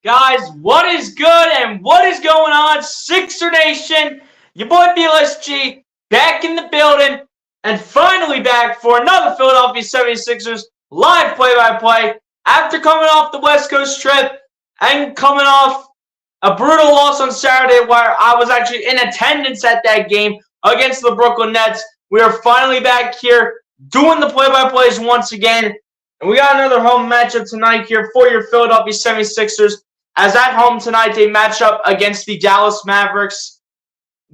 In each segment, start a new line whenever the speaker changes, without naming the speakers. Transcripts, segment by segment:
Guys, what is good and what is going on? Sixer Nation, your boy BLSG, back in the building, and finally back for another Philadelphia 76ers live play-by-play after coming off the West Coast trip and coming off a brutal loss on Saturday where I was actually in attendance at that game against the Brooklyn Nets. We are finally back here doing the play-by-plays once again. And we got another home matchup tonight here for your Philadelphia 76ers. As at home tonight, they match up against the Dallas Mavericks.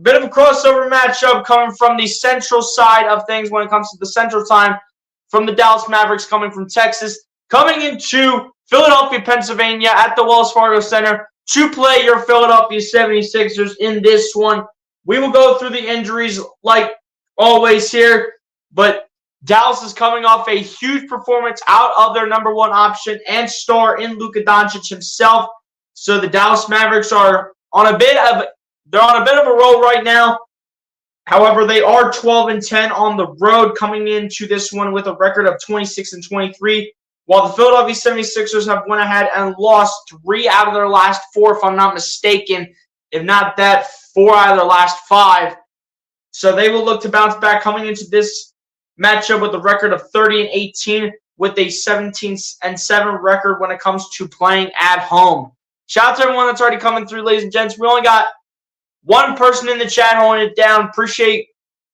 Bit of a crossover matchup coming from the central side of things when it comes to the central time from the Dallas Mavericks coming from Texas. Coming into Philadelphia, Pennsylvania at the Wells Fargo Center to play your Philadelphia 76ers in this one. We will go through the injuries like always here, but Dallas is coming off a huge performance out of their number one option and star in Luka Doncic himself. So the Dallas Mavericks are on a bit of a roll right now. However, they are 12-10 on the road coming into this one with a record of 26-23, while the Philadelphia 76ers have went ahead and lost 3 out of their last 4, if I'm not mistaken. If not that, 4 out of their last 5. So they will look to bounce back coming into this matchup with a record of 30-18 with a 17-7 record when it comes to playing at home. Shout out to everyone that's already coming through, ladies and gents. We only got one person in the chat holding it down. Appreciate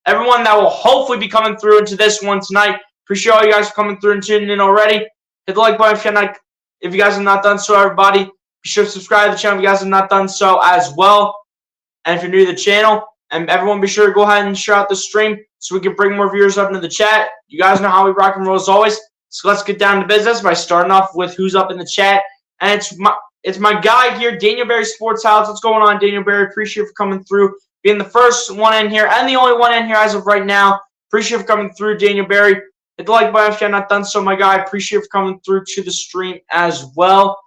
everyone that will hopefully be coming through into this one tonight. Appreciate all you guys for coming through and tuning in already. Hit the like button if you guys have not done so, everybody. Be sure to subscribe to the channel if you guys have not done so as well. And if you're new to the channel, and everyone be sure to go ahead and share out the stream so we can bring more viewers up into the chat. You guys know how we rock and roll as always. So let's get down to business by starting off with who's up in the chat. And it's my guy here, Daniel Berry Sports House. What's going on, Daniel Berry? Appreciate you for coming through, being the first one in here and the only one in here as of right now. Appreciate you for coming through, Daniel Berry. Hit the like button if you have not done so, my guy. Appreciate you for coming through to the stream as well.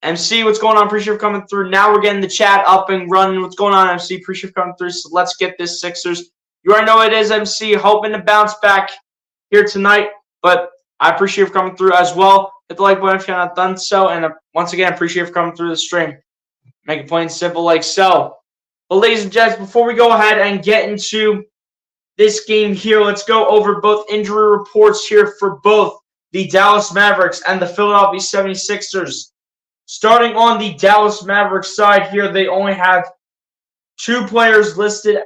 MC, what's going on? Appreciate you for coming through. Now we're getting the chat up and running. What's going on, MC? Appreciate you for coming through. So let's get this Sixers. You already know what it is, MC. Hoping to bounce back here tonight, but I appreciate you for coming through as well. Hit the like button if you have not done so. And once again, I appreciate you for coming through the stream. Make it plain and simple like so. But ladies and gents, before we go ahead and get into this game here, let's go over both injury reports here for both the Dallas Mavericks and the Philadelphia 76ers. Starting on the Dallas Mavericks side here, they only have 2 players listed,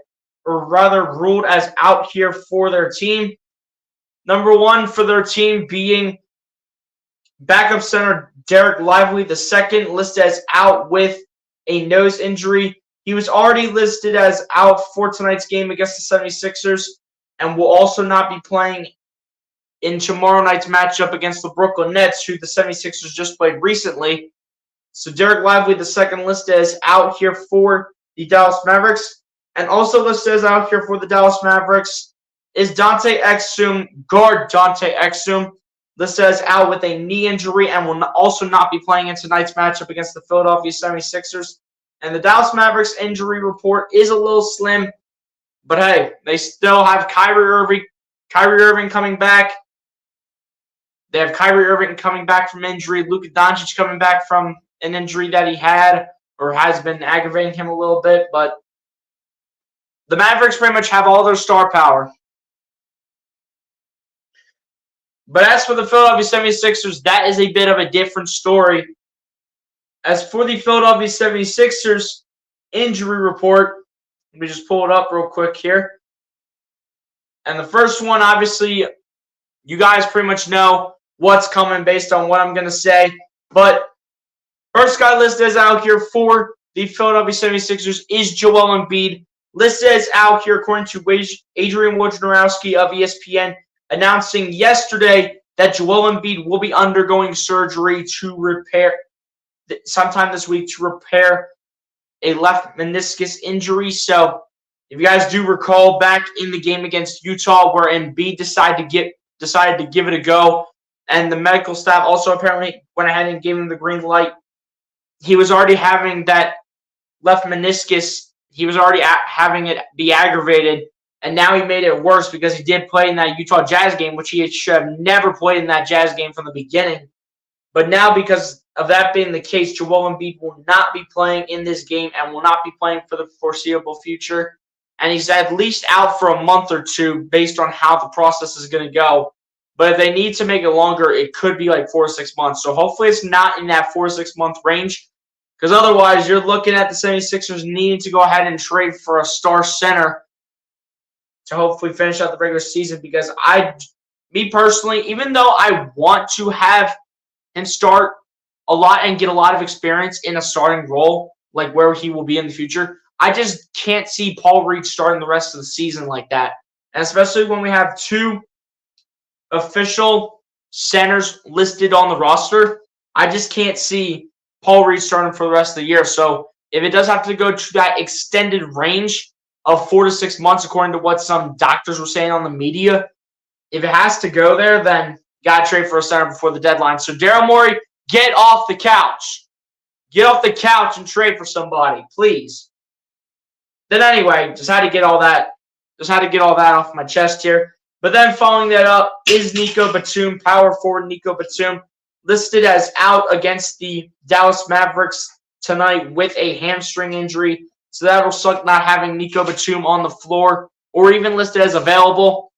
or rather ruled as out here for their team. Number 1 for their team being backup center Derek Lively, the second listed as out with a nose injury. He was already listed as out for tonight's game against the 76ers and will also not be playing in tomorrow night's matchup against the Brooklyn Nets, who the 76ers just played recently. So Derek Lively, the second listed as out here for the Dallas Mavericks. And also listed as out here for the Dallas Mavericks is Dante Exum, guard Dante Exum, listed as out with a knee injury and will also not be playing in tonight's matchup against the Philadelphia 76ers. And the Dallas Mavericks injury report is a little slim, but hey, they still have Kyrie Irving coming back. They have Kyrie Irving coming back from injury, Luka Doncic coming back from an injury that he had or has been aggravating him a little bit, but the Mavericks pretty much have all their star power. But as for the Philadelphia 76ers, that is a bit of a different story. As for the Philadelphia 76ers injury report, let me just pull it up real quick here. And the first one, obviously, you guys pretty much know what's coming based on what I'm going to say. But first guy listed as out here for the Philadelphia 76ers is Joel Embiid. Listed as out here according to Adrian Wojnarowski of ESPN, announcing yesterday that Joel Embiid will be undergoing surgery to repair sometime this week to repair a left meniscus injury. So if you guys do recall back in the game against Utah where Embiid decided to give it a go, and the medical staff also apparently went ahead and gave him the green light, he was already having that left meniscus, he was already having it be aggravated, and now he made it worse because he did play in that Utah Jazz game, which he should have never played in that Jazz game from the beginning. But now, because of that being the case, Joel Embiid will not be playing in this game and will not be playing for the foreseeable future. And he's at least out for a month or two based on how the process is going to go. But if they need to make it longer, it could be like 4 to 6 months. So hopefully it's not in that 4 to 6 month range. Because otherwise, you're looking at the 76ers needing to go ahead and trade for a star center to hopefully finish out the regular season. Because me personally, even though I want to have him start a lot and get a lot of experience in a starting role, like where he will be in the future, I just can't see Paul Reed starting the rest of the season like that. And especially when we have two official centers listed on the roster, I just can't see Paul Reed starting for the rest of the year. So if it does have to go to that extended range of 4 to 6 months, according to what some doctors were saying on the media, if it has to go there, then you got to trade for a center before the deadline. So Daryl Morey, get off the couch. Get off the couch and trade for somebody, please. Then anyway, just had to get all that off my chest here. But then following that up is Nico Batum, power forward Nico Batum, listed as out against the Dallas Mavericks tonight with a hamstring injury. So that'll suck not having Nico Batum on the floor or even listed as available,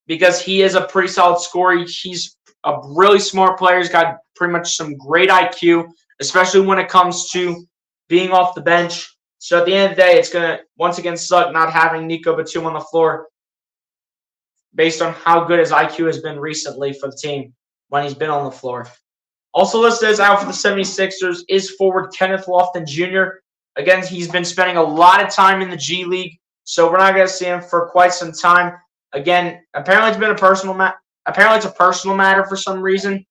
because he is a pretty solid scorer. He's a really smart player. He's got pretty much some great IQ, especially when it comes to being off the bench. So at the end of the day, it's going to once again suck not having Nico Batum on the floor based on how good his IQ has been recently for the team when he's been on the floor. Also listed as out for the 76ers is forward Kenneth Lofton Jr. Again, he's been spending a lot of time in the G League, so we're not going to see him for quite some time. Again, apparently it's a personal matter for some reason,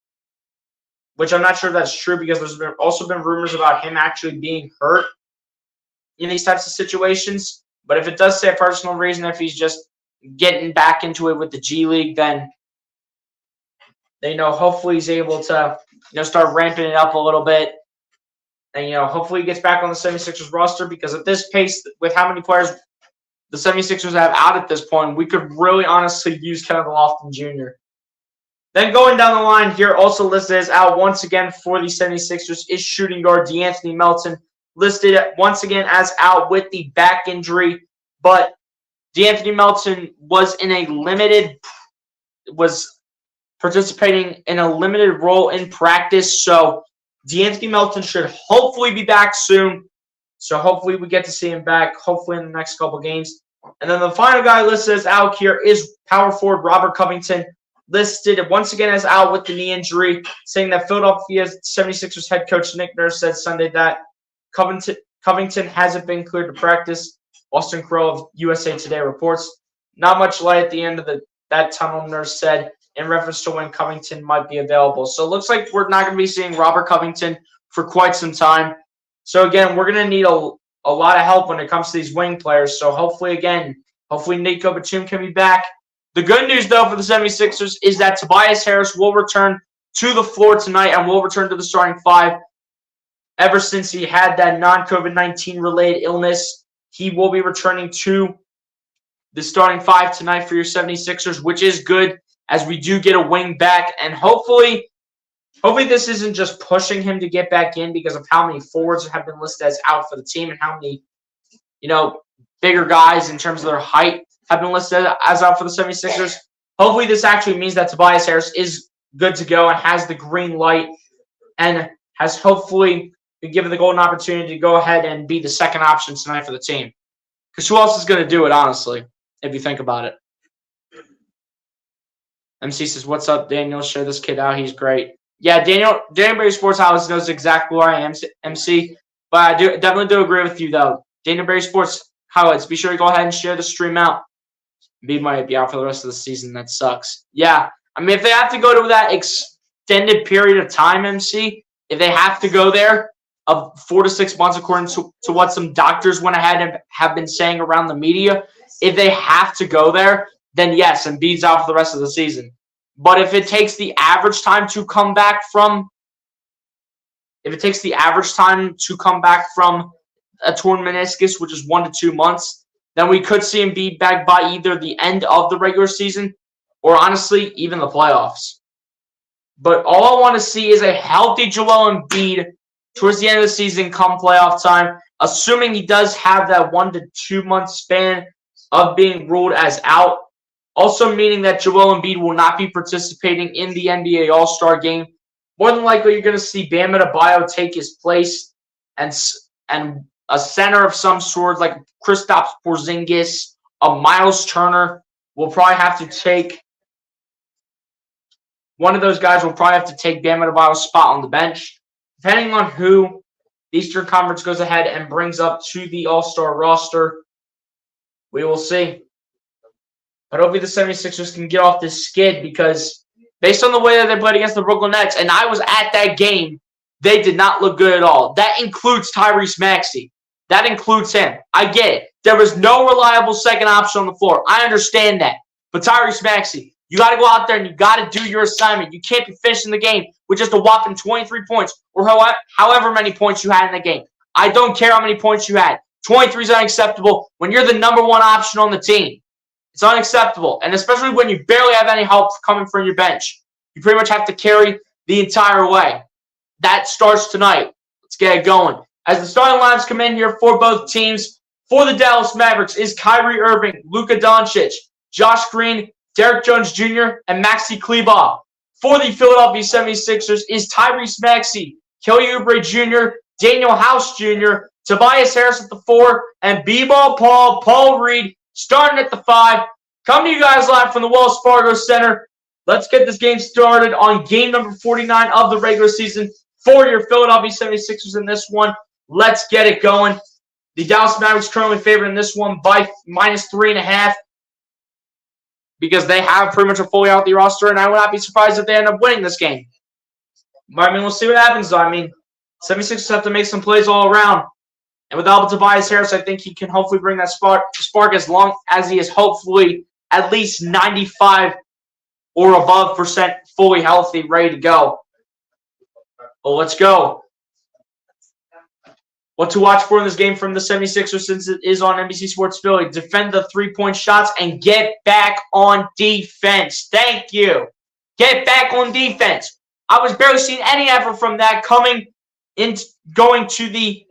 which I'm not sure if that's true, because there's also been rumors about him actually being hurt in these types of situations. But if it does say a personal reason, if he's just getting back into it with the G League, then hopefully he's able to start ramping it up a little bit. And hopefully he gets back on the 76ers roster, because at this pace, with how many players the 76ers have out at this point, we could really honestly use Kenneth Lofton Jr. Then going down the line here, also listed as out once again for the 76ers is shooting guard DeAnthony Melton, listed once again as out with the back injury. But DeAnthony Melton was participating in a limited role in practice. So DeAnthony Melton should hopefully be back soon. So hopefully we get to see him back, hopefully in the next couple games. And then the final guy listed as out here is power forward Robert Covington, listed once again as out with the knee injury, saying that Philadelphia 76ers head coach Nick Nurse said Sunday that Covington hasn't been cleared to practice. Austin Crow of USA Today reports. Not much light at the end of that tunnel, Nurse said, in reference to when Covington might be available. So it looks like we're not going to be seeing Robert Covington for quite some time. So again, we're going to need a lot of help when it comes to these wing players. So hopefully Nico Batum can be back. The good news, though, for the 76ers is that Tobias Harris will return to the floor tonight and will return to the starting five. Ever since he had that non-COVID-19 related illness, he will be returning to the starting five tonight for your 76ers, which is good, as we do get a wing back. And hopefully this isn't just pushing him to get back in because of how many forwards have been listed as out for the team and how many, bigger guys in terms of their height have been listed as out for the 76ers. Hopefully this actually means that Tobias Harris is good to go and has the green light and has hopefully been given the golden opportunity to go ahead and be the second option tonight for the team. Because who else is going to do it, honestly, if you think about it? MC says, "What's up, Daniel? Share this kid out. He's great." Yeah, Daniel Berry Sports House knows exactly where I am, MC. But I definitely do agree with you, though. Daniel Berry Sports Highlights. Be sure to go ahead and share the stream out. Embiid might be out for the rest of the season. That sucks. Yeah, I mean, if they have to go to that extended period of time, MC, if they have to go there of 4 to 6 months, according to what some doctors went ahead and have been saying around the media, if they have to go there, then yes, Embiid's out for the rest of the season. But if it takes the average time to come back from a torn meniscus, which is 1 to 2 months, then we could see Embiid back by either the end of the regular season or honestly even the playoffs. But all I want to see is a healthy Joel Embiid towards the end of the season come playoff time, assuming he does have that 1 to 2 month span of being ruled as out. Also meaning that Joel Embiid will not be participating in the NBA All-Star game. More than likely, you're going to see Bam Adebayo take his place, and a center of some sort like Kristaps Porzingis, a Miles Turner will probably have to take. One of those guys will probably have to take Bam Adebayo's spot on the bench. Depending on who the Eastern Conference goes ahead and brings up to the All-Star roster, we will see. But hopefully the 76ers can get off this skid because based on the way that they played against the Brooklyn Nets, and I was at that game, they did not look good at all. That includes Tyrese Maxey. That includes him. I get it. There was no reliable second option on the floor. I understand that. But Tyrese Maxey, you got to go out there and you got to do your assignment. You can't be finishing the game with just a whopping 23 points or however many points you had in the game. I don't care how many points you had. 23 is unacceptable when you're the number one option on the team. It's unacceptable, and especially when you barely have any help coming from your bench. You pretty much have to carry the entire way. That starts tonight. Let's get it going. As the starting lineups come in here for both teams, for the Dallas Mavericks is Kyrie Irving, Luka Doncic, Josh Green, Derek Jones Jr., and Maxi Kleber. For the Philadelphia 76ers is Tyrese Maxey, Kelly Oubre Jr., Daniel House Jr., Tobias Harris at the 4, and B-Ball Paul Reed starting at the 5. Coming to you guys live from the Wells Fargo Center. Let's get this game started on game number 49 of the regular season for your Philadelphia 76ers in this one. Let's get it going. The Dallas Mavericks currently favored in this one by -3.5 because they have pretty much a fully healthy roster, and I would not be surprised if they end up winning this game. But, I mean, we'll see what happens, though. I mean, 76ers have to make some plays all around. And with Albert Tobias Harris, I think he can hopefully bring that spark as long as he is hopefully at least 95 or above % fully healthy, ready to go. Well, let's go. What to watch for in this game from the 76ers since it is on NBC Sports Philly. Defend the three-point shots and get back on defense. Thank you. Get back on defense. I was barely seeing any effort from that going to the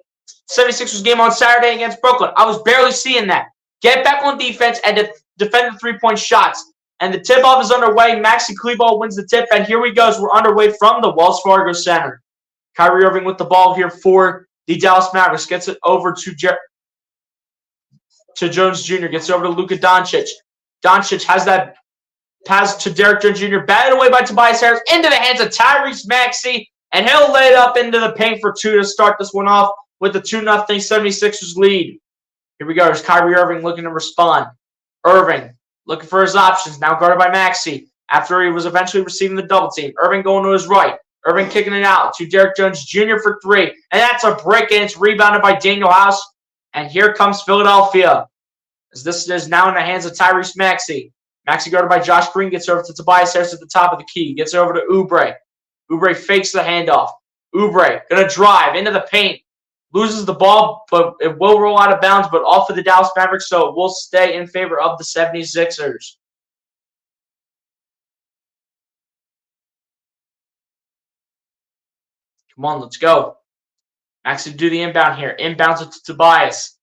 76ers game on Saturday against Brooklyn. I was barely seeing that. Get back on defense and defend the three-point shots. And the tip-off is underway. Maxi Kleber wins the tip, and here we go. We're underway from the Wells Fargo Center. Kyrie Irving with the ball here for the Dallas Mavericks. Gets it over to Jones Jr. Gets it over to Luka Doncic. Doncic has that pass to Derek Jones Jr. Batted away by Tobias Harris into the hands of Tyrese Maxey, and he'll lay it up into the paint for 2 to start this one off with the 2-0 76ers lead. Here we go. There's Kyrie Irving looking to respond. Irving looking for his options. Now guarded by Maxey after he was eventually receiving the double team. Irving going to his right. Irving kicking it out to Derek Jones Jr. for 3. And that's a break, and it's rebounded by Daniel House. And here comes Philadelphia. As this is now in the hands of Tyrese Maxey. Maxey guarded by Josh Green. Gets over to Tobias Harris at the top of the key. Gets it over to Oubre. Oubre fakes the handoff. Oubre going to drive into the paint. Loses the ball, but it will roll out of bounds, but off of the Dallas Mavericks, so it will stay in favor of the 76ers. Come on, let's go. Maxey do the inbound here. Inbounds it to Tobias.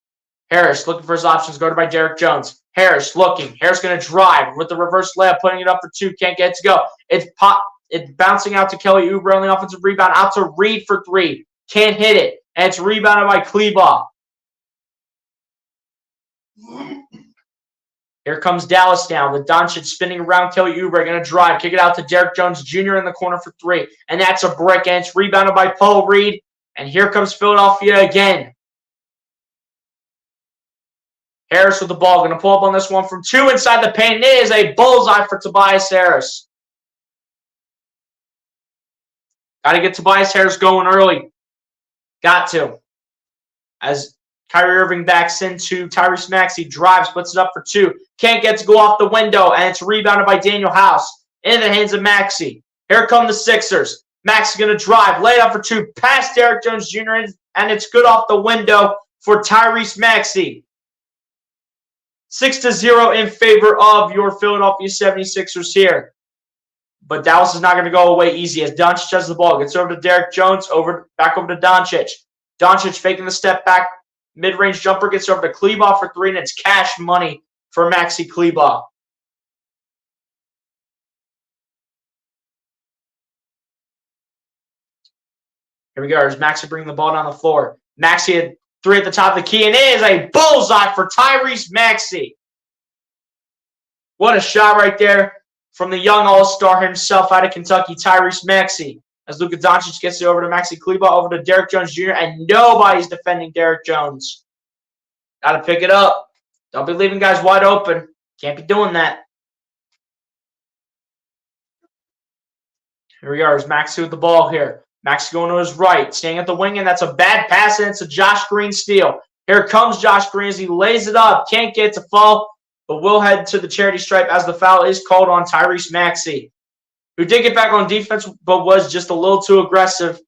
Harris looking for his options, guarded by Derek Jones. Harris looking. Harris going to drive with the reverse layup, putting it up for 2. Can't get it to go. It's bouncing out to Kelly Oubre on the offensive rebound, out to Reed for 3. Can't hit it. And it's rebounded by Kleber. Here comes Dallas now. The Doncic spinning around Kelly Oubre. Going to drive. Kick it out to Derek Jones Jr. in the corner for 3. And that's a brick. And it's rebounded by Paul Reed. And here comes Philadelphia again. Harris with the ball. Going to pull up on this one from 2 inside the paint. It is a bullseye for Tobias Harris. Got to get Tobias Harris going early. Got to. As Kyrie Irving backs into Tyrese Maxey, drives, puts it up for 2. Can't get to go off the window, and it's rebounded by Daniel House. In the hands of Maxey. Here come the Sixers. Maxey going to drive, lay it up for 2, past Derek Jones Jr., and it's good off the window for Tyrese Maxey. 6-0 in favor of your Philadelphia 76ers here. But Dallas is not going to go away easy as Doncic has the ball. Gets over to Derek Jones, back over to Doncic. Doncic faking the step back. Mid-range jumper gets over to Kleber for three, and it's cash money for Maxi Kleber. Here we go. There's Maxi bringing the ball down the floor. Maxi had three at the top of the key, and it is a bullseye for Tyrese Maxey. What a shot right there from the young all-star himself out of Kentucky, Tyrese Maxey. As Luka Doncic gets it over to Maxi Kleber, over to Derek Jones Jr., and nobody's defending Derek Jones. Got to pick it up. Don't be leaving guys wide open. Can't be doing that. Here we are. There's Maxi with the ball here. Maxi going to his right, staying at the wing, and that's a bad pass, and it's a Josh Green steal. Here comes Josh Green as he lays it up. Can't get to fall, but will head to the charity stripe as the foul is called on Tyrese Maxey, who did get back on defense, but was just a little too aggressive.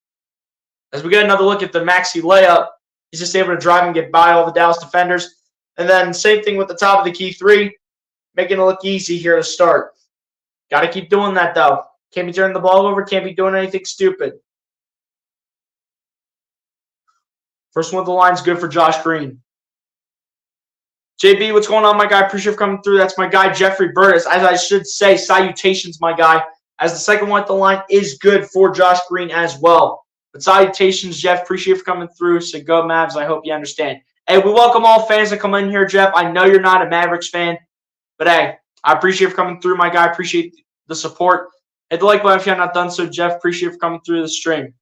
As we get another look at the Maxey layup, he's just able to drive and get by all the Dallas defenders. And then same thing with the top of the key three, making it look easy here to start. Got to keep doing that, though. Can't be turning the ball over. Can't be doing anything stupid. First one of the line is good for Josh Green. JB, what's going on, my guy? Appreciate you for coming through. That's my guy, Jeffrey Burtis. As I should say, salutations, my guy. As the second one at the line is good for Josh Green as well. But salutations, Jeff. Appreciate you for coming through. So go Mavs. I hope you understand. Hey, we welcome all fans that come in here, Jeff. I know you're not a Mavericks fan, but hey, I appreciate you for coming through, my guy. Appreciate the support. Hit the like button if you have not done so, Jeff. Appreciate you for coming through the stream.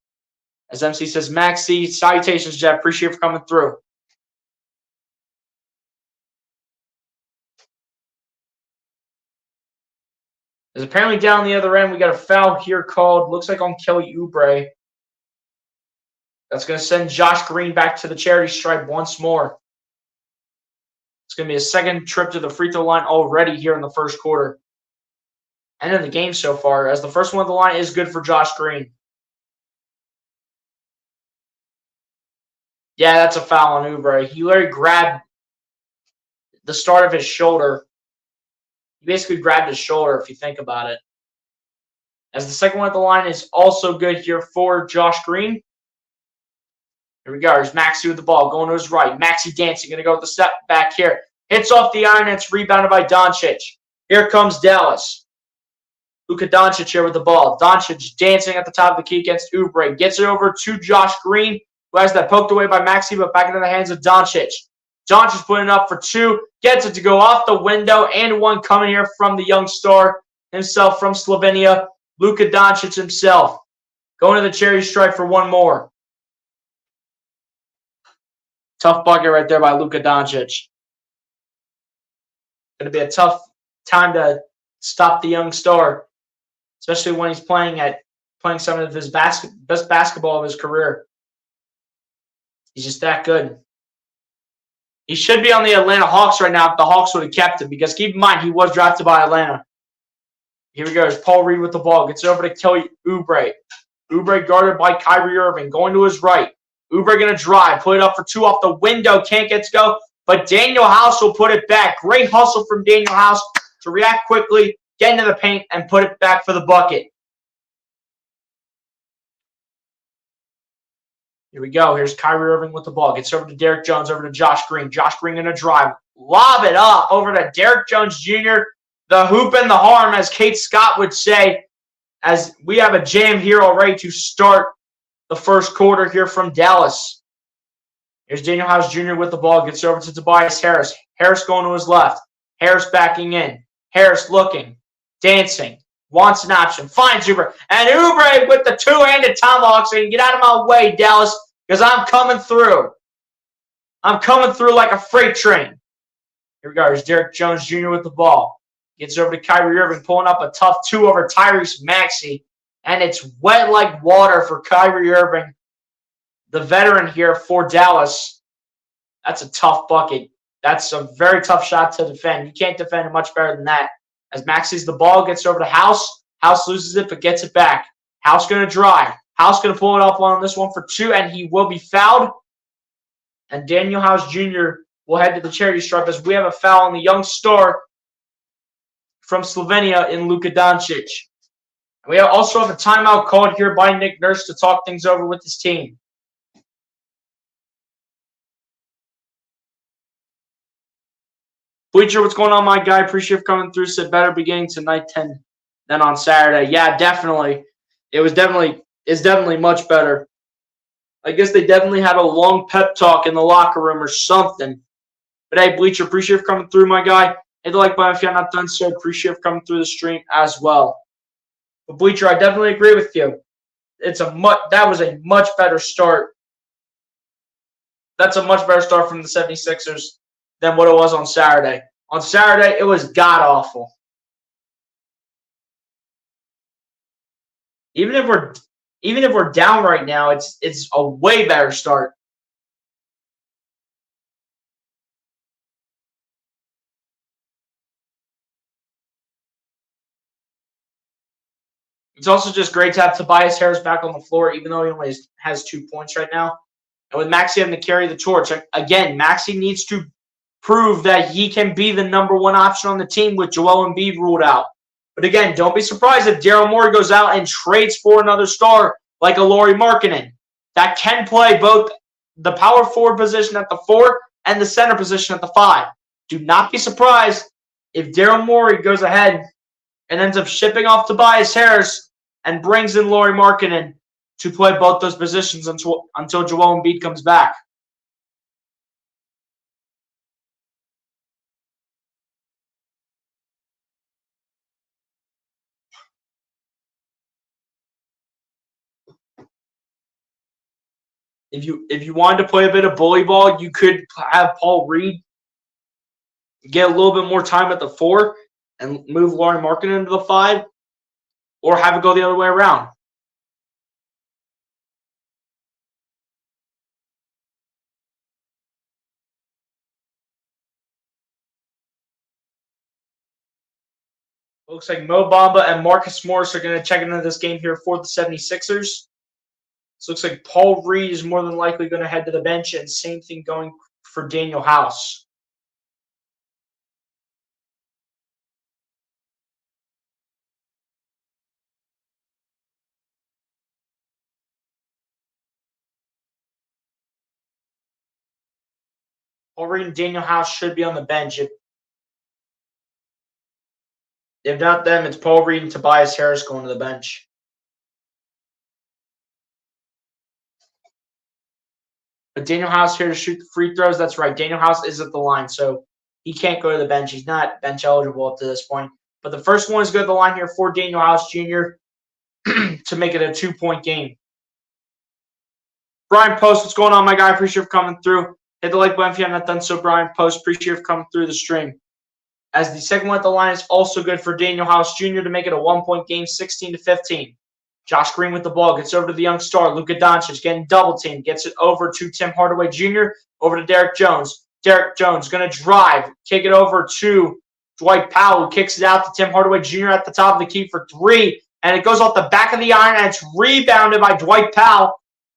As MC says, Maxi, salutations, Jeff. Appreciate you for coming through. There's apparently down the other end, we got a foul here called, looks like on Kelly Oubre. That's going to send Josh Green back to the charity stripe once more. It's going to be a second trip to the free throw line already here in the first quarter. And in the game so far, as the first one of the line is good for Josh Green. Yeah, that's a foul on Oubre. He literally grabbed the start of his shoulder. He basically grabbed his shoulder, if you think about it. As the second one at the line is also good here for Josh Green. Here we go. There's Maxi with the ball, going to his right. Maxi dancing, going to go with the step back here. Hits off the iron, and it's rebounded by Doncic. Here comes Dallas. Luka Doncic here with the ball. Doncic dancing at the top of the key against Oubre. Gets it over to Josh Green, who has that poked away by Maxi, but back into the hands of Doncic. Doncic putting it up for two. Gets it to go off the window, and one coming here from the young star himself from Slovenia, Luka Doncic himself. Going to the charity stripe for one more. Tough bucket right there by Luka Doncic. Going to be a tough time to stop the young star, especially when he's playing some of his best basketball of his career. He's just that good. He should be on the Atlanta Hawks right now if the Hawks would have kept him, because keep in mind, he was drafted by Atlanta. Here we go. There's Paul Reed with the ball. Gets over to Kelly Oubre. Oubre guarded by Kyrie Irving. Going to his right. Oubre going to drive. Put it up for two off the window. Can't get to go. But Daniel House will put it back. Great hustle from Daniel House to react quickly, get into the paint, and put it back for the bucket. Here we go. Here's Kyrie Irving with the ball. Gets over to Derek Jones, over to Josh Green. Josh Green going to drive. Lob it up over to Derek Jones Jr., the hoop and the harm, as Kate Scott would say, as we have a jam here already to start the first quarter here from Dallas. Here's Daniel House Jr. with the ball. Gets over to Tobias Harris. Harris going to his left. Harris backing in. Harris looking, dancing, wants an option, finds Oubre. And Oubre with the two-handed tomahawk saying, get out of my way, Dallas, because I'm coming through. I'm coming through like a freight train. Here we go. Here's Derek Jones Jr. with the ball. Gets over to Kyrie Irving, pulling up a tough two over Tyrese Maxey. And it's wet like water for Kyrie Irving, the veteran here for Dallas. That's a tough bucket. That's a very tough shot to defend. You can't defend it much better than that. As Max sees the ball, gets over to House. House loses it, but gets it back. House going to drive. House going to pull it up on this one for two, and he will be fouled. And Daniel House Jr. will head to the charity stripe as we have a foul on the young star from Slovenia in Luka Doncic. We also have a timeout called here by Nick Nurse to talk things over with his team. Bleacher, what's going on, my guy? Appreciate you coming through. Said better beginning tonight than on Saturday. Yeah, definitely. It's definitely much better. I guess they definitely had a long pep talk in the locker room or something. But hey, Bleacher, appreciate you coming through, my guy. Hit the like button if you're not done so. Appreciate you coming through the stream as well. But Bleacher, I definitely agree with you. That was a much better start. That's a much better start from the 76ers than what it was on Saturday. On Saturday, it was god-awful. Even if we're down right now, it's a way better start. It's also just great to have Tobias Harris back on the floor, even though he only has 2 points right now. And with Maxey having to carry the torch, again, Maxey needs to prove that he can be the number one option on the team with Joel Embiid ruled out. But again, don't be surprised if Daryl Morey goes out and trades for another star like a Lauri Markkanen that can play both the power forward position at the 4 and the center position at the 5. Do not be surprised if Daryl Morey goes ahead and ends up shipping off Tobias Harris and brings in Lauri Markkanen to play both those positions until Joel Embiid comes back. If you wanted to play a bit of bully ball, you could have Paul Reed get a little bit more time at the 4 and move Lauri Markkanen into the 5, or have it go the other way around. Looks like Mo Bamba and Marcus Morris are going to check into this game here for the 76ers. So looks like Paul Reed is more than likely going to head to the bench, and same thing going for Daniel House. Paul Reed and Daniel House should be on the bench. If not them, it's Paul Reed and Tobias Harris going to the bench. But Daniel House here to shoot the free throws. That's right. Daniel House is at the line, so he can't go to the bench. He's not bench eligible up to this point. But the first one is go to the line here for Daniel House Jr. to make it a 2-point game. Brian Post, what's going on, my guy? Appreciate you coming through. Hit the like button if you have not done so, Brian Post. Appreciate you coming through the stream. As the second one at the line is also good for Daniel House Jr. to make it a 1-point game, 16-15. Josh Green with the ball, gets over to the young star, Luka Doncic, getting double teamed, gets it over to Tim Hardaway Jr., over to Derek Jones. Derek Jones going to drive, kick it over to Dwight Powell, who kicks it out to Tim Hardaway Jr. at the top of the key for 3, and it goes off the back of the iron, and it's rebounded by Dwight Powell.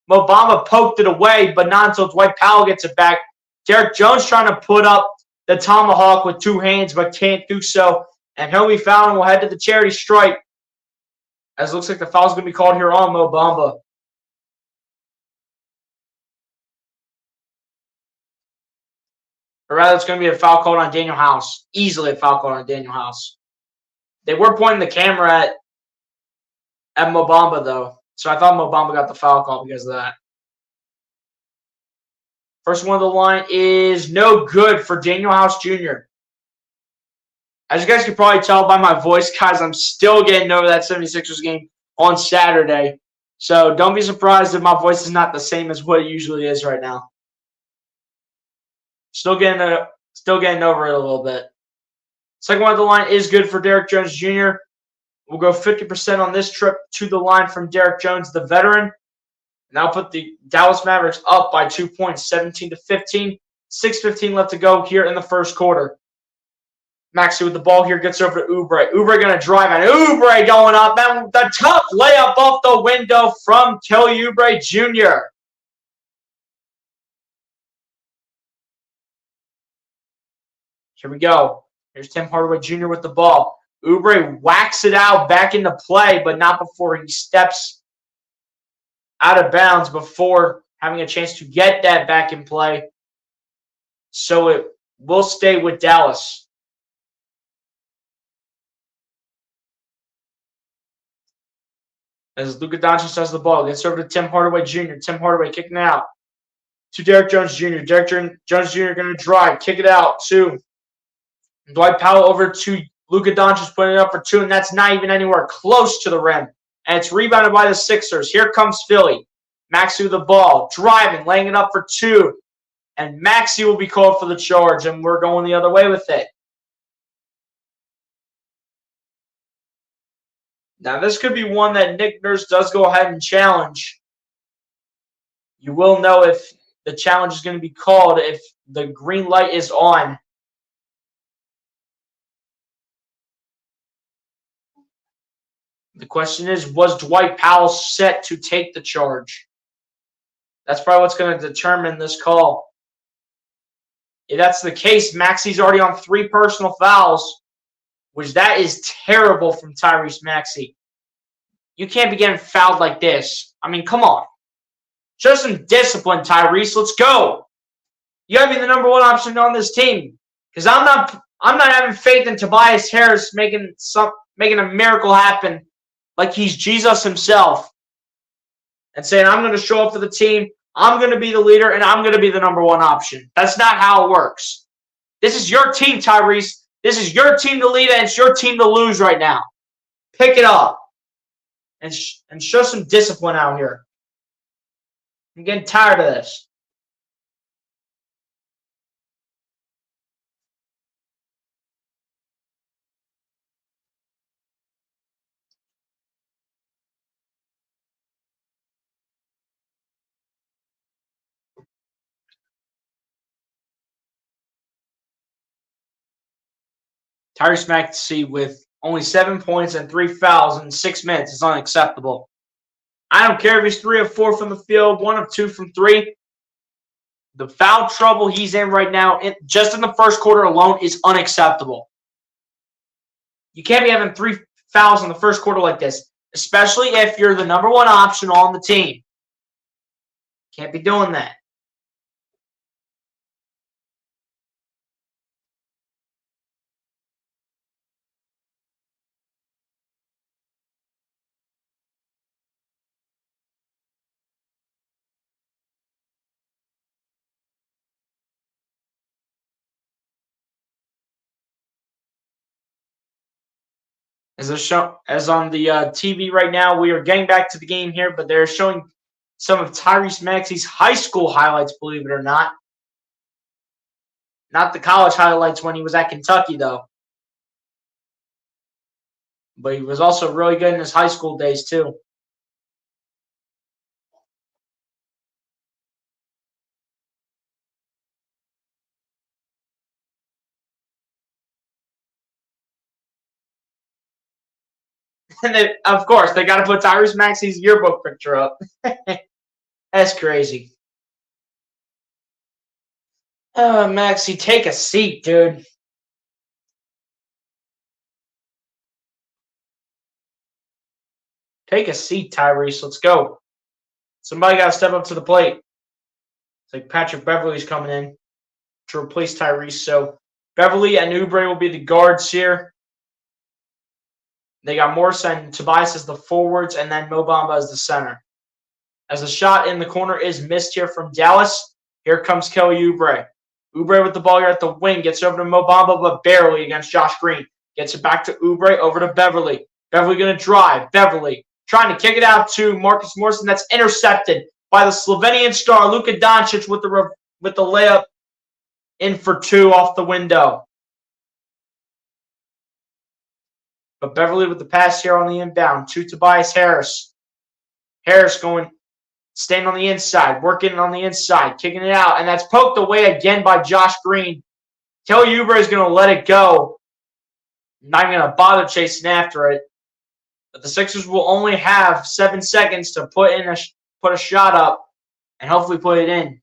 Mo Bamba poked it away, but not until Dwight Powell gets it back. Derek Jones trying to put up the tomahawk with 2 hands, but can't do so. And he'll be fouled and will head to the charity stripe. As it looks like the foul's going to be called here on Mo Bamba. Or rather, it's going to be a foul called on Daniel House. Easily a foul called on Daniel House. They were pointing the camera at Mo Bamba, though. So I thought Mo Bamba got the foul call because of that. First one of the line is no good for Daniel House Jr. As you guys can probably tell by my voice, guys, I'm still getting over that 76ers game on Saturday. So don't be surprised if my voice is not the same as what it usually is right now. Still getting over it a little bit. Second one of the line is good for Derek Jones Jr. We'll go 50% on this trip to the line from Derek Jones, the veteran. And that'll put the Dallas Mavericks up by 2 points, 17-15. 6:15 left to go here in the first quarter. Maxey with the ball here, gets over to Oubre. Oubre going to drive, and Oubre going up. And the tough layup off the window from Kelly Oubre Jr. Here we go. Here's Tim Hardaway Jr. with the ball. Oubre whacks it out back into play, but not before he steps out of bounds before having a chance to get that back in play. So it will stay with Dallas. As Luka Doncic has the ball, gets over to Tim Hardaway Jr. Tim Hardaway kicking it out to Derrick Jones Jr. Derrick Jones Jr. going to drive, kick it out to Dwight Powell over to Luka Doncic, putting it up for two, and that's not even anywhere close to the rim. And it's rebounded by the Sixers. Here comes Philly. Maxey with the ball, driving, laying it up for two. And Maxey will be called for the charge, and we're going the other way with it. Now, this could be one that Nick Nurse does go ahead and challenge. You will know if the challenge is going to be called if the green light is on. The question is, was Dwight Powell set to take the charge? That's probably what's going to determine this call. If that's the case, Maxey's already on 3 personal fouls, which that is terrible from Tyrese Maxey. You can't be getting fouled like this. I mean, come on. Show some discipline, Tyrese. Let's go. You gotta be the number 1 option on this team. Because I'm not having faith in Tobias Harris making a miracle happen like he's Jesus himself. And saying, I'm going to show up for the team, I'm going to be the leader, and I'm going to be the number 1 option. That's not how it works. This is your team, Tyrese. This is your team to lead, and it's your team to lose right now. Pick it up. And show some discipline out here. I'm getting tired of this. Tyrese Maxey with only 7 points and 3 fouls in 6 minutes is unacceptable. I don't care if he's 3 of 4 from the field, 1 of 2 from 3. The foul trouble he's in right now, just in the first quarter alone, is unacceptable. You can't be having 3 fouls in the first quarter like this, especially if you're the number 1 option on the team. Can't be doing that. As on the TV right now, we are getting back to the game here, but they're showing some of Tyrese Maxey's high school highlights, believe it or not. Not the college highlights when he was at Kentucky, though. But he was also really good in his high school days, too. And of course, they got to put Tyrese Maxey's yearbook picture up. That's crazy. Maxey, take a seat, dude. Take a seat, Tyrese. Let's go. Somebody got to step up to the plate. It's like Patrick Beverley's coming in to replace Tyrese. So Beverley and Oubre will be the guards here. They got Morris and Tobias as the forwards, and then Mo Bamba as the center. As the shot in the corner is missed here from Dallas, here comes Kelly Oubre. Oubre with the ball here at the wing, gets over to Mo Bamba, but barely against Josh Green. Gets it back to Oubre, over to Beverley. Beverley going to drive. Beverley trying to kick it out to Marcus Morrison. That's intercepted by the Slovenian star, Luka Doncic, with the layup in for 2 off the window. But Beverley with the pass here on the inbound to Tobias Harris. Harris staying on the inside, working on the inside, kicking it out, and that's poked away again by Josh Green. Kelly Oubre is going to let it go. Not even going to bother chasing after it. But the Sixers will only have 7 seconds to put a shot up and hopefully put it in.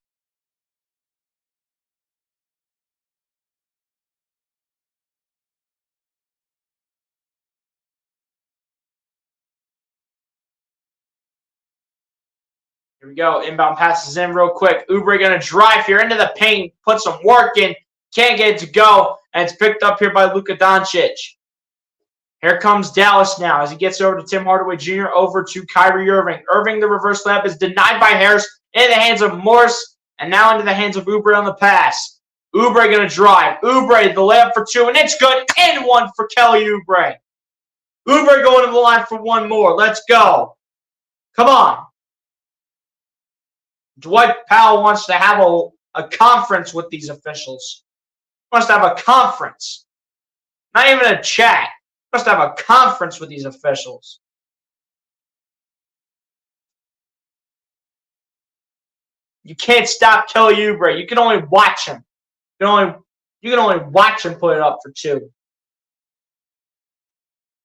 Here we go. Inbound passes in real quick. Oubre going to drive here into the paint. Put some work in. Can't get it to go. And it's picked up here by Luka Doncic. Here comes Dallas now as he gets over to Tim Hardaway Jr. over to Kyrie Irving. Irving, the reverse layup is denied by Harris in the hands of Morris. And now into the hands of Oubre on the pass. Oubre going to drive. Oubre, the layup for two. And it's good. And one for Kelly Oubre. Oubre going to the line for one more. Let's go. Come on. Dwight Powell wants to have a conference with these officials. He wants to have a conference. Not even a chat. He wants to have a conference with these officials. You can't stop Kelly Oubre. You can only watch him. You can only watch him put it up for two.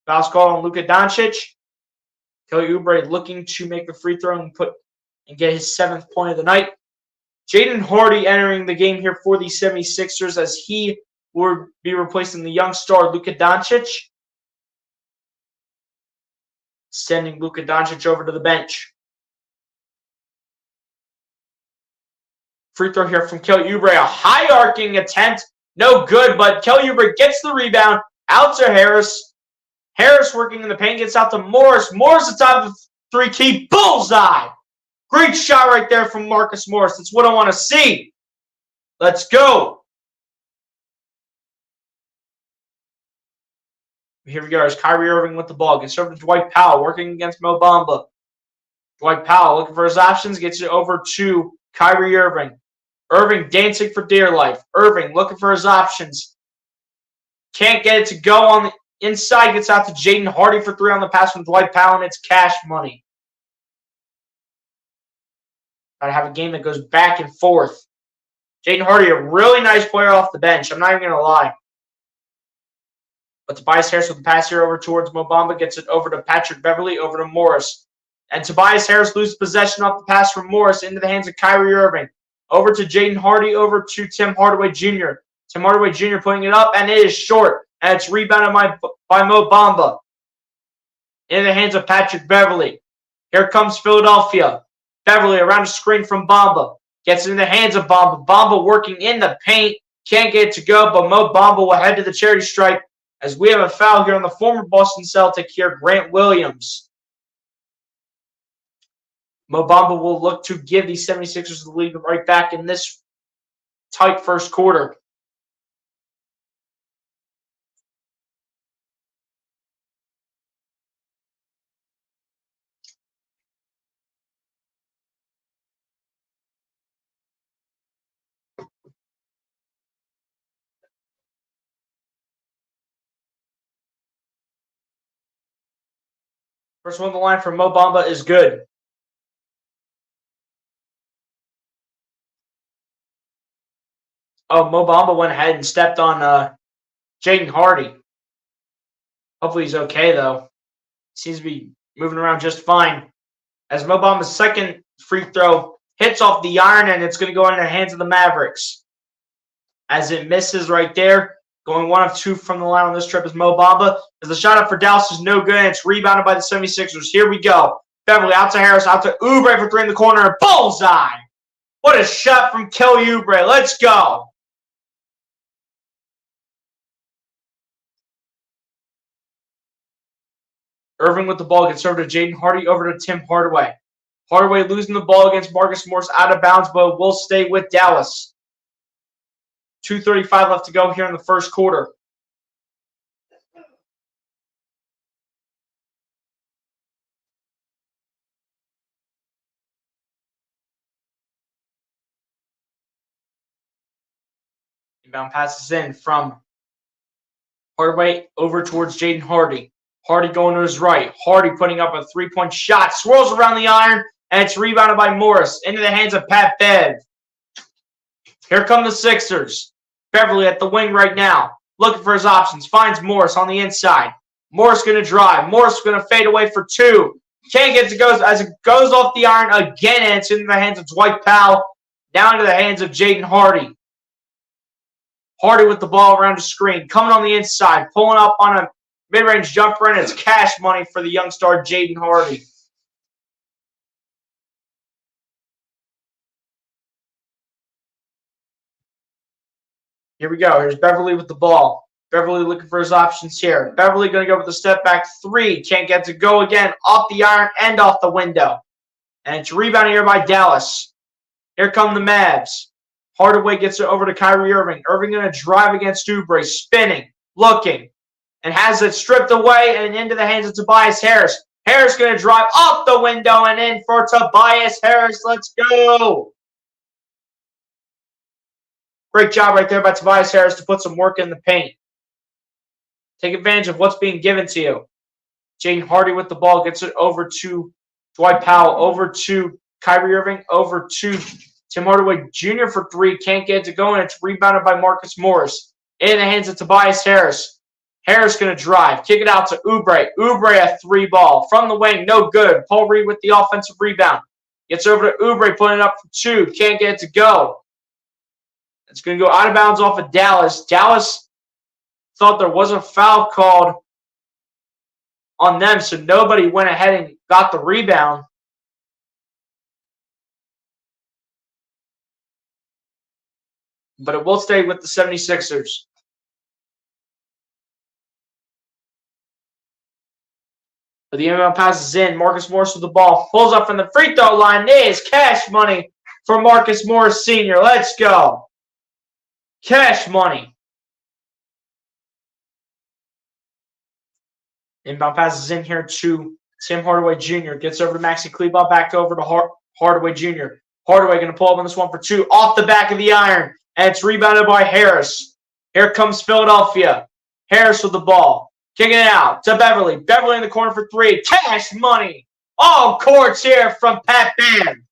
Foul's called on Luka Doncic. Kelly Oubre looking to make the free throw and get his 7th point of the night. Jaden Hardy entering the game here for the 76ers as he will be replacing the young star Luka Doncic. Sending Luka Doncic over to the bench. Free throw here from Kelly Oubre. A high arcing attempt. No good, but Kelly Oubre gets the rebound. Out to Harris. Harris working in the paint. Gets out to Morris. Morris at top of the three key. Bullseye. Great shot right there from Marcus Morris. That's what I want to see. Let's go. Here we go. There's Kyrie Irving with the ball. Gets over to Dwight Powell working against Mo Bamba. Dwight Powell looking for his options. Gets it over to Kyrie Irving. Irving dancing for dear life. Irving looking for his options. Can't get it to go on the inside. Gets out to Jaden Hardy for three on the pass from Dwight Powell, and it's cash money. Got to have a game that goes back and forth. Jaden Hardy, a really nice player off the bench. I'm not even going to lie. But Tobias Harris with the pass here over towards Mo Bamba. Gets it over to Patrick Beverley, over to Morris. And Tobias Harris loses possession off the pass from Morris into the hands of Kyrie Irving. Over to Jaden Hardy, over to Tim Hardaway Jr. Tim Hardaway Jr. putting it up, and it is short. And it's rebounded by Mo Bamba. In the hands of Patrick Beverley. Here comes Philadelphia. Beverley around a screen from Bamba. Gets it in the hands of Bamba. Bamba working in the paint. Can't get it to go, but Mo Bamba will head to the charity stripe as we have a foul here on the former Boston Celtic here, Grant Williams. Mo Bamba will look to give the 76ers the lead right back in this tight first quarter. First one on the line for Mo Bamba is good. Oh, Mo Bamba went ahead and stepped on Jaden Hardy. Hopefully he's okay, though. Seems to be moving around just fine. As Mo Bamba's second free throw hits off the iron, and it's going to go into the hands of the Mavericks. As it misses right there. Going 1 of 2 from the line on this trip is Mo Bamba. As the shot up for Dallas is no good, and it's rebounded by the 76ers. Here we go. Beverley out to Harris, out to Oubre for three in the corner, and bullseye! What a shot from Kelly Oubre. Let's go. Irving with the ball gets over to Jaden Hardy, over to Tim Hardaway. Hardaway losing the ball against Marcus Morris out of bounds, but will stay with Dallas. 2:35 left to go here in the first quarter. Inbound passes in from Hardaway over towards Jaden Hardy. Hardy going to his right. Hardy putting up a three-point shot. Swirls around the iron, and it's rebounded by Morris. Into the hands of Pat Bev. Here come the Sixers. Beverley at the wing right now. Looking for his options. Finds Morris on the inside. Morris going to drive. Morris going to fade away for two. Can't get it to go as it goes off the iron again, and it's into the hands of Dwight Powell. Down to the hands of Jaden Hardy. Hardy with the ball around the screen. Coming on the inside. Pulling up on a mid-range jumper, and it's cash money for the young star Jaden Hardy. Here we go. Here's Beverly with the ball. Beverly looking for his options here. Beverly going to go with the step back three. Can't get to go again. Off the iron and off the window. And it's rebounded here by Dallas. Here come the Mavs. Hardaway gets it over to Kyrie Irving. Irving going to drive against Oubre. Spinning. Looking. And has it stripped away and into the hands of Tobias Harris. Harris going to drive off the window and in for Tobias Harris. Let's go. Great job right there by Tobias Harris to put some work in the paint. Take advantage of what's being given to you. Jaden Hardy with the ball gets it over to Dwight Powell, over to Kyrie Irving, over to Tim Hardaway Jr. for three. Can't get it to go, and it's rebounded by Marcus Morris. In the hands of Tobias Harris. Harris going to drive. Kick it out to Oubre. Oubre a three ball. From the wing, no good. Paul Reed with the offensive rebound. Gets over to Oubre, putting it up for two. Can't get it to go. It's going to go out of bounds off of Dallas. Dallas thought there was a foul called on them, so nobody went ahead and got the rebound. But it will stay with the 76ers. But the inbound pass is in. Marcus Morris with the ball. Pulls up from the free throw line. There's cash money for Marcus Morris Sr. Let's go. Cash money. Inbound passes in here to Tim Hardaway Jr. Gets over to Maxi Kleber. Back over to Hardaway Jr. Hardaway going to pull up on this one for two. Off the back of the iron. And it's rebounded by Harris. Here comes Philadelphia. Harris with the ball. Kicking it out to Beverly. Beverly in the corner for three. Cash money. All courts here from Pat Bam.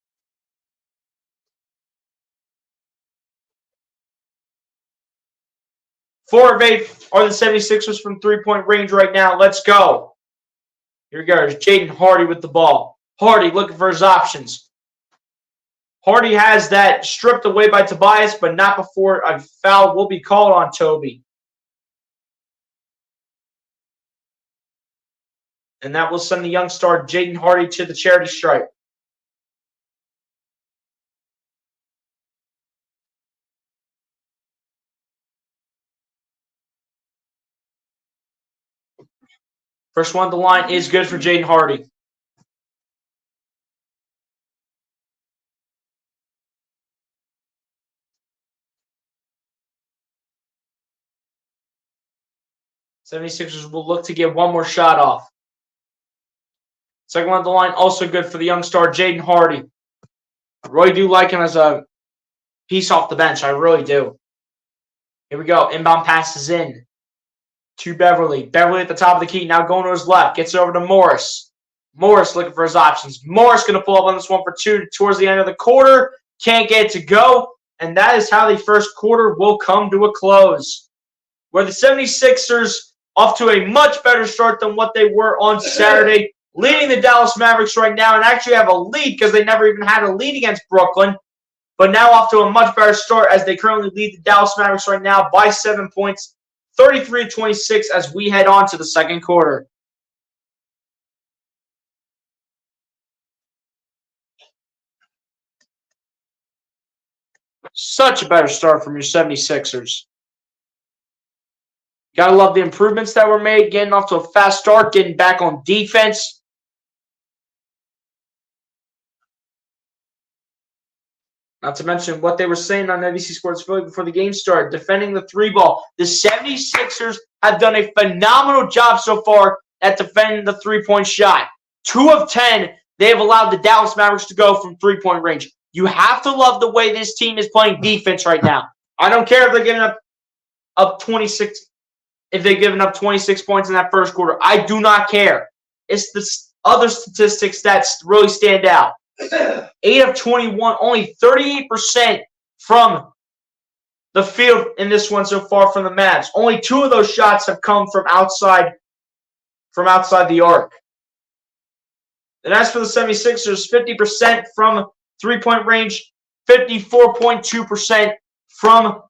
Four of eight are the 76ers from three-point range right now. Let's go. Here we go. There's Jaden Hardy with the ball. Hardy looking for his options. Hardy has that stripped away by Tobias, but not before a foul will be called on Toby. And that will send the young star Jaden Hardy to the charity stripe. First one at the line is good for Jaden Hardy. '76ers will look to get one more shot off. Second one at the line, also good for the young star Jaden Hardy. I really do like him as a piece off the bench. I really do. Here we go. Inbound passes in to Beverly. Beverly at the top of the key. Now going to his left. Gets it over to Morris. Morris looking for his options. Morris going to pull up on this one for two towards the end of the quarter. Can't get it to go. And that is how the first quarter will come to a close. Where the 76ers off to a much better start than what they were on Saturday. Leading the Dallas Mavericks right now and actually have a lead because they never even had a lead against Brooklyn. But now off to a much better start as they currently lead the Dallas Mavericks right now by 7 points, 33-26 as we head on to the second quarter. Such a better start from your 76ers. Gotta love the improvements that were made, getting off to a fast start, getting back on defense. Not to mention what they were saying on NBC Sports Philly before the game started, defending the three ball. The 76ers have done a phenomenal job so far at defending the three-point shot. 2 of 10, they have allowed the Dallas Mavericks to go from three-point range. You have to love the way this team is playing defense right now. I don't care if they're giving up 26, if they're giving up 26 points in that first quarter. I do not care. It's the other statistics that really stand out. 8 of 21, only 38% from the field in this one so far from the Mavs. Only 2 of those shots have come from outside the arc. And as for the 76ers, 50% from three-point range, 54.2% from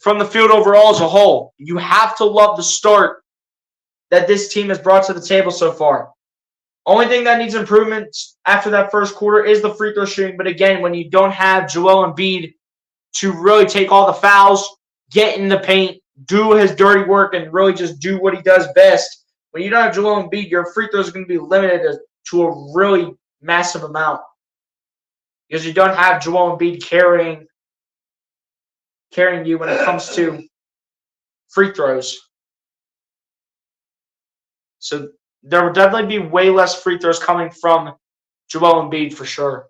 the field overall as a whole. You have to love the start that this team has brought to the table so far. Only thing that needs improvement after that first quarter is the free throw shooting. But again, when you don't have Joel Embiid to really take all the fouls, get in the paint, do his dirty work, and really just do what he does best. When you don't have Joel Embiid, your free throws are going to be limited to a really massive amount because you don't have Joel Embiid carrying you when it comes to free throws. So there will definitely be way less free throws coming from Joel Embiid for sure.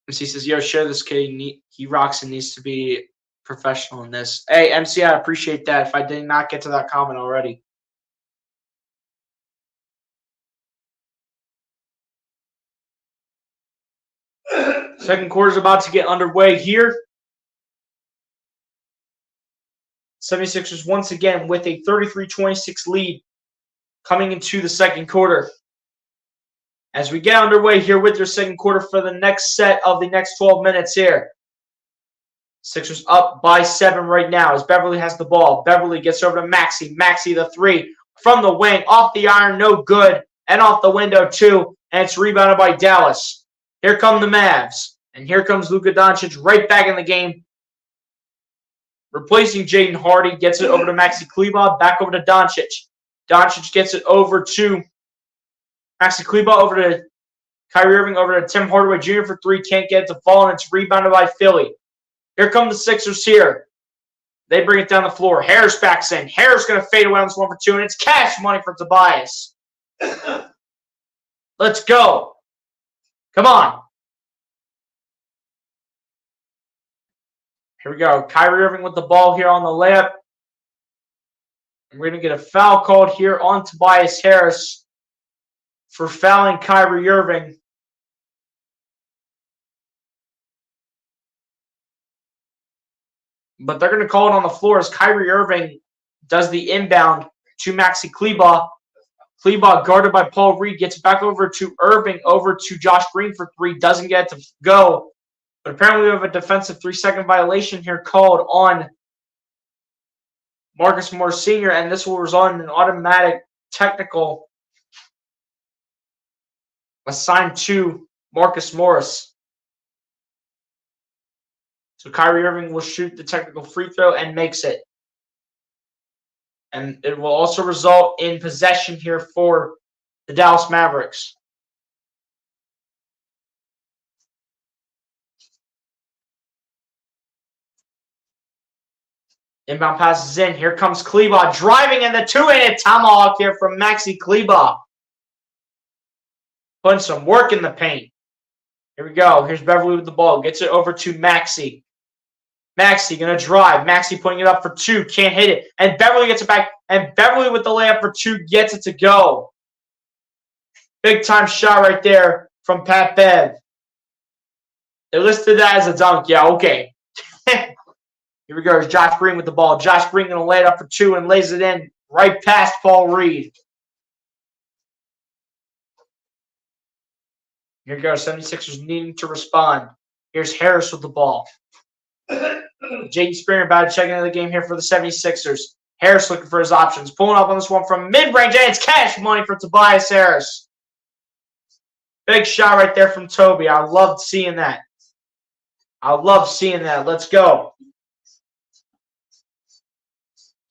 MC says, yo, share this kid. He rocks and needs to be professional in this. Hey, MC, I appreciate that if I did not get to that comment already. Second quarter is about to get underway here. 76ers once again with a 33-26 lead coming into the second quarter. As we get underway here with your second quarter for the next set of the next 12 minutes here. Sixers up by 7 right now as Beverly has the ball. Beverly gets over to Maxey. Maxey the 3 from the wing. Off the iron, no good. And off the window too. And it's rebounded by Dallas. Here come the Mavs. And here comes Luka Doncic right back in the game. Replacing Jaden Hardy. Gets it over to Maxi Kleber. Back over to Doncic. Doncic gets it over to Maxi Kleber. Over to Kyrie Irving. Over to Tim Hardaway Jr. for 3. Can't get it to fall. And it's rebounded by Philly. Here come the Sixers here. They bring it down the floor. Harris backs in. Harris going to fade away on this 1 for 2. And it's cash money for Tobias. Let's go. Come on. Here we go. Kyrie Irving with the ball here on the layup. And we're going to get a foul called here on Tobias Harris for fouling Kyrie Irving. But they're going to call it on the floor as Kyrie Irving does the inbound to Maxi Kleber. Kleber, guarded by Paul Reed, gets back over to Irving, over to Josh Green for 3. Doesn't get it to go. But apparently we have a defensive 3-second violation here called on Marcus Morris Sr., and this will result in an automatic technical assigned to Marcus Morris. So Kyrie Irving will shoot the technical free throw and makes it. And it will also result in possession here for the Dallas Mavericks. Inbound passes in. Here comes Kleber driving in the 2-handed tomahawk here from Maxi Kleber. Putting some work in the paint. Here we go. Here's Beverly with the ball. Gets it over to Maxi. Maxi going to drive. Maxi putting it up for 2. Can't hit it. And Beverly gets it back. And Beverly with the layup for 2 gets it to go. Big time shot right there from Pat Bev. They listed that as a dunk. Yeah, okay. Here we go. Here's Josh Green with the ball. Josh Green going to lay it up for 2 and lays it in right past Paul Reed. Here we go. 76ers needing to respond. Here's Harris with the ball. Jaden Springer about to check into the game here for the 76ers. Harris looking for his options. Pulling up on this one from mid-range. And it's cash money for Tobias Harris. Big shot right there from Toby. I loved seeing that. I love seeing that. Let's go.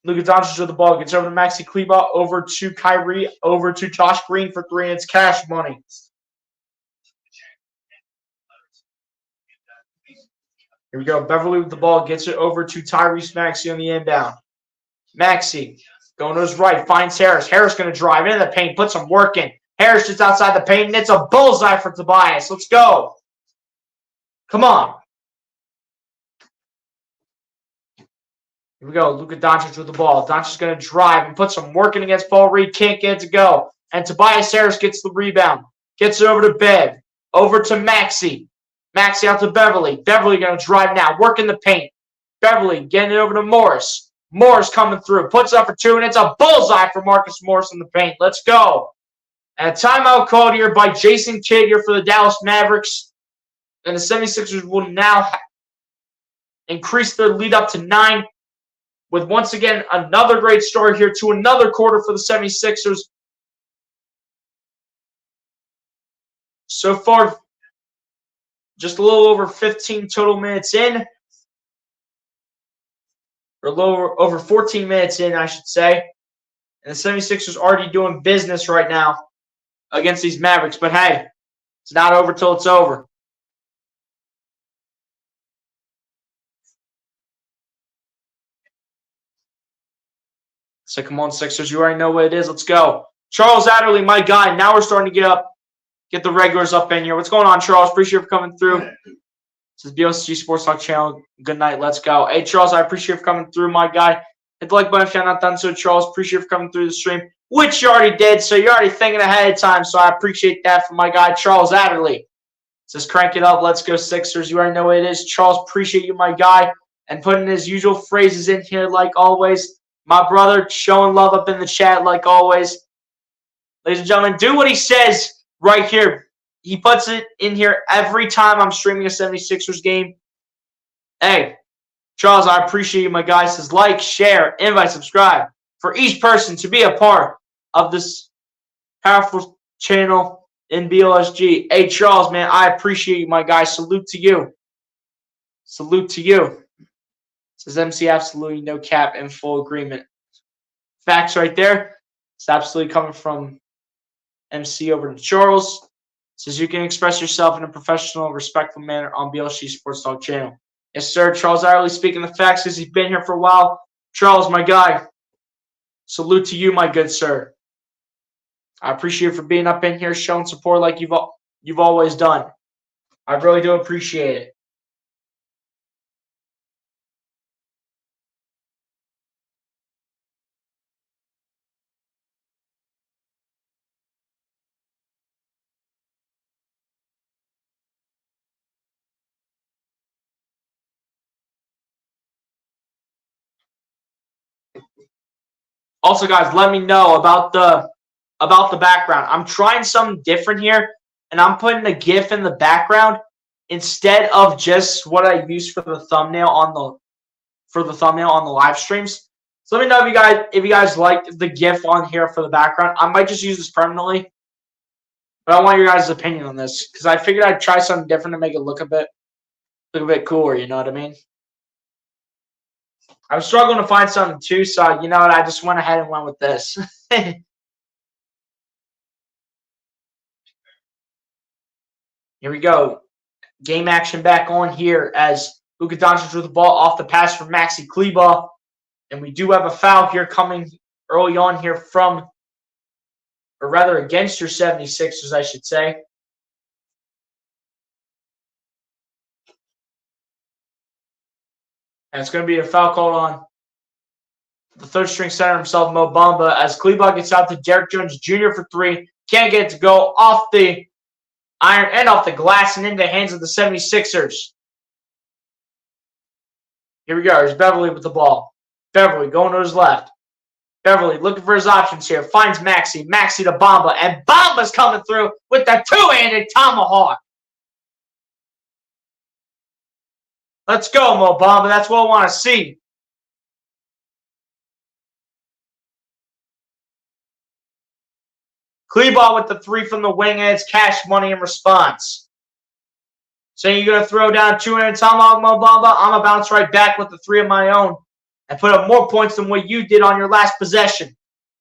Luka Doncic with the ball. Gets over to Maxi Kleber. Over to Kyrie. Over to Josh Green for 3. And it's cash money. Here we go. Beverly with the ball. Gets it over to Tyrese Maxey on the inbound. Maxey going to his right. Finds Harris. Harris going to drive into the paint. Put some work in. Harris just outside the paint. And it's a bullseye for Tobias. Let's go. Come on. Here we go. Luka Doncic with the ball. Doncic going to drive and put some work in against Paul Reed. Can't get it to go. And Tobias Harris gets the rebound. Gets it over to Bev. Over to Maxey. Maxey out to Beverly. Beverly going to drive now. Work in the paint. Beverly getting it over to Morris. Morris coming through. Puts up for 2, and it's a bullseye for Marcus Morris in the paint. Let's go. And a timeout called here by Jason Kidd here for the Dallas Mavericks. And the 76ers will now increase their lead up to 9. With once again another great story here to another quarter for the 76ers. so far, just a little over 15 total minutes in, or a little over 14 minutes in, I should say. And the 76ers already doing business right now against these Mavericks. But hey, it's not over till it's over. So come on, Sixers. You already know what it is. Let's go. Charles Adderley, my guy. Now we're starting to get the regulars up in here. What's going on, Charles? Appreciate you for coming through. This is BLSG Sports Talk Channel. Good night. Let's go. Hey, Charles, I appreciate you for coming through, my guy. Hit the like button if you're not done so, Charles. Appreciate you for coming through the stream, which you already did, so you're already thinking ahead of time, so I appreciate that from my guy, Charles Adderley. Says, crank it up. Let's go, Sixers. You already know what it is. Charles, appreciate you, my guy, and putting his usual phrases in here like always. My brother showing love up in the chat like always. Ladies and gentlemen, do what he says right here. He puts it in here every time I'm streaming a 76ers game. Hey, Charles, I appreciate you, my guy. Says like, share, invite, subscribe for each person to be a part of this powerful channel in BLSG. Hey, Charles, man, I appreciate you, my guy. Salute to you. Salute to you. Says MC absolutely no cap and full agreement. Facts right there. It's absolutely coming from MC over to Charles. Says you can express yourself in a professional, respectful manner on BLSG Sports Talk channel. Yes, sir. Charles Adderley speaking the facts because he's been here for a while. Charles, my guy. Salute to you, my good sir. I appreciate you for being up in here, showing support like you've always done. I really do appreciate it. Also, guys, let me know about the background. I'm trying something different here, and I'm putting a GIF in the background instead of just what I use for the thumbnail on the live streams. So let me know if you guys like the GIF on here for the background. I might just use this permanently, but I want your guys' opinion on this because I figured I'd try something different to make it look a bit cooler. You know what I mean? I was struggling to find something too, so you know what? I just went ahead and went with this. Here we go. Game action back on here as Luka Doncic with the ball off the pass from Maxi Kleber. And we do have a foul here coming early on here from, or rather against your 76ers, I should say. And it's going to be a foul called on the third string center himself, Mo Bamba, as Kleber gets out to Derrick Jones Jr. for three. Can't get it to go off the iron and off the glass and into the hands of the 76ers. Here we go. Here's Beverly with the ball. Beverly going to his left. Beverly looking for his options here. Finds Maxi. Maxi to Bamba. And Bamba's coming through with the two-handed tomahawk. Let's go, Mo Bamba. That's what I want to see. Kleber with the three from the wing, and it's cash money in response. Saying you're going to throw down 200 tomahawk, Mo Bamba? I'm going to bounce right back with the three of my own and put up more points than what you did on your last possession.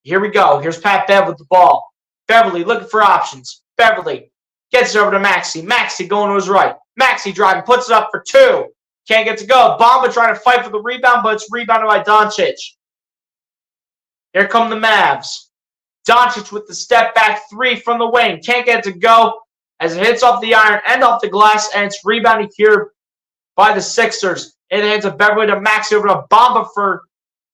Here we go. Here's Pat Bev with the ball. Beverly looking for options. Beverly gets it over to Maxi. Maxi going to his right. Maxi driving, puts it up for two. Can't get to go. Bamba trying to fight for the rebound, but it's rebounded by Doncic. Here come the Mavs. Doncic with the step back three from the wing. Can't get it to go as it hits off the iron and off the glass, and it's rebounded here by the Sixers. In the hands of Beverly to Maxi over to Bamba for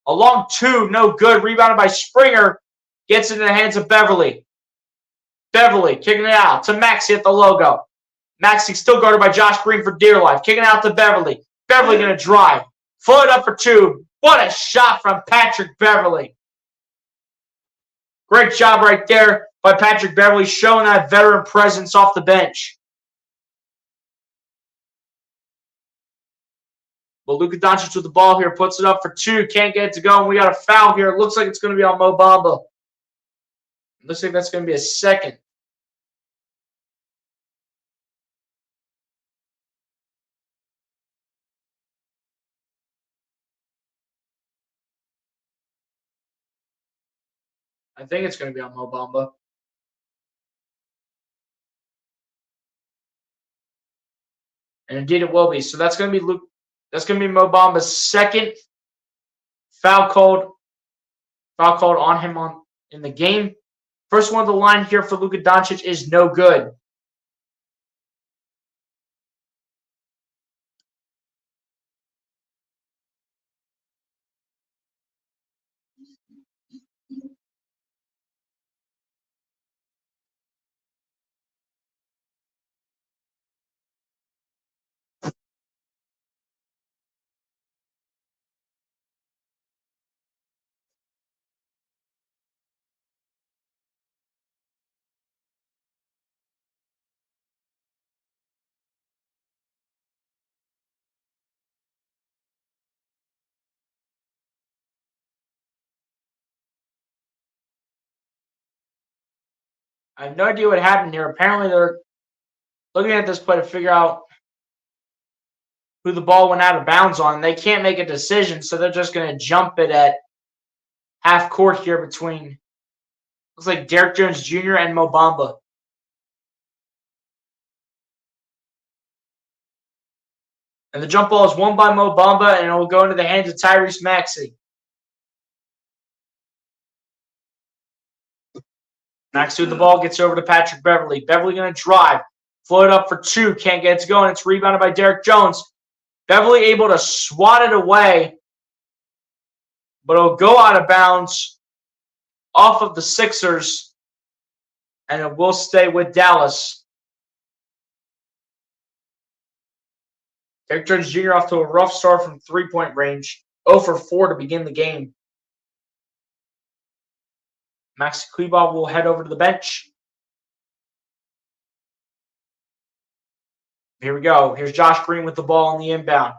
a long two. No good. Rebounded by Springer. Gets it in the hands of Beverly. Beverly kicking it out to Maxi at the logo. Maxi still guarded by Josh Green for dear life. Kicking it out to Beverly. Beverly going to drive. Float up for two. What a shot from Patrick Beverly. Great job right there by Patrick Beverly, showing that veteran presence off the bench. But Luka Doncic with the ball here, puts it up for two. Can't get it to go, and we got a foul here. It looks like it's going to be on Mo Bamba. Looks like that's going to be a second. I think it's going to be on Mo Bamba. And indeed it will be. So that's going to be Luke. That's going to be Mo Bamba's second foul called on him in the game. First one of the line here for Luka Doncic is no good. I have no idea what happened here. Apparently they're looking at this play to figure out who the ball went out of bounds on. They can't make a decision, so they're just going to jump it at half court here between, looks like Derrick Jones Jr. and Mo Bamba. And the jump ball is won by Mo Bamba, and it will go into the hands of Tyrese Maxey. Maxey with the ball gets over to Patrick Beverly. Beverly going to drive. Float up for two. Can't get it going. It's rebounded by Derrick Jones. Beverly able to swat it away, but it'll go out of bounds off of the Sixers, and it will stay with Dallas. Derrick Jones Jr. off to a rough start from three-point range. 0 for 4 to begin the game. Maxi Kleber will head over to the bench. Here we go. Here's Josh Green with the ball on the inbound.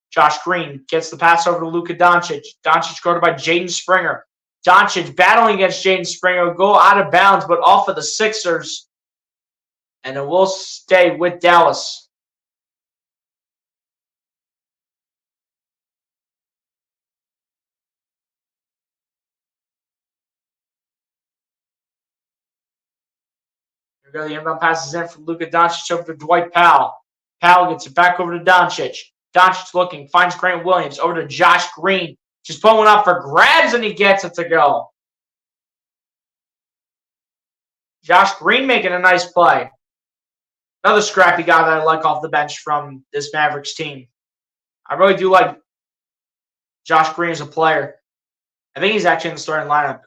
Josh Green gets the pass over to Luka Doncic. Doncic guarded by Jaden Springer. Doncic battling against Jaden Springer. Will go out of bounds, but off of the Sixers. And it will stay with Dallas. Here we go. The inbound passes in from Luka Doncic over to Dwight Powell. Powell gets it back over to Doncic. Doncic looking, finds Grant Williams over to Josh Green. Just pulling up for grabs, and he gets it to go. Josh Green making a nice play. Another scrappy guy that I like off the bench from this Mavericks team. I really do like Josh Green as a player. I think he's actually in the starting lineup,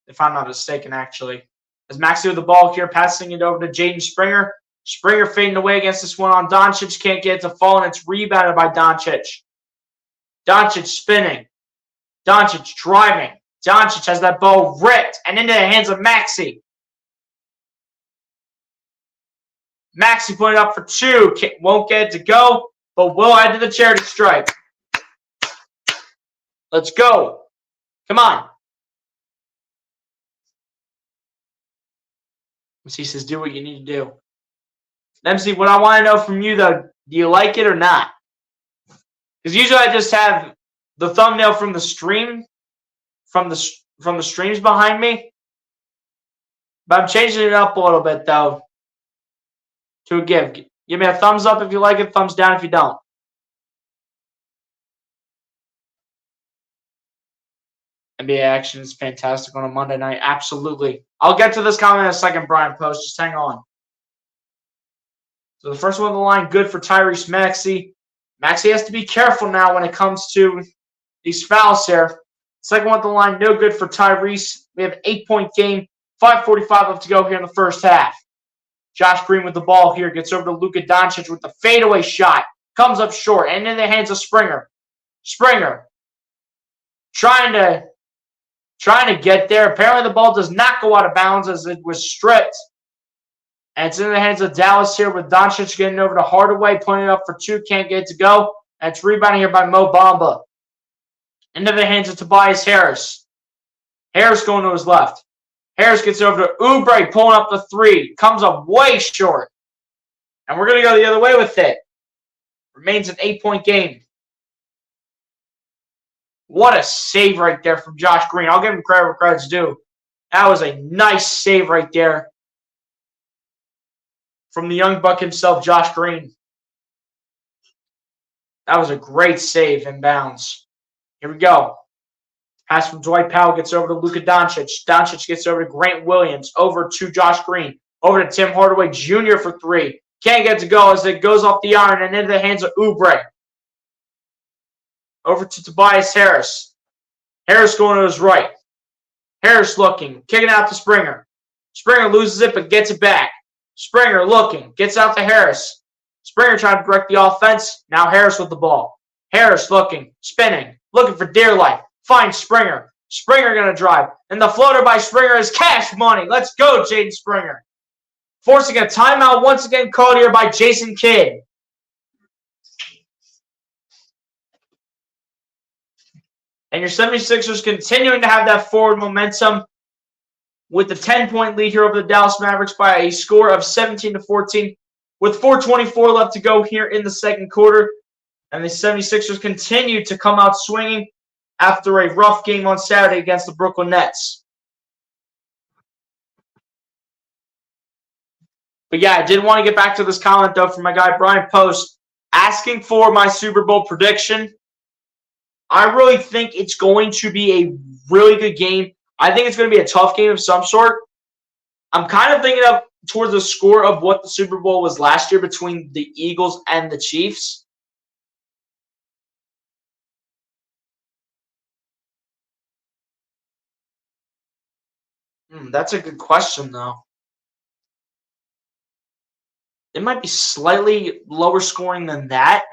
if I'm not mistaken, actually. As Maxey with the ball here, passing it over to Jaden Springer. Springer fading away against this one on Doncic. Can't get it to fall, and it's rebounded by Doncic. Doncic spinning. Doncic driving. Doncic has that ball ripped and into the hands of Maxey. Maxey put it up for two. Won't get it to go, but will head to the charity stripe. Let's go. Come on. MC says, do what you need to do. MC, what I want to know from you, though, do you like it or not? Because usually I just have the thumbnail from the stream, from the streams behind me. But I'm changing it up a little bit, though, to a give. Give me a thumbs up if you like it, thumbs down if you don't. NBA action is fantastic on a Monday night. Absolutely. I'll get to this comment in a second, Brian Post. Just hang on. So the first one on the line, good for Tyrese Maxey. Maxey has to be careful now when it comes to these fouls here. Second one on the line, no good for Tyrese. We have an 8-point game. 5:45 left to go here in the first half. Josh Green with the ball here. Gets over to Luka Doncic with the fadeaway shot. Comes up short and in the hands of Springer. Springer trying to get there. Apparently the ball does not go out of bounds as it was stripped. And it's in the hands of Dallas here with Doncic getting over to Hardaway, putting it up for two, can't get it to go. And it's rebounded here by Mo Bamba. Into the hands of Tobias Harris. Harris going to his left. Harris gets over to Oubre, pulling up the three. Comes up way short. And we're going to go the other way with it. Remains an 8-point game. What a save right there from Josh Green. I'll give him credit where credit's due. That was a nice save right there from the young buck himself, Josh Green. That was a great save in bounds. Here we go. Pass from Dwight Powell gets over to Luka Doncic. Doncic gets over to Grant Williams. Over to Josh Green. Over to Tim Hardaway Jr. for three. Can't get to go as it goes off the iron and into the hands of Oubre. Over to Tobias Harris. Harris going to his right. Harris looking. Kicking out to Springer. Springer loses it but gets it back. Springer looking. Gets out to Harris. Springer trying to direct the offense. Now Harris with the ball. Harris looking. Spinning. Looking for dear life. Finds Springer. Springer going to drive. And the floater by Springer is cash money. Let's go, Jaden Springer. Forcing a timeout once again called here by Jason Kidd. And your 76ers continuing to have that forward momentum with the 10-point lead here over the Dallas Mavericks by a score of 17-14 with 4:24 left to go here in the second quarter. And the 76ers continue to come out swinging after a rough game on Saturday against the Brooklyn Nets. But yeah, I did want to get back to this comment, though, from my guy Brian Post asking for my Super Bowl prediction. I really think it's going to be a really good game. I think it's going to be a tough game of some sort. I'm kind of thinking of towards the score of what the Super Bowl was last year between the Eagles and the Chiefs. That's a good question, though. It might be slightly lower scoring than that.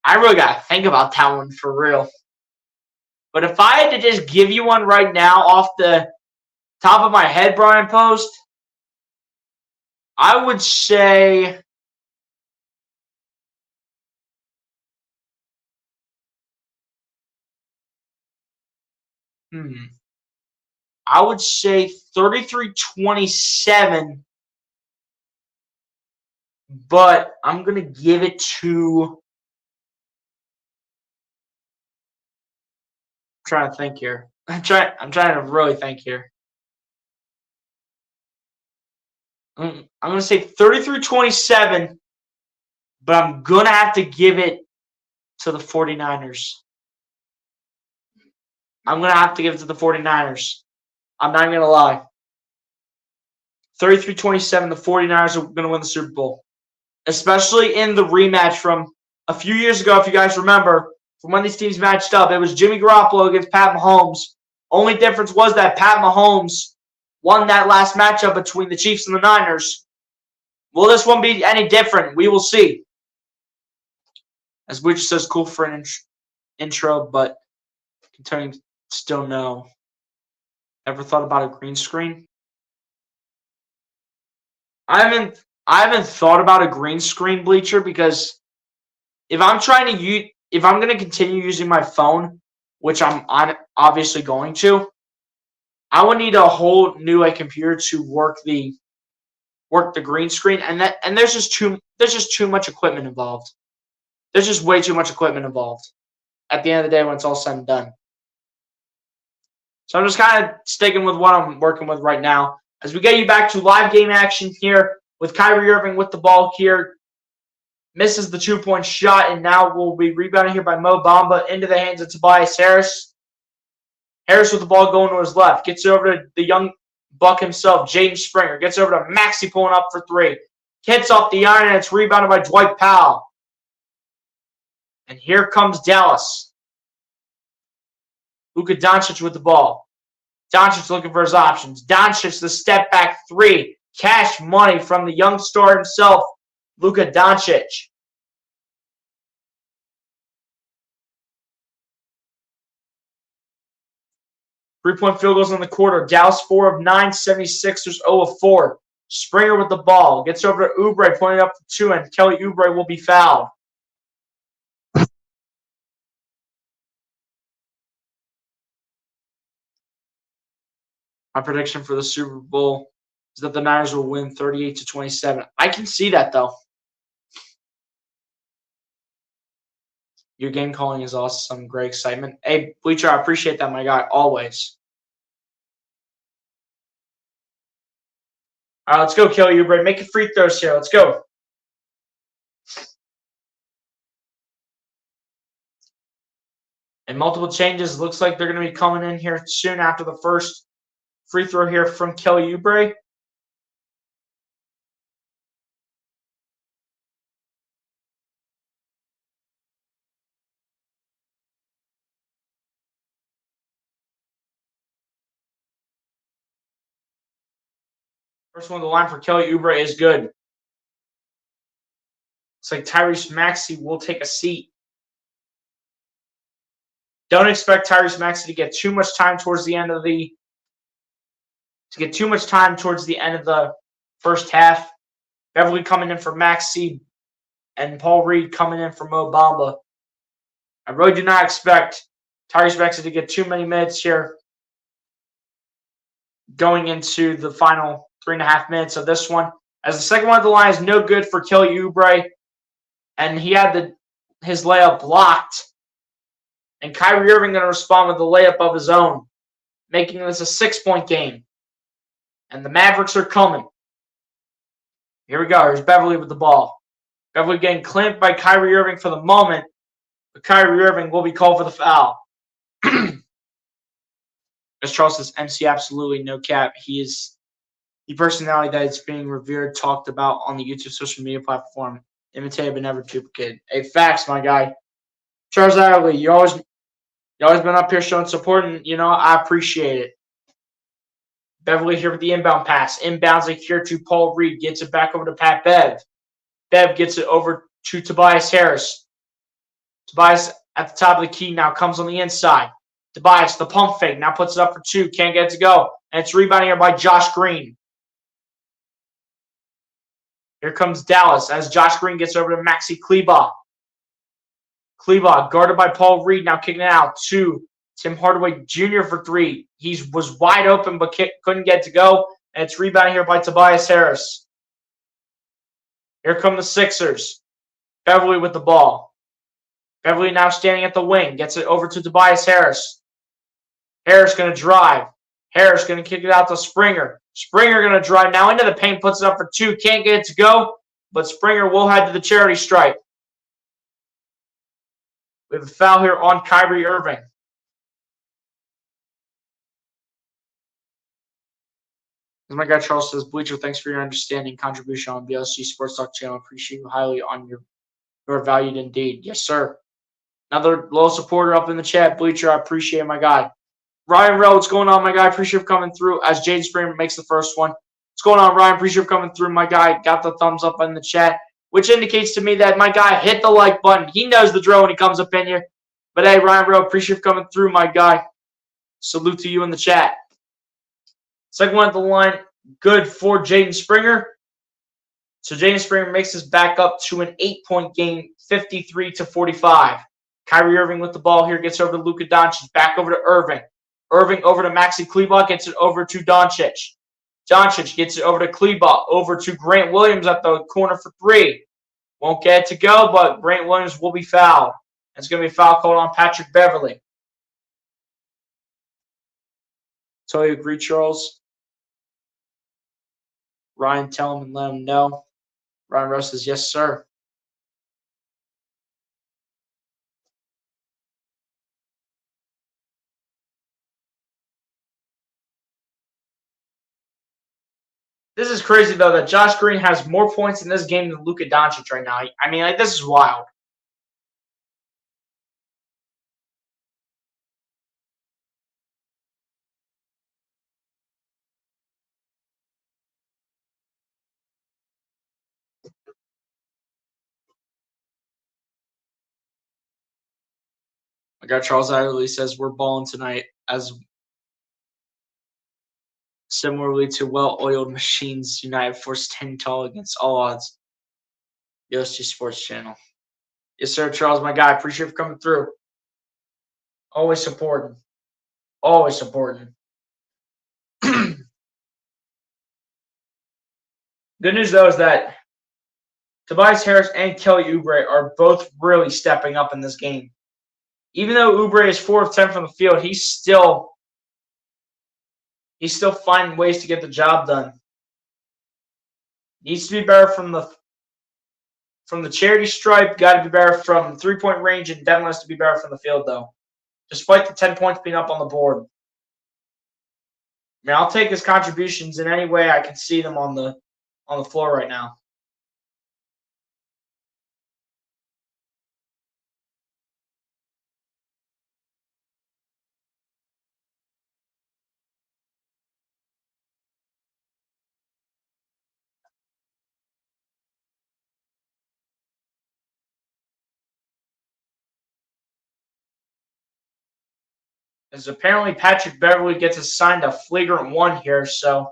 I really got to think about that one for real. But if I had to just give you one right now off the top of my head, Brian Post, I would say I would say 33-27, but I'm going to give it to I'm trying to think here. I'm trying to really think here. I'm going to say 33-27, but I'm going to have to give it to the 49ers. I'm going to have to give it to the 49ers. I'm not even going to lie. 33-27, the 49ers are going to win the Super Bowl. Especially in the rematch from a few years ago, if you guys remember, from when these teams matched up. It was Jimmy Garoppolo against Pat Mahomes. Only difference was that Pat Mahomes won that last matchup between the Chiefs and the Niners. Will this one be any different? We will see. As Butcher says, cool for an intro, but continuing still no. Ever thought about a green screen? I haven't thought about a green screen, Bleacher, because if I'm going to continue using my phone, which I'm obviously going to, I would need a whole new computer to work the green screen, and there's just too much equipment involved. There's just way too much equipment involved at the end of the day when it's all said and done. So I'm just kind of sticking with what I'm working with right now. As we get you back to live game action here with Kyrie Irving with the ball here. Misses the 2-point shot, and now will be rebounded here by Mo Bamba into the hands of Tobias Harris. Harris with the ball going to his left. Gets over to the young buck himself, Jaden Springer. Gets over to Maxey pulling up for three. Hits off the iron, and it's rebounded by Dwight Powell. And here comes Dallas. Luka Doncic with the ball. Doncic looking for his options. Doncic, the step back three. Cash money from the young star himself, Luka Doncic. Three-point field goals in the quarter. Dallas 4 of 9, 76ers 0 of 4. Springer with the ball. Gets over to Oubre, pointing up for two, and Kelly Oubre will be fouled. My prediction for the Super Bowl is that the Niners will win 38-27. I can see that, though. Your game calling is awesome. Great excitement. Hey, Bleacher, I appreciate that, my guy, always. All right, let's go, Kelly Oubre. Make it free throws here. Let's go. And multiple changes. Looks like they're going to be coming in here soon after the first free throw here from Kelly Oubre. First one on the line for Kelly Oubre is good. Looks like Tyrese Maxey will take a seat. Don't expect Tyrese Maxey to get too much time towards the end of the first half. Beverly coming in for Maxey and Paul Reed coming in for Mo Bamba. I really do not expect Tyrese Maxey to get too many minutes here going into the final 3.5 minutes of this one. As the second one of the line is no good for Kelly Oubre, and he had his layup blocked. And Kyrie Irving going to respond with a layup of his own, making this a 6-point game. And the Mavericks are coming. Here we go. Here's Beverly with the ball. Beverly getting clamped by Kyrie Irving for the moment, but Kyrie Irving will be called for the foul. As Charles says, MC absolutely no cap. He is the personality that is being revered, talked about on the YouTube social media platform, imitated but never duplicated. Hey, facts, my guy. Charles Adderley, you always been up here showing support, and I appreciate it. Beverly here with the inbound pass. Inbounds it here to Paul Reed. Gets it back over to Pat Bev. Bev gets it over to Tobias Harris. Tobias at the top of the key now comes on the inside. Tobias, the pump fake, now puts it up for two. Can't get it to go. And it's rebounded here by Josh Green. Here comes Dallas as Josh Green gets over to Maxi Kleber. Kleber guarded by Paul Reed, now kicking it out to Tim Hardaway Jr. for three. He was wide open but couldn't get to go. And it's rebounded here by Tobias Harris. Here come the Sixers. Beverly with the ball. Beverly now standing at the wing. Gets it over to Tobias Harris. Harris going to drive. Harris going to kick it out to Springer. Springer going to drive now into the paint. Puts it up for two. Can't get it to go. But Springer will head to the charity stripe. We have a foul here on Kyrie Irving. As my guy Charles says, Bleacher, thanks for your understanding contribution on BLSG Sports Talk channel. Appreciate you highly on your valued indeed. Yes, sir. Another loyal supporter up in the chat. Bleacher, I appreciate it, my guy. Ryan Rowe, what's going on, my guy? Appreciate you coming through as Jaden Springer makes the first one. What's going on, Ryan? Appreciate you coming through, my guy. Got the thumbs up in the chat, which indicates to me that my guy hit the like button. He knows the drill when he comes up in here. But hey, Ryan Rowe, appreciate you coming through, my guy. Salute to you in the chat. Second one at the line, good for Jaden Springer. So Jaden Springer makes this back up to an 8-point game, 53-45. Kyrie Irving with the ball here, gets over to Luka Doncic, back over to Irving. Irving over to Maxi Kleber, gets it over to Doncic. Doncic gets it over to Kleber, over to Grant Williams at the corner for three. Won't get it to go, but Grant Williams will be fouled. It's going to be a foul called on Patrick Beverly. Totally agree, Charles. Ryan, tell him and let him know. Ryan Russ says, yes, sir. This is crazy, though, that Josh Green has more points in this game than Luka Doncic right now. I mean, this is wild. My guy Charles Adderley says we're balling tonight, as similarly to well-oiled machines, United force 10 tall against all odds. USG Sports Channel. Yes, sir, Charles, my guy. Appreciate you for coming through. Always supporting. Always supporting. Good news, though, is that Tobias Harris and Kelly Oubre are both really stepping up in this game. Even though Oubre is 4 of 10 from the field, he's still finding ways to get the job done. Needs to be better from the charity stripe. Got to be better from 3-point range, and definitely has to be better from the field, though. Despite the 10 points being up on the board. I mean, I'll take his contributions in any way I can see them on the floor right now. As apparently Patrick Beverly gets assigned a flagrant 1 here, so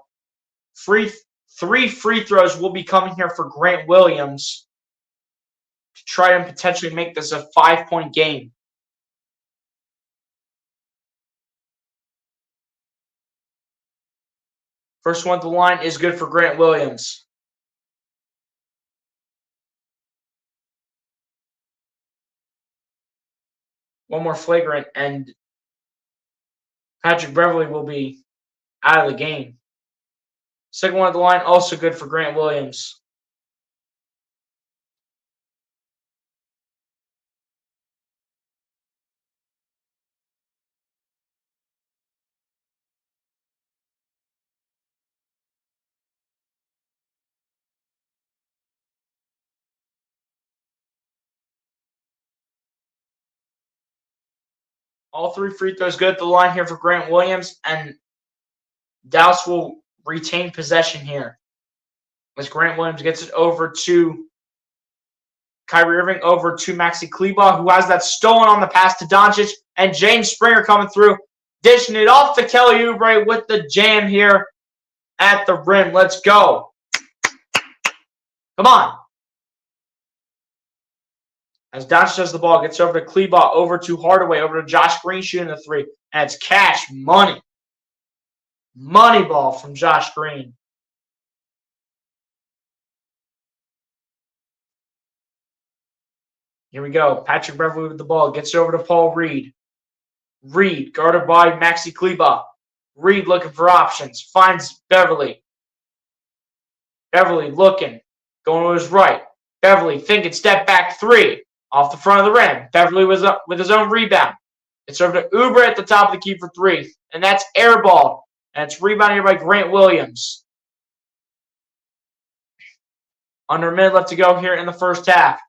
3 free throws will be coming here for Grant Williams to try and potentially make this a 5-point game. First one at the line is good for Grant Williams. One more flagrant, and Patrick Beverly will be out of the game. Second one at the line, also good for Grant Williams. All 3 free throws good at the line here for Grant Williams, and Dallas will retain possession here. As Grant Williams gets it over to Kyrie Irving, over to Maxi Kleber, who has that stolen on the pass to Doncic, and James Springer coming through, dishing it off to Kelly Oubre with the jam here at the rim. Let's go. Come on. As Doncic has the ball, gets over to Kleber, over to Hardaway, over to Josh Green shooting the 3, and it's cash money. Money ball from Josh Green. Here we go. Patrick Beverly with the ball. Gets it over to Paul Reed. Reed, guarded by Maxi Kleber. Reed looking for options. Finds Beverly. Beverly looking. Going to his right. Beverly thinking step back 3. Off the front of the rim. Beverly was up with his own rebound. It's over to Oubre at the top of the key for 3. And that's air ball. And it's rebounded here by Grant Williams. Under a minute left to go here in the first half.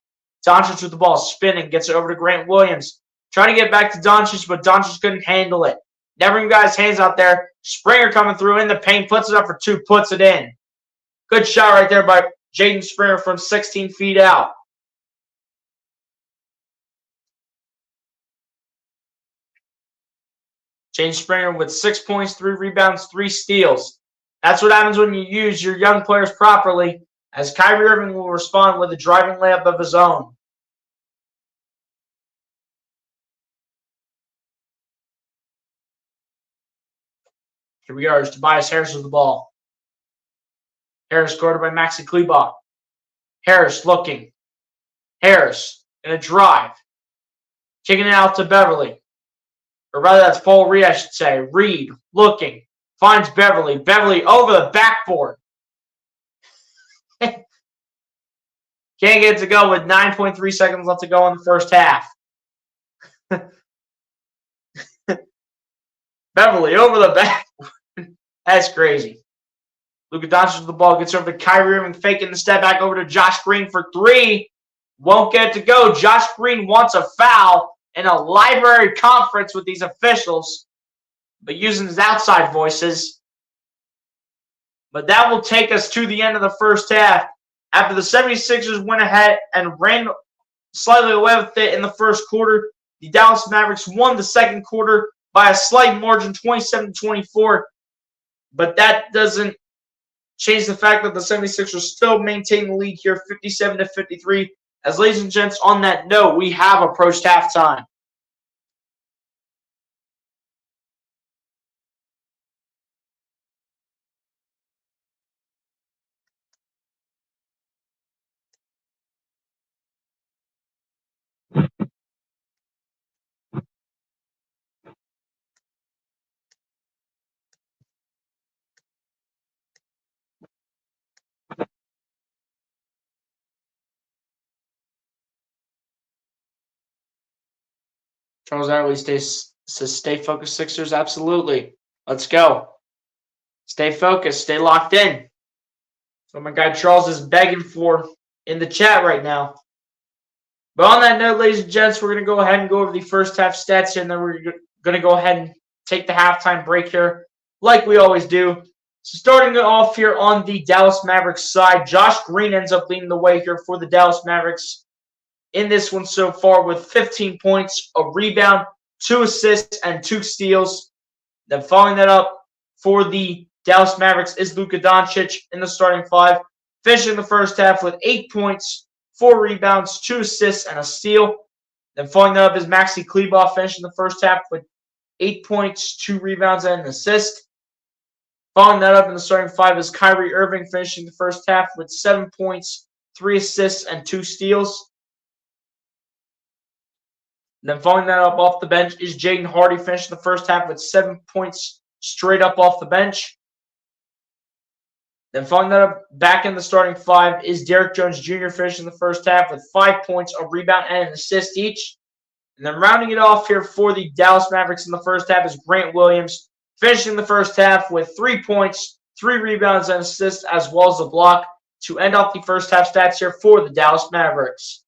Doncic with the ball, spinning, gets it over to Grant Williams. Trying to get back to Doncic, but Doncic couldn't handle it. Never even got his hands out there. Springer coming through in the paint, puts it up for 2, puts it in. Good shot right there by Jaden Springer from 16 feet out. Jaden Springer with 6 points, 3 rebounds, 3 steals. That's what happens when you use your young players properly, as Kyrie Irving will respond with a driving layup of his own. Here we are. It's Tobias Harris with the ball. Harris guarded by Maxi Kleber. Harris looking. Harris in a drive. Kicking it out to Beverly. Or rather, that's Paul Reed, I should say. Reed looking. Finds Beverly. Beverly over the backboard. Can't get it to go with 9.3 seconds left to go in the first half. Beverly over the backboard. That's crazy. Luka Doncic with the ball, gets over to Kyrie Irving, faking the step back over to Josh Green for 3. Won't get it to go. Josh Green wants a foul in a library conference with these officials, but using his outside voices. But that will take us to the end of the first half. After the 76ers went ahead and ran slightly away with it in the first quarter, the Dallas Mavericks won the second quarter by a slight margin, 27-24. But that doesn't change the fact that the 76ers still maintain the lead here, 57-53. As ladies and gents, on that note, we have approached halftime. Charles Adderley says stay focused, Sixers. Absolutely. Let's go. Stay focused. Stay locked in. So my guy Charles is begging for in the chat right now. But on that note, ladies and gents, we're going to go ahead and go over the first half stats here, and then we're going to go ahead and take the halftime break here, like we always do. So starting it off here on the Dallas Mavericks side, Josh Green ends up leading the way here for the Dallas Mavericks in this one so far with 15 points, a rebound, 2 assists, and 2 steals. Then following that up for the Dallas Mavericks is Luka Doncic in the starting 5, finishing the first half with 8 points, 4 rebounds, 2 assists, and a steal. Then following that up is Maxi Kleber, finishing the first half with 8 points, 2 rebounds, and an assist. Following that up in the starting 5 is Kyrie Irving, finishing the first half with 7 points, 3 assists, and 2 steals. Then following that up off the bench is Jaden Hardy, finishing the first half with 7 points straight up off the bench. Then following that up back in the starting 5 is Derrick Jones Jr., finishing the first half with 5 points, a rebound, and an assist each. And then rounding it off here for the Dallas Mavericks in the first half is Grant Williams, finishing the first half with 3 points, 3 rebounds, and assists, as well as a block to end off the first half stats here for the Dallas Mavericks.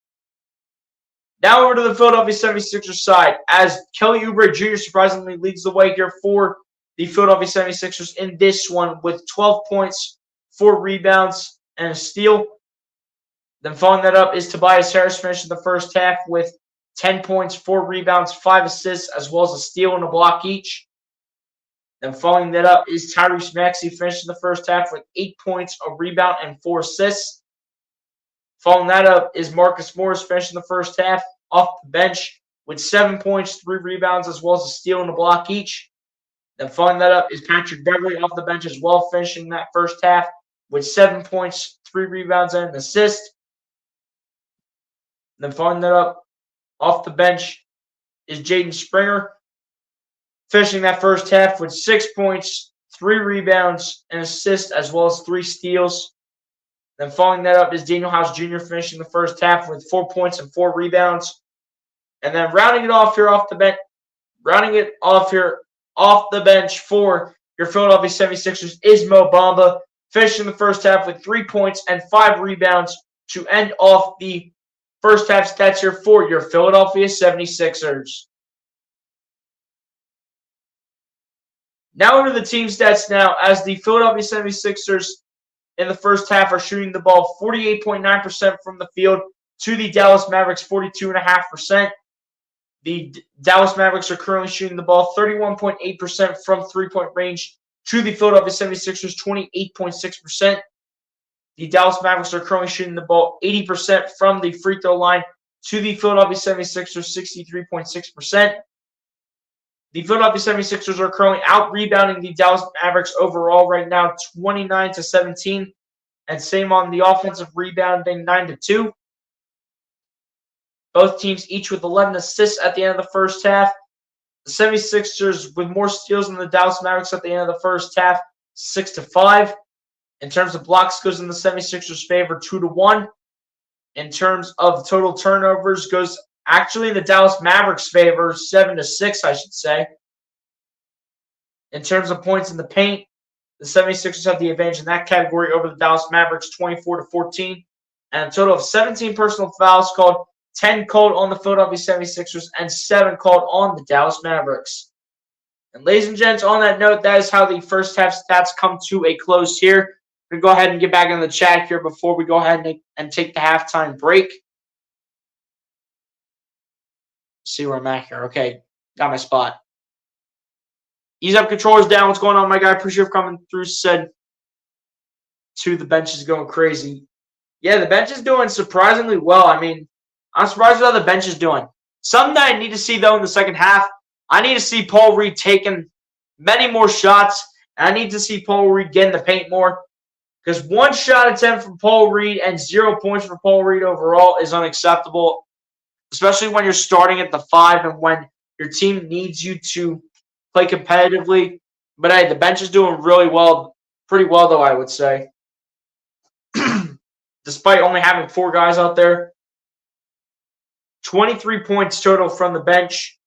Now over to the Philadelphia 76ers side, as Kelly Oubre Jr. surprisingly leads the way here for the Philadelphia 76ers in this one with 12 points, 4 rebounds, and a steal. Then following that up is Tobias Harris, finishing the first half with 10 points, 4 rebounds, 5 assists, as well as a steal and a block each. Then following that up is Tyrese Maxey, finishing the first half with 8 points, a rebound, and 4 assists. Following that up is Marcus Morris, finishing the first half off the bench with 7 points, 3 rebounds, as well as a steal and a block each. Then following that up is Patrick Beverley off the bench as well, finishing that first half with 7 points, 3 rebounds, and an assist. Then following that up off the bench is Jaden Springer, finishing that first half with 6 points, 3 rebounds, and assist, as well as 3 steals. Then following that up is Daniel House Jr., finishing the first half with 4 points and 4 rebounds. And then rounding it off here off the bench for your Philadelphia 76ers is Mo Bamba, finishing the first half with 3 points and 5 rebounds to end off the first half stats here for your Philadelphia 76ers. Now over to the team stats now, as the Philadelphia 76ers in the first half are shooting the ball 48.9% from the field to the Dallas Mavericks 42.5%. The Dallas Mavericks are currently shooting the ball 31.8% from three-point range to the Philadelphia 76ers 28.6%. The Dallas Mavericks are currently shooting the ball 80% from the free throw line to the Philadelphia 76ers 63.6%. The Philadelphia 76ers are currently out-rebounding the Dallas Mavericks overall right now 29-17. And same on the offensive rebounding 9-2. Both teams each with 11 assists at the end of the first half. The 76ers with more steals than the Dallas Mavericks at the end of the first half, 6-5. In terms of blocks, goes in the 76ers' favor, 2-1. In terms of total turnovers, goes actually in the Dallas Mavericks' favor, 7-6, I should say. In terms of points in the paint, the 76ers have the advantage in that category over the Dallas Mavericks, 24-14. And a total of 17 personal fouls called, 10 called on the Philadelphia 76ers, and 7 called on the Dallas Mavericks. And ladies and gents, on that note, that is how the first half stats come to a close here. We're going to go ahead and get back in the chat here before we go ahead and take the halftime break. Let's see where I'm at here. Okay, got my spot. Ease up, controllers down. What's going on, my guy? Appreciate you coming through. Said the bench is going crazy. Yeah, the bench is doing surprisingly well. I mean, I'm surprised with how the bench is doing. Something that I need to see, though, in the second half, I need to see Paul Reed taking many more shots. And I need to see Paul Reed get in the paint more. Because 1 shot attempt from Paul Reed and 0 points for Paul Reed overall is unacceptable, especially when you're starting at the 5 and when your team needs you to play competitively. But hey, the bench is doing really well, pretty well, though, I would say. Despite only having 4 guys out there. 23 points total from the bench.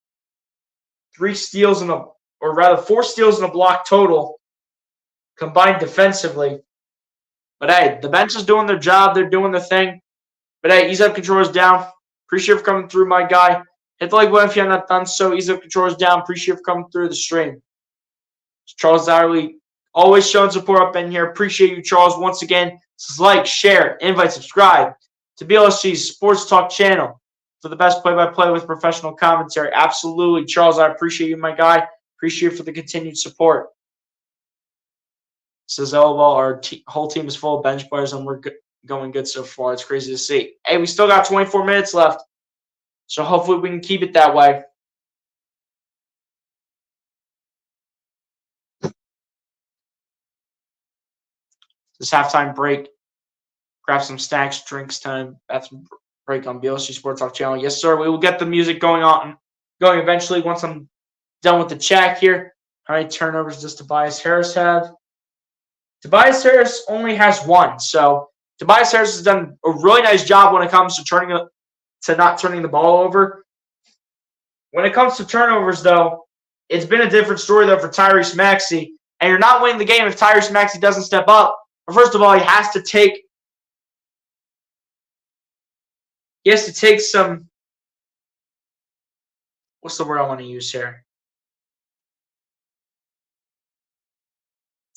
4 steals and a block total combined defensively. But hey, the bench is doing their job. They're doing their thing. But hey, ease up controllers down. Appreciate you for coming through, my guy. Hit the like button if you have not done so. Ease up controllers down. Appreciate you for coming through the stream. It's Charles Zierly, always showing support up in here. Appreciate you, Charles. Once again, this is like, share, invite, subscribe to BLSG's Sports Talk channel for the best play-by-play with professional commentary. Absolutely, Charles. I appreciate you, my guy. Appreciate you for the continued support. Says Elball, our whole team is full of bench players, and we're going good so far. It's crazy to see. Hey, we still got 24 minutes left, so hopefully we can keep it that way. This halftime break. Grab some snacks, drinks time. Bathroom break on BLSG Sports Talk channel. Yes, sir. We will get the music going eventually once I'm done with the chat here. How many turnovers does Tobias Harris have? Tobias Harris only has 1. So Tobias Harris has done a really nice job when it comes to not turning the ball over. When it comes to turnovers, though, it's been a different story, though, for Tyrese Maxey. And you're not winning the game if Tyrese Maxey doesn't step up. But first of all, he has to take some, what's the word I want to use here?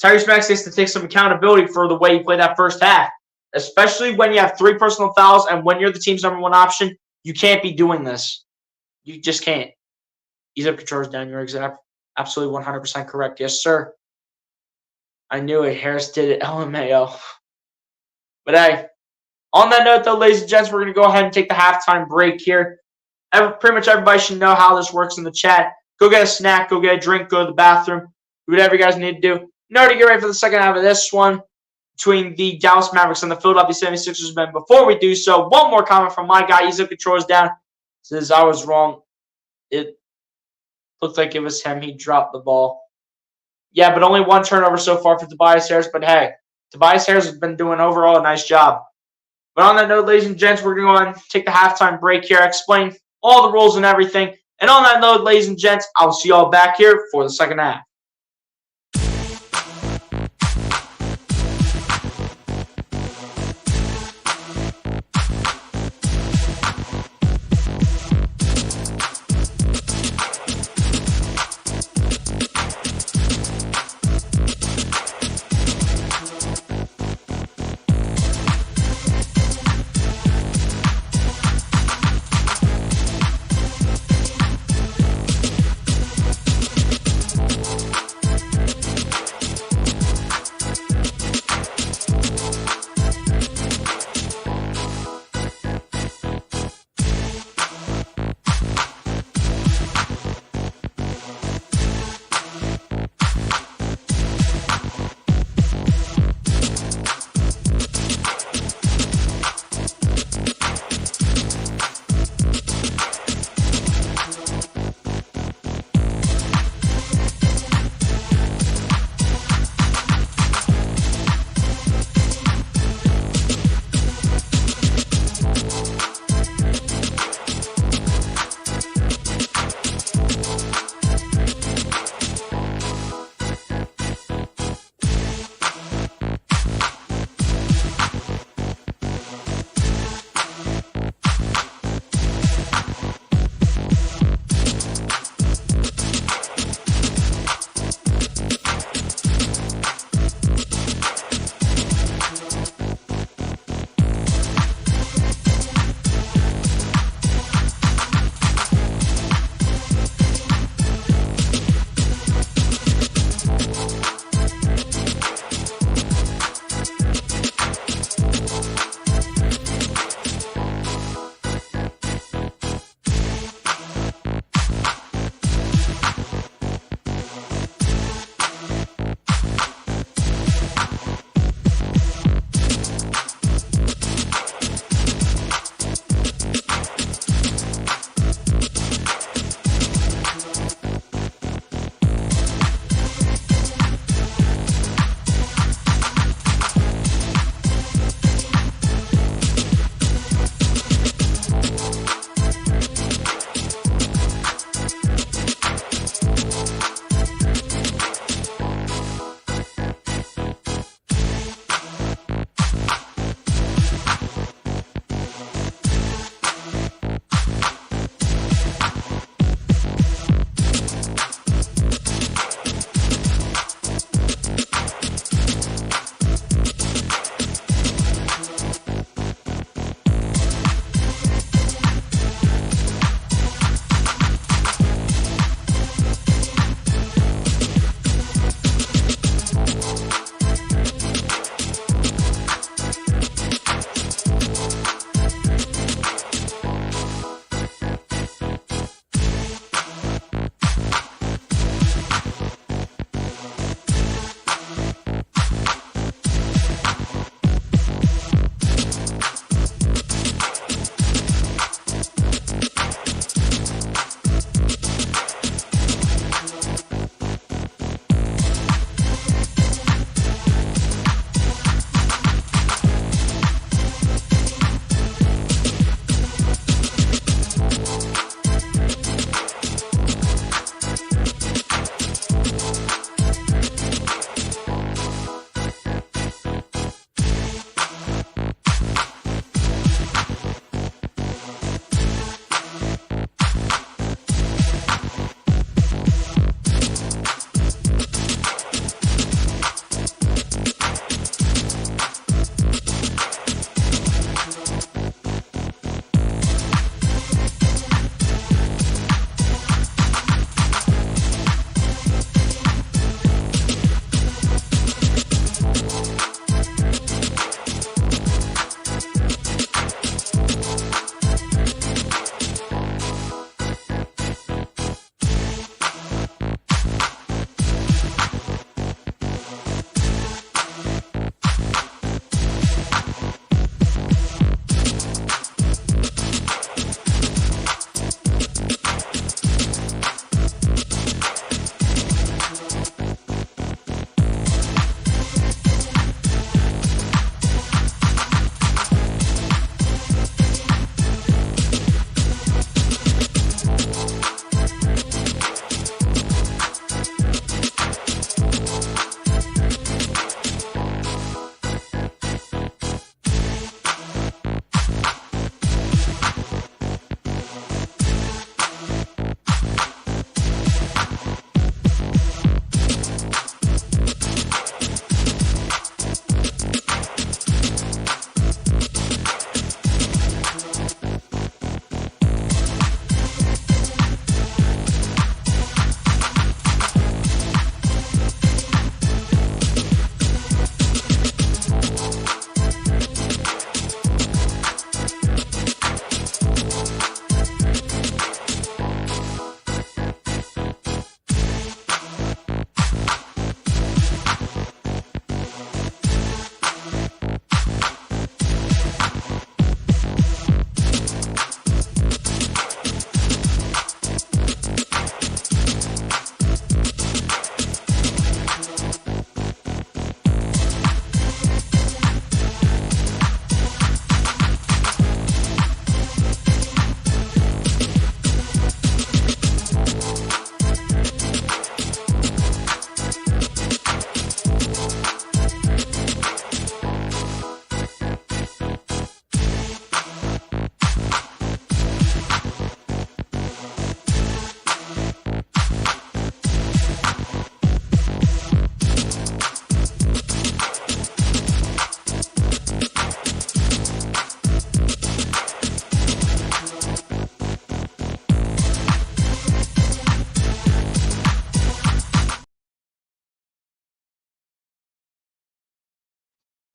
Tyrese Maxey has to take some accountability for the way he played that first half, especially when you have 3 personal fouls and when you're the team's number 1 option. You can't be doing this. You just can't. Ease up controls down. You're absolutely 100% correct. Yes, sir. I knew it. Harris did it. LMAO. But hey, on that note, though, ladies and gents, we're going to go ahead and take the halftime break here. Pretty much everybody should know how this works in the chat. Go get a snack, go get a drink, go to the bathroom, do whatever you guys need to do. In order to get ready for the second half of this one between the Dallas Mavericks and the Philadelphia 76ers. But before we do so, one more comment from my guy. Ease up controls down. Says I was wrong. It looked like it was him. He dropped the ball. Yeah, but only 1 turnover so far for Tobias Harris. But hey, Tobias Harris has been doing overall a nice job. But on that note, ladies and gents, we're going to go ahead and take the halftime break here. I explain all the rules and everything. And on that note, ladies and gents, I will see you all back here for the second half.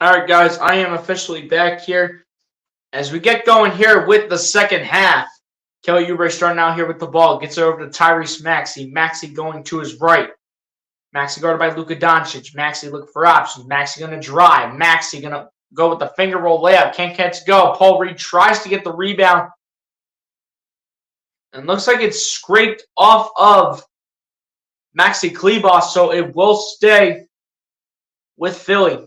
All right, guys, I am officially back here as we get going here with the second half. Kelly Oubre starting out here with the ball. Gets it over to Tyrese Maxey. Maxey going to his right. Maxey guarded by Luka Doncic. Maxey looking for options. Maxey going to drive. Maxey going to go with the finger roll layup. Can't catch go. Paul Reed tries to get the rebound. And looks like it's scraped off of Maxi Kleber, so it will stay with Philly.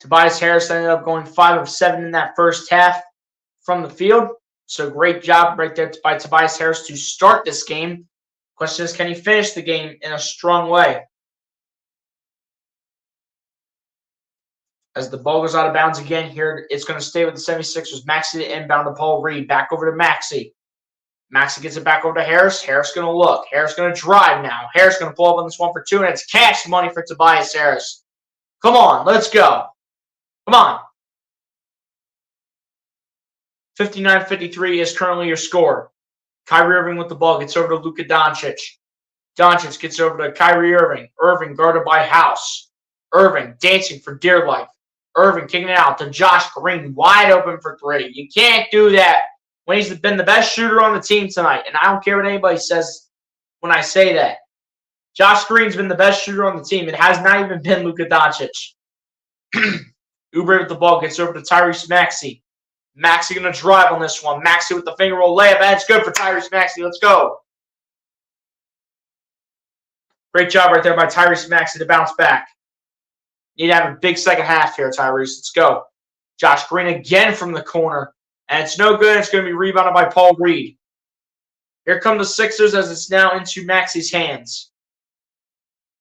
Tobias Harris ended up going 5 of 7 in that first half from the field. So great job right there by Tobias Harris to start this game. Question is, can he finish the game in a strong way? As the ball goes out of bounds again here, it's going to stay with the 76ers. Maxey to inbound to Paul Reed. Back over to Maxey. Maxey gets it back over to Harris. Harris going to look. Harris going to drive now. Harris going to pull up on this 1 for 2, and it's cash money for Tobias Harris. Come on, let's go. Come on. 59-53 is currently your score. Kyrie Irving with the ball gets over to Luka Doncic. Doncic gets over to Kyrie Irving. Irving guarded by House. Irving dancing for dear life. Irving kicking it out to Josh Green, wide open for 3. You can't do that when he's been the best shooter on the team tonight. And I don't care what anybody says when I say that. Josh Green's been the best shooter on the team. It has not even been Luka Doncic. Oubre with the ball gets over to Tyrese Maxey. Maxey going to drive on this one. Maxey with the finger roll layup. That's good for Tyrese Maxey. Let's go. Great job right there by Tyrese Maxey to bounce back. Need to have a big second half here, Tyrese. Let's go. Josh Green again from the corner. And it's no good. It's going to be rebounded by Paul Reed. Here come the Sixers as it's now into Maxey's hands.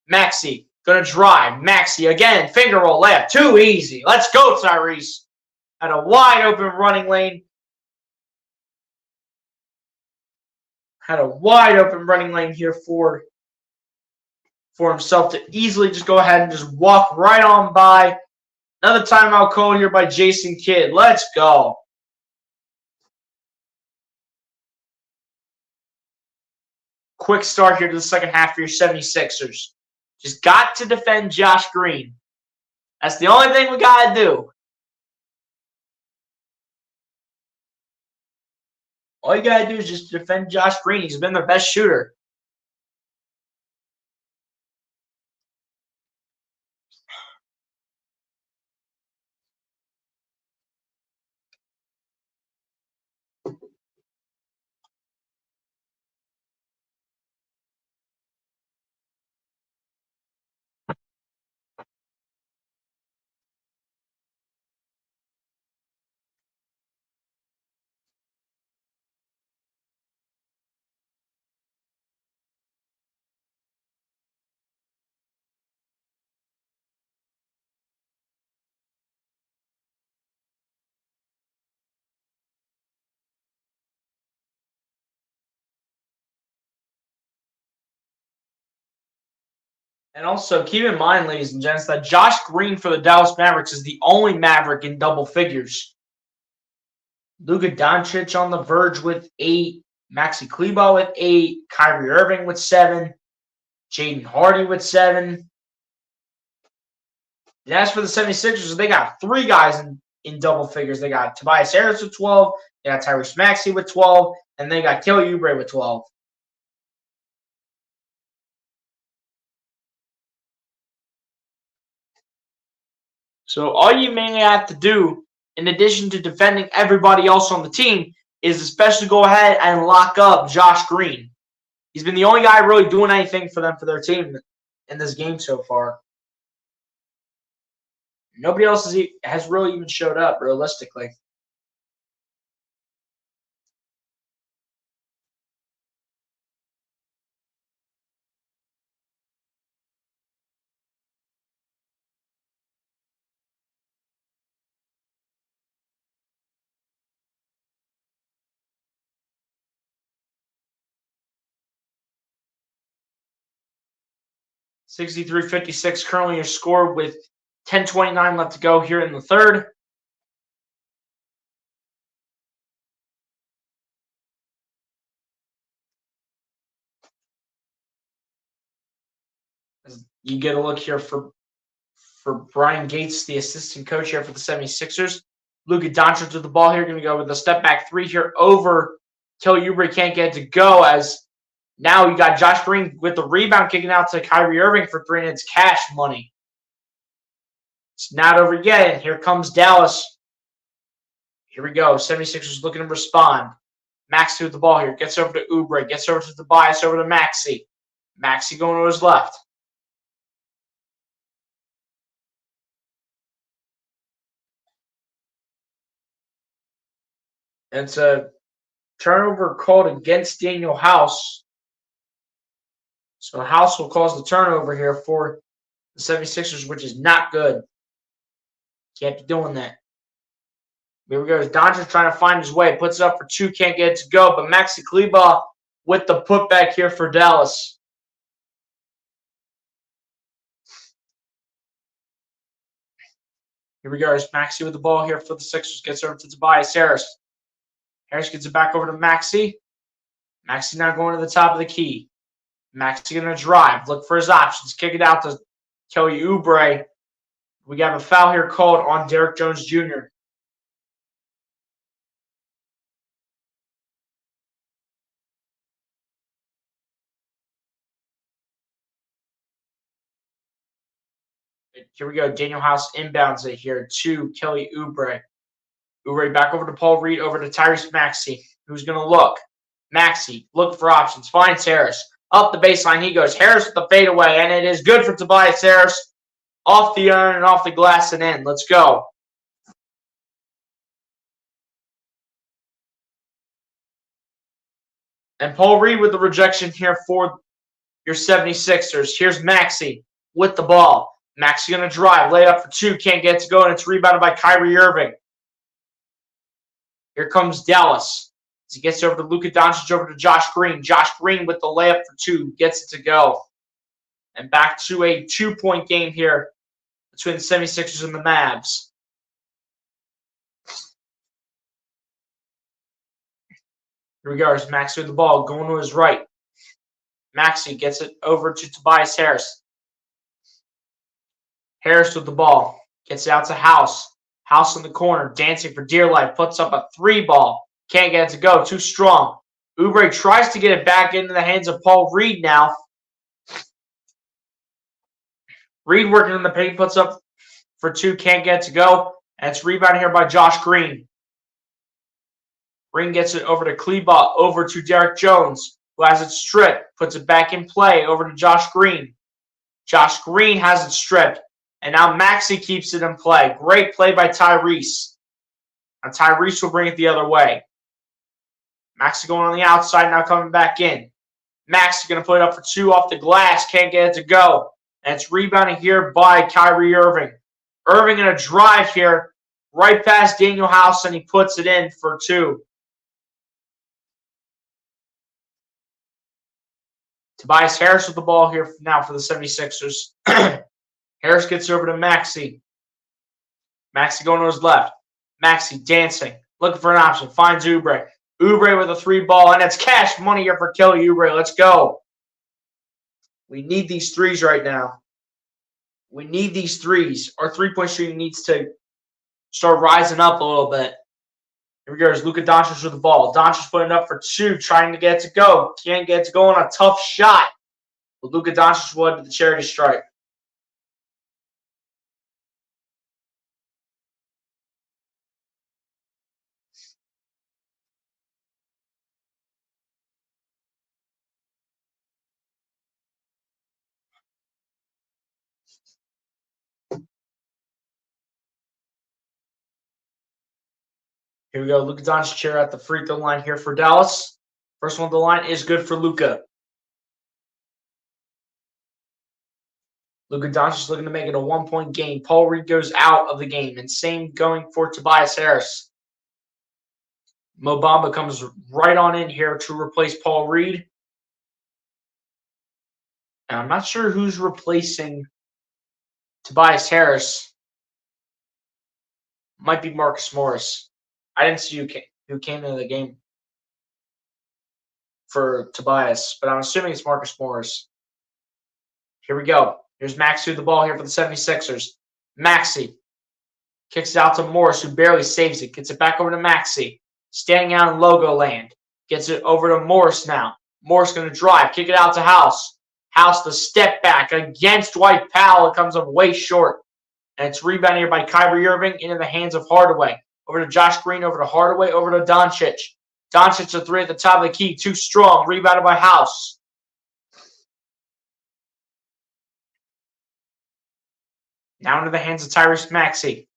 Maxey going to drive. Maxey again. Finger roll layup. Too easy. Let's go, Tyrese. At a wide open running lane. Had a wide open running lane here for himself to easily just go ahead and just walk right on by. Another timeout call here by Jason Kidd. Let's go. Quick start here to the second half for your 76ers. Just got to defend Josh Green. That's the only thing we got to do. All you got to do is just defend Josh Green. He's been their best shooter. And also, keep in mind, ladies and gents, that Josh Green for the Dallas Mavericks is the only Maverick in double figures. Luka Doncic on the verge with 8. Maxi Kleber with 8. Kyrie Irving with 7. Jaden Hardy with 7. And as for the 76ers, they got 3 guys in double figures. They got Tobias Harris with 12. They got Tyrese Maxey with 12. And they got Kelly Oubre with 12. So all you mainly have to do, in addition to defending everybody else on the team, is especially go ahead and lock up Josh Green. He's been the only guy really doing anything for them, for their team in this game so far. Nobody else has really even showed up, realistically. $63-56 currently your score with 10:29 left to go here in the third. You get a look here for Brian Gates, the assistant coach here for the 76ers. Luka Doncic with the ball here. Going to go with a step back three here over Kelly Oubre. Can't get it to go, as now you got Josh Green with the rebound kicking out to Kyrie Irving for three, and it's cash money. It's not over yet, and here comes Dallas. Here we go. 76ers looking to respond. Maxey with the ball here. Gets over to Oubre. Gets over to Tobias. Over to Maxey. Maxey going to his left. And it's a turnover called against Daniel House. So House will cause the turnover here for the 76ers, which is not good. Can't be doing that. Here we go. Doncic trying to find his way. Puts it up for two. Can't get it to go. But Maxi Kleber with the putback here for Dallas. Here we go. It's Maxi with the ball here for the Sixers. Gets over to Tobias Harris. Harris gets it back over to Maxi. Maxi now going to the top of the key. Maxi going to drive. Look for his options. Kick it out to Kelly Oubre. We got a foul here called on Derrick Jones Jr. Here we go. Daniel House inbounds it here to Kelly Oubre. Oubre back over to Paul Reed, over to Tyrese Maxey. Who's going to look? Maxey, look for options. Finds Harris. Up the baseline he goes. Harris with the fadeaway, and it is good for Tobias Harris. Off the iron and off the glass and in. Let's go. And Paul Reed with the rejection here for your 76ers. Here's Maxey with the ball. Maxey going to drive. Lay up for two. Can't get it to go, and it's rebounded by Kyrie Irving. Here comes Dallas. As he gets over to Luka Doncic, over to Josh Green. Josh Green with the layup for two. Gets it to go. And back to a 2-point game here between the 76ers and the Mavs. Here we go. There's Maxey with the ball. Going to his right. Maxey gets it over to Tobias Harris. Harris with the ball. Gets it out to House. House in the corner. Dancing for dear life. Puts up a three ball. Can't get it to go. Too strong. Oubre tries to get it back into the hands of Paul Reed now. Reed working in the paint. Puts up for two. Can't get it to go. And it's rebounded here by Josh Green. Green gets it over to Kleber. Over to Derrick Jones, who has it stripped. Puts it back in play. Over to Josh Green. Josh Green has it stripped. And now Maxey keeps it in play. Great play by Tyrese. And Tyrese will bring it the other way. Maxey going on the outside, now coming back in. Maxey going to put it up for two off the glass. Can't get it to go. And it's rebounded here by Kyrie Irving. Irving going to drive here right past Daniel House, and he puts it in for two. Tobias Harris with the ball here now for the 76ers. Harris gets over to Maxey. Maxey going to his left. Maxey dancing. Looking for an option. Finds Oubre. Oubre with a three ball. And it's cash money here for Kelly Oubre. Let's go. We need these threes right now. We need these threes. Our three-point shooting needs to start rising up a little bit. Here we go. There's Luka Doncic with the ball. Doncic putting it up for two. Trying to get it to go. Can't get it to go on a tough shot. But Luka Doncic won to the charity stripe. Here we go. Luka Doncic here at the free throw line here for Dallas. First one on the line is good for Luka. Luka Doncic looking to make it a 1-point game. Paul Reed goes out of the game. And same going for Tobias Harris. Mo Bamba comes right on in here to replace Paul Reed. And I'm not sure who's replacing Tobias Harris. Might be Marcus Morris. I didn't see who came into the game for Tobias, but I'm assuming it's Marcus Morris. Here we go. Here's Maxey with the ball here for the 76ers. Maxey kicks it out to Morris, who barely saves it. Gets it back over to Maxey. Standing out in logo land. Gets it over to Morris now. Morris going to drive. Kick it out to House. House the step back against Dwight Powell. It comes up way short. And it's rebounded here by Kyrie Irving into the hands of Hardaway. Over to Josh Green, over to Hardaway, over to Doncic. Doncic, a three at the top of the key. Too strong. Rebounded by House. Now into the hands of Tyrese Maxey.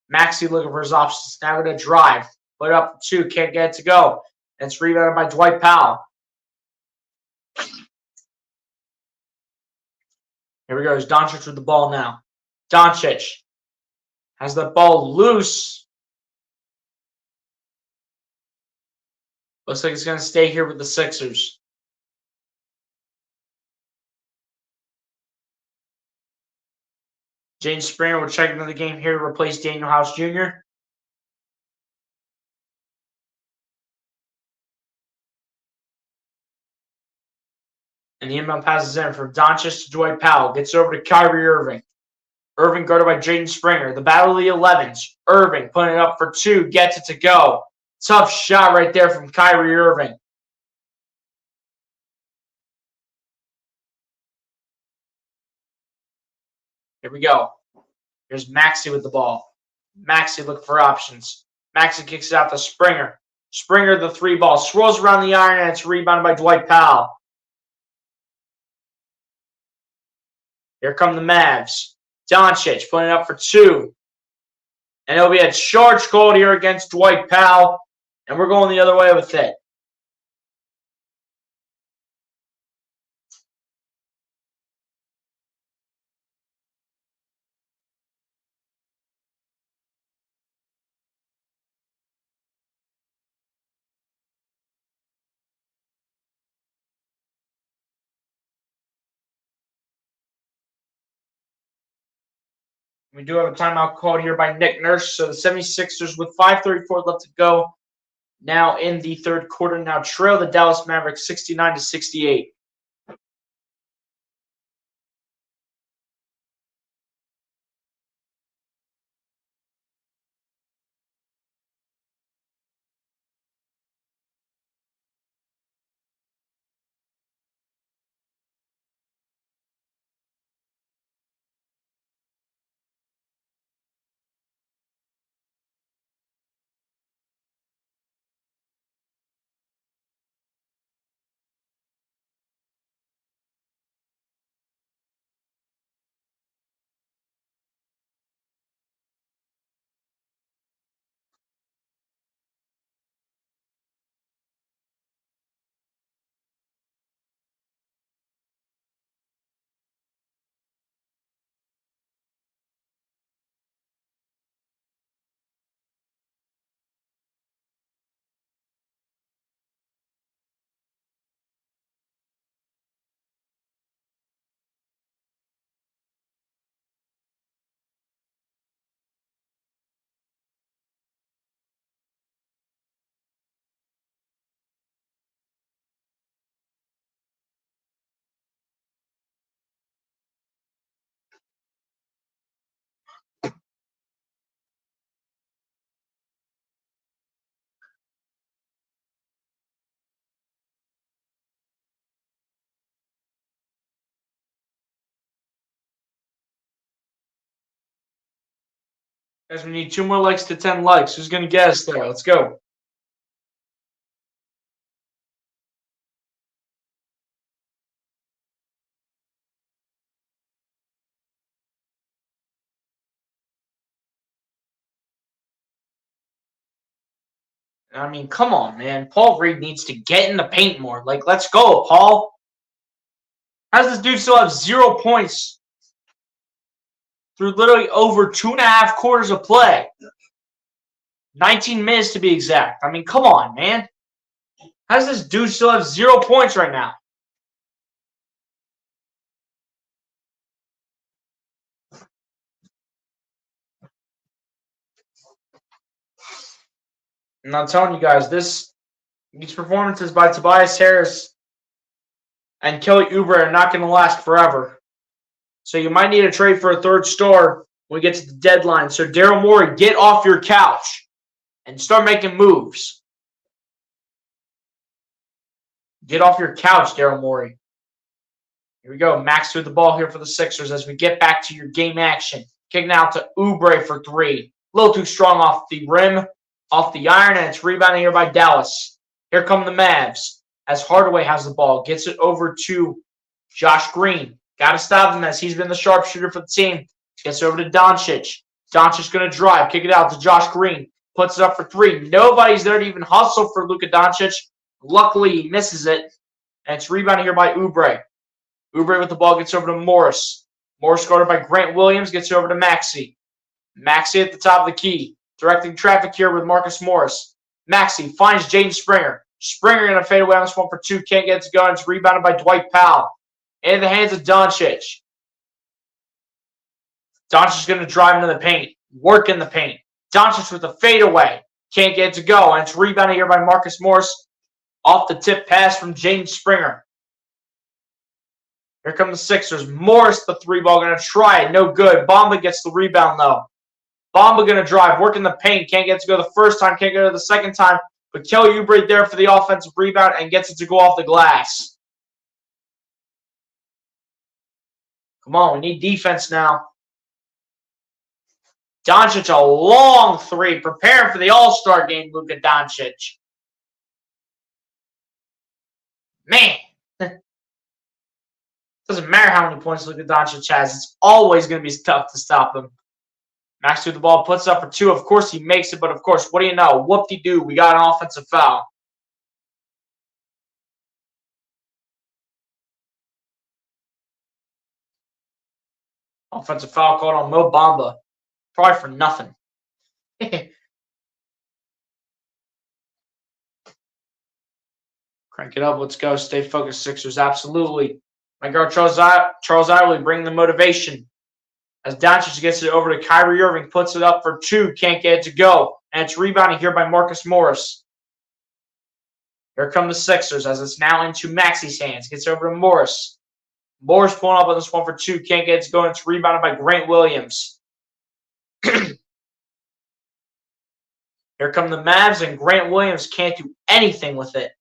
Maxey looking for his options. Now going to drive. Put it up 2. Can't get it to go. And it's rebounded by Dwight Powell. Here we go. There's Doncic with the ball now. Doncic has the ball loose. Looks like it's going to stay here with the Sixers. James Springer will check into the game here to replace Daniel House Jr. And the inbound passes in from Doncic to Dwight Powell. Gets over to Kyrie Irving. Irving guarded by Jaden Springer. The battle of the 11s. Irving putting it up for 2. Gets it to go. Tough shot right there from Kyrie Irving. Here we go. Here's Maxey with the ball. Maxey looking for options. Maxey kicks it out to Springer. Springer, the 3 ball. Swirls around the iron, and it's rebounded by Dwight Powell. Here come the Mavs. Doncic putting it up for 2. And it'll be a charge called here against Dwight Powell. And we're going the other way with it. We do have a timeout called here by Nick Nurse. So the 76ers with 5:34 left to go. Now in the third quarter. Now trail the Dallas Mavericks 69-68. Guys, we need 2 more likes to 10 likes. Who's going to get us there? Let's go. I mean, come on, man. Paul Reed needs to get in the paint more. Like, let's go, Paul. How does this dude still have 0 points through literally over 2.5 quarters of play? 19 minutes to be exact. I mean, come on, man. How does this dude still have 0 points right now? And I'm telling you guys, these performances by Tobias Harris and Kelly Oubre are not going to last forever. So you might need a trade for a third star when we get to the deadline. So Daryl Morey, get off your couch and start making moves. Get off your couch, Daryl Morey. Here we go. Max threw the ball here for the Sixers as we get back to your game action. Kicking out to Oubre for three. A little too strong off the rim, off the iron, and it's rebounded here by Dallas. Here come the Mavs as Hardaway has the ball. Gets it over to Josh Green. Got to stop him as he's been the sharpshooter for the team. Gets it over to Doncic. Doncic going to drive. Kick it out to Josh Green. Puts it up for three. Nobody's there to even hustle for Luka Doncic. Luckily, he misses it. And it's rebounded here by Oubre. Oubre with the ball gets over to Morris. Morris guarded by Grant Williams. Gets it over to Maxey. Maxey at the top of the key. Directing traffic here with Marcus Morris. Maxey finds Jaden Springer. Springer going to fade away on this one for two. Can't get it to go. It's rebounded by Dwight Powell. In the hands of Doncic. Doncic is going to drive into the paint. Work in the paint. Doncic with a fadeaway. Can't get it to go. And it's rebounded here by Marcus Morris. Off the tip pass from Jaden Springer. Here come the Sixers. Morris, the three ball, going to try it. No good. Bamba gets the rebound, though. Bamba going to drive. Work in the paint. Can't get it to go the first time. Can't get it the second time. But Kelly Oubre there for the offensive rebound and gets it to go off the glass. Come on, we need defense now. Doncic, a long three. Preparing for the All-Star game, Luka Doncic. Man. Doesn't matter how many points Luka Doncic has. It's always going to be tough to stop him. Max threw the ball, puts up for two. Of course, he makes it, but of course, what do you know? Whoop-de-doo, we got an offensive foul. Offensive foul called on Mo Bamba. Probably for nothing. Crank it up. Let's go. Stay focused, Sixers. Absolutely. My guard, Charles Isley, bring the motivation. As Doncic gets it over to Kyrie Irving, puts it up for two. Can't get it to go. And it's rebounded here by Marcus Morris. Here come the Sixers as it's now into Maxey's hands. Gets over to Morris. Morris pulling up on this one for two. Can't get it to go. And it's rebounded by Grant Williams. Here come the Mavs, and Grant Williams can't do anything with it.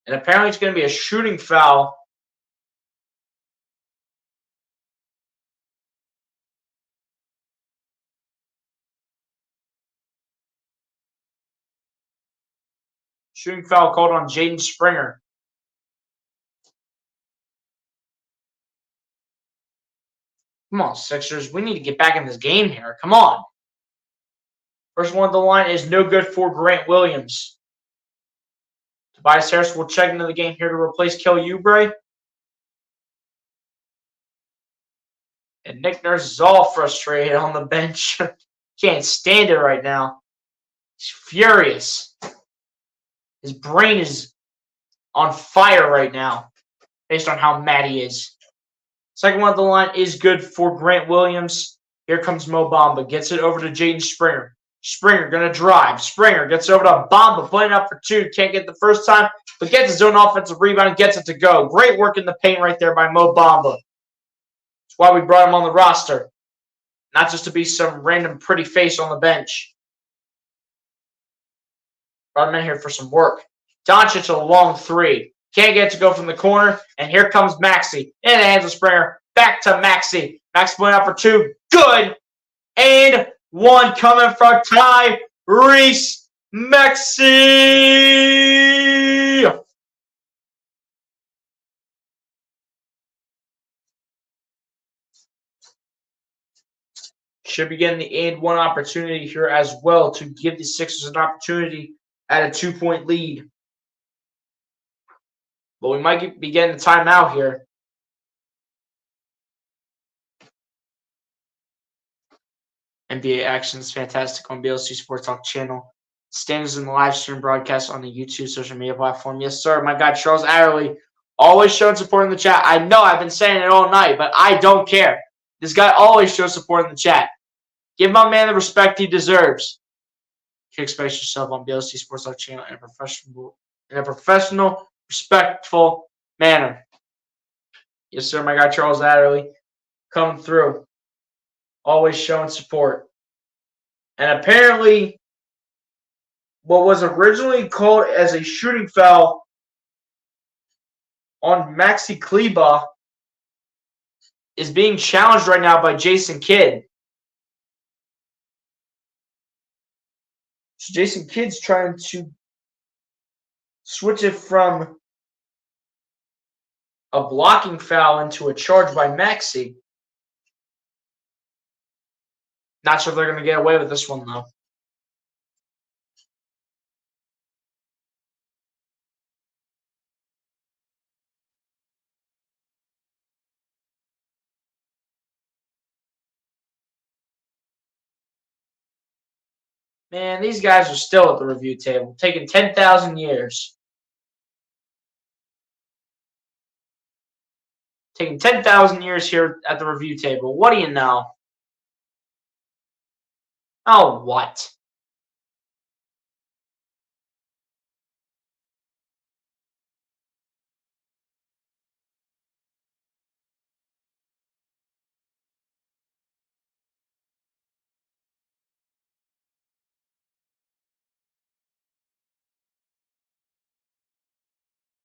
And apparently it's going to be a shooting foul. Shooting foul called on Jaden Springer. Come on, Sixers. We need to get back in this game here. Come on. First one at the line is no good for Grant Williams. Tobias Harris will check into the game here to replace Kelly Oubre. And Nick Nurse is all frustrated on the bench. Can't stand it right now. He's furious. His brain is on fire right now based on how mad he is. Second one at the line is good for Grant Williams. Here comes Mo Bamba. Gets it over to Jaden Springer. Springer going to drive. Springer gets over to Bamba. Putting up for two. Can't get the first time, but gets his own offensive rebound and gets it to go. Great work in the paint right there by Mo Bamba. That's why we brought him on the roster. Not just to be some random pretty face on the bench. Brought him in here for some work. Doncic a long three. Can't get it to go from the corner. And here comes Maxey. In the hands of Springer. Back to Maxey. Max putting up for two. Good. And one coming from Tyrese Maxey. Should be getting the and one opportunity here as well to give the Sixers an opportunity at a 2-point lead. But we might be getting a timeout here. NBA action is fantastic on BLC Sports Talk channel. Standards in the live stream broadcast on the YouTube social media platform. Yes, sir. My guy, Charles Adderley, always showing support in the chat. I know I've been saying it all night, but I don't care. This guy always shows support in the chat. Give my man the respect he deserves. You can expect yourself on BLC Sports Talk channel in a professional, respectful manner. Yes, sir, my guy Charles Adderley coming through, always showing support. And apparently, what was originally called as a shooting foul on Maxi Kleba is being challenged right now by Jason Kidd. So Jason Kidd's trying to switch it from a blocking foul into a charge by Maxi. Not sure if they're going to get away with this one, though. Man, these guys are still at the review table, taking 10,000 years. Taking 10,000 years here at the review table. What do you know? Oh, what?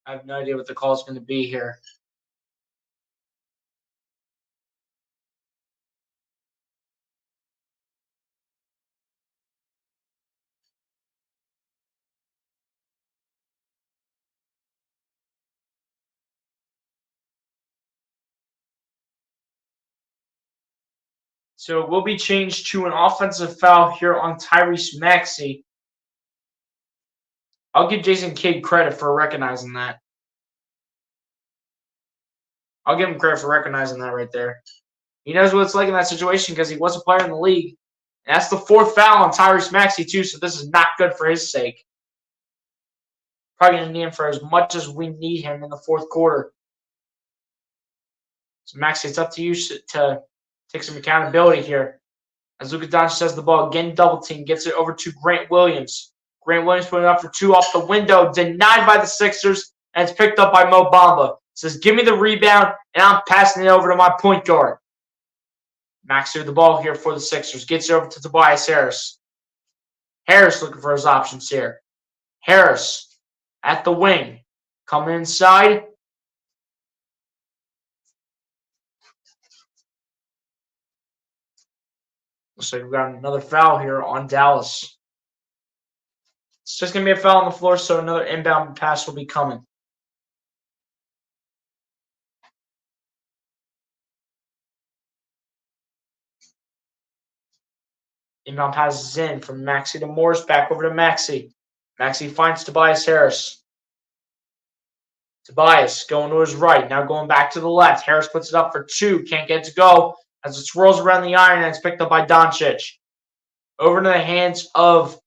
I have no idea what the call is going to be here. So it will be changed to an offensive foul here on Tyrese Maxey. I'll give Jason Kidd credit for recognizing that. I'll give him credit for recognizing that right there. He knows what it's like in that situation because he was a player in the league. And that's the fourth foul on Tyrese Maxey, too, so this is not good for his sake. Probably going to need him for as much as we need him in the fourth quarter. So, Maxey, it's up to you to take some accountability here. As Luka Doncic has the ball, again double team, gets it over to Grant Williams. Grant Williams putting it up for two off the window, denied by the Sixers, and it's picked up by Mo Bamba. Says, give me the rebound, and I'm passing it over to my point guard. Maxey with the ball here for the Sixers. Gets it over to Tobias Harris. Harris looking for his options here. Harris at the wing. Coming inside. Looks like we've got another foul here on Dallas. It's just going to be a foul on the floor, so another inbound pass will be coming. Inbound passes in from Maxey to Morris. Back over to Maxey. Maxey finds Tobias Harris. Tobias going to his right. Now going back to the left. Harris puts it up for two. Can't get it to go as it swirls around the iron and it's picked up by Doncic. Over to the hands of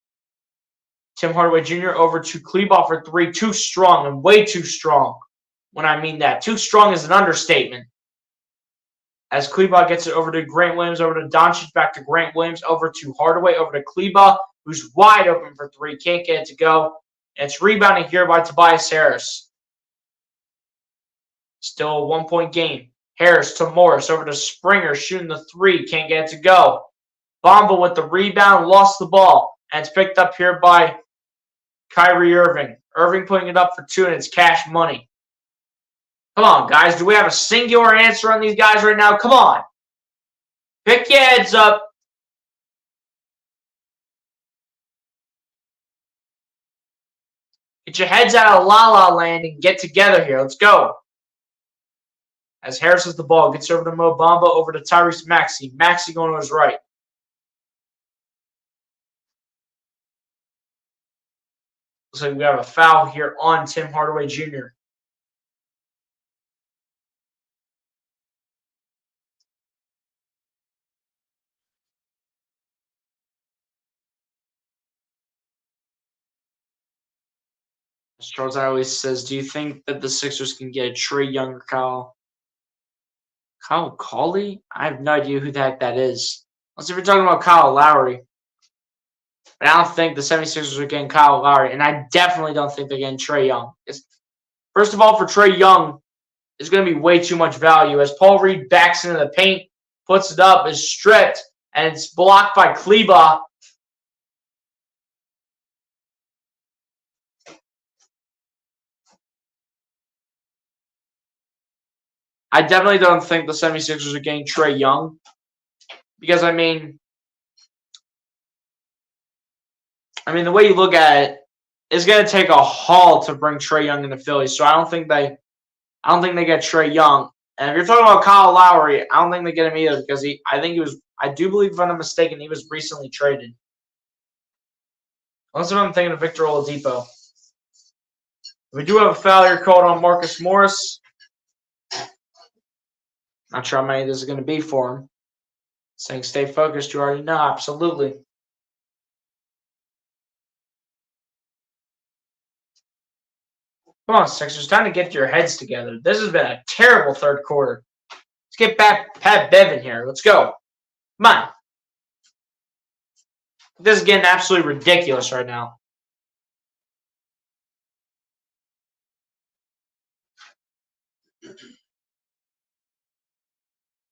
Tim Hardaway Jr. Over to Kleba for three. Too strong and way too strong. When I mean that. Too strong is an understatement. As Kleba gets it over to Grant Williams, over to Doncic, back to Grant Williams, over to Hardaway, over to Kleba, who's wide open for three. Can't get it to go. And it's rebounded here by Tobias Harris. Still a 1 point game. Harris to Morris, over to Springer, shooting the three. Can't get it to go. Bamba with the rebound, lost the ball. And it's picked up here by Kyrie Irving. Irving putting it up for two, and it's cash money. Come on, guys. Do we have a singular answer on these guys right now? Come on. Pick your heads up. Get your heads out of la-la land and get together here. Let's go. As Harris has the ball, gets over to Mo Bamba, over to Tyrese Maxey. Maxey going to his right. Looks like we have a foul here on Tim Hardaway Jr. As Charles always says, do you think that the Sixers can get a Trae Young or Kyle Cauley? I have no idea who the heck that is. Unless if you're talking about Kyle Lowry. But I don't think the 76ers are getting Kyle Lowry, and I definitely don't think they're getting Trae Young. First of all, for Trae Young, is going to be way too much value as Paul Reed backs into the paint, puts it up, is stripped, and it's blocked by Kleba. I definitely don't think the 76ers are getting Trae Young because, I mean, the way you look at it, it's going to take a haul to bring Trae Young into Philly. So I don't think they get Trae Young. And if you're talking about Kyle Lowry, I don't think they get him either because I do believe, if I'm not mistaken, he was recently traded. Unless I'm thinking of Victor Oladipo. We do have a foul here called on Marcus Morris. Not sure how many this is going to be for him. Saying stay focused, you already know. Absolutely. Come on, Sixers. Time to get your heads together. This has been a terrible third quarter. Let's get back Pat Bevan here. Let's go. Come on. This is getting absolutely ridiculous right now.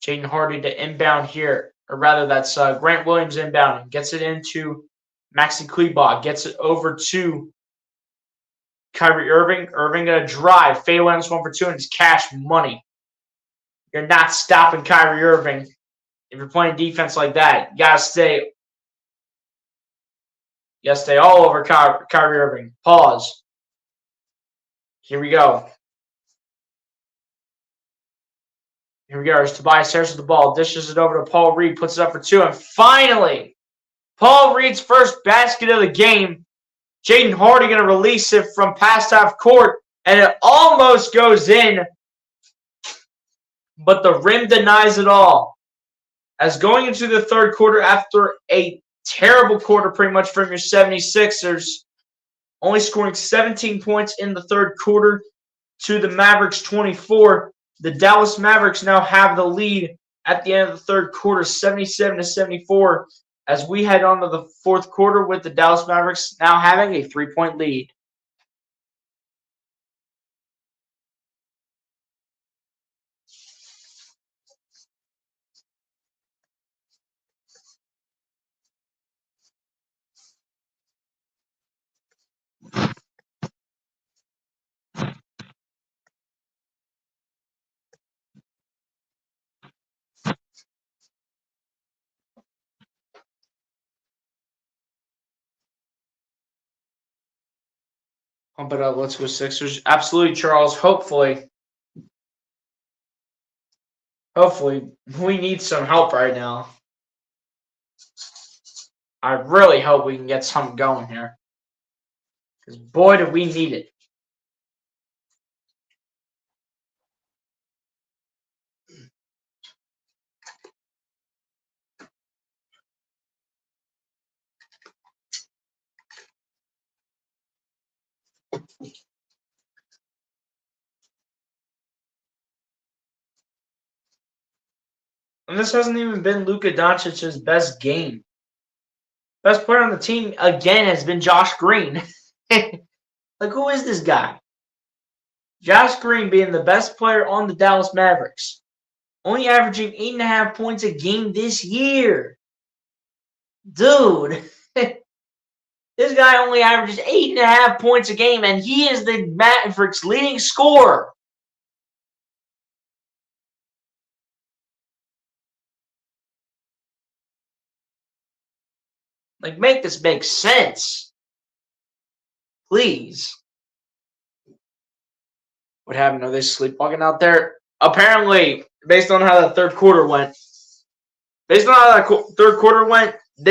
Jaden Hardy to inbound here. Or rather, that's Grant Williams inbounding. Gets it into Maxi Kleber. Gets it over to Kyrie Irving. Irving going to drive. Fadeaway on this 1 for 2, and it's cash money. You're not stopping Kyrie Irving. If you're playing defense like that, you gotta stay all over Kyrie Irving. Pause. Here we go. As Tobias Harris with the ball, dishes it over to Paul Reed, puts it up for 2, and finally, Paul Reed's first basket of the game. Jaden Hardy going to release it from past half court, and it almost goes in, but the rim denies it all. As going into the third quarter, after a terrible quarter pretty much from your 76ers, only scoring 17 points in the third quarter to the Mavericks 24. The Dallas Mavericks now have the lead at the end of the third quarter, 77-74, as we head on to the fourth quarter with the Dallas Mavericks now having a 3-point lead. Pump it up. Let's go Sixers. Absolutely, Charles. Hopefully. We need some help right now. I really hope we can get something going here. Because, boy, do we need it. And this hasn't even been Luka Doncic's best game. Best player on the team, again, has been Josh Green. Like, who is this guy? Josh Green being the best player on the Dallas Mavericks. Only averaging 8.5 points a game this year. Dude. This guy only averages 8.5 points a game, and he is the Mavericks' leading scorer. Like, make this make sense. Please. What happened? Are they sleepwalking out there? Apparently, based on how the third quarter went, they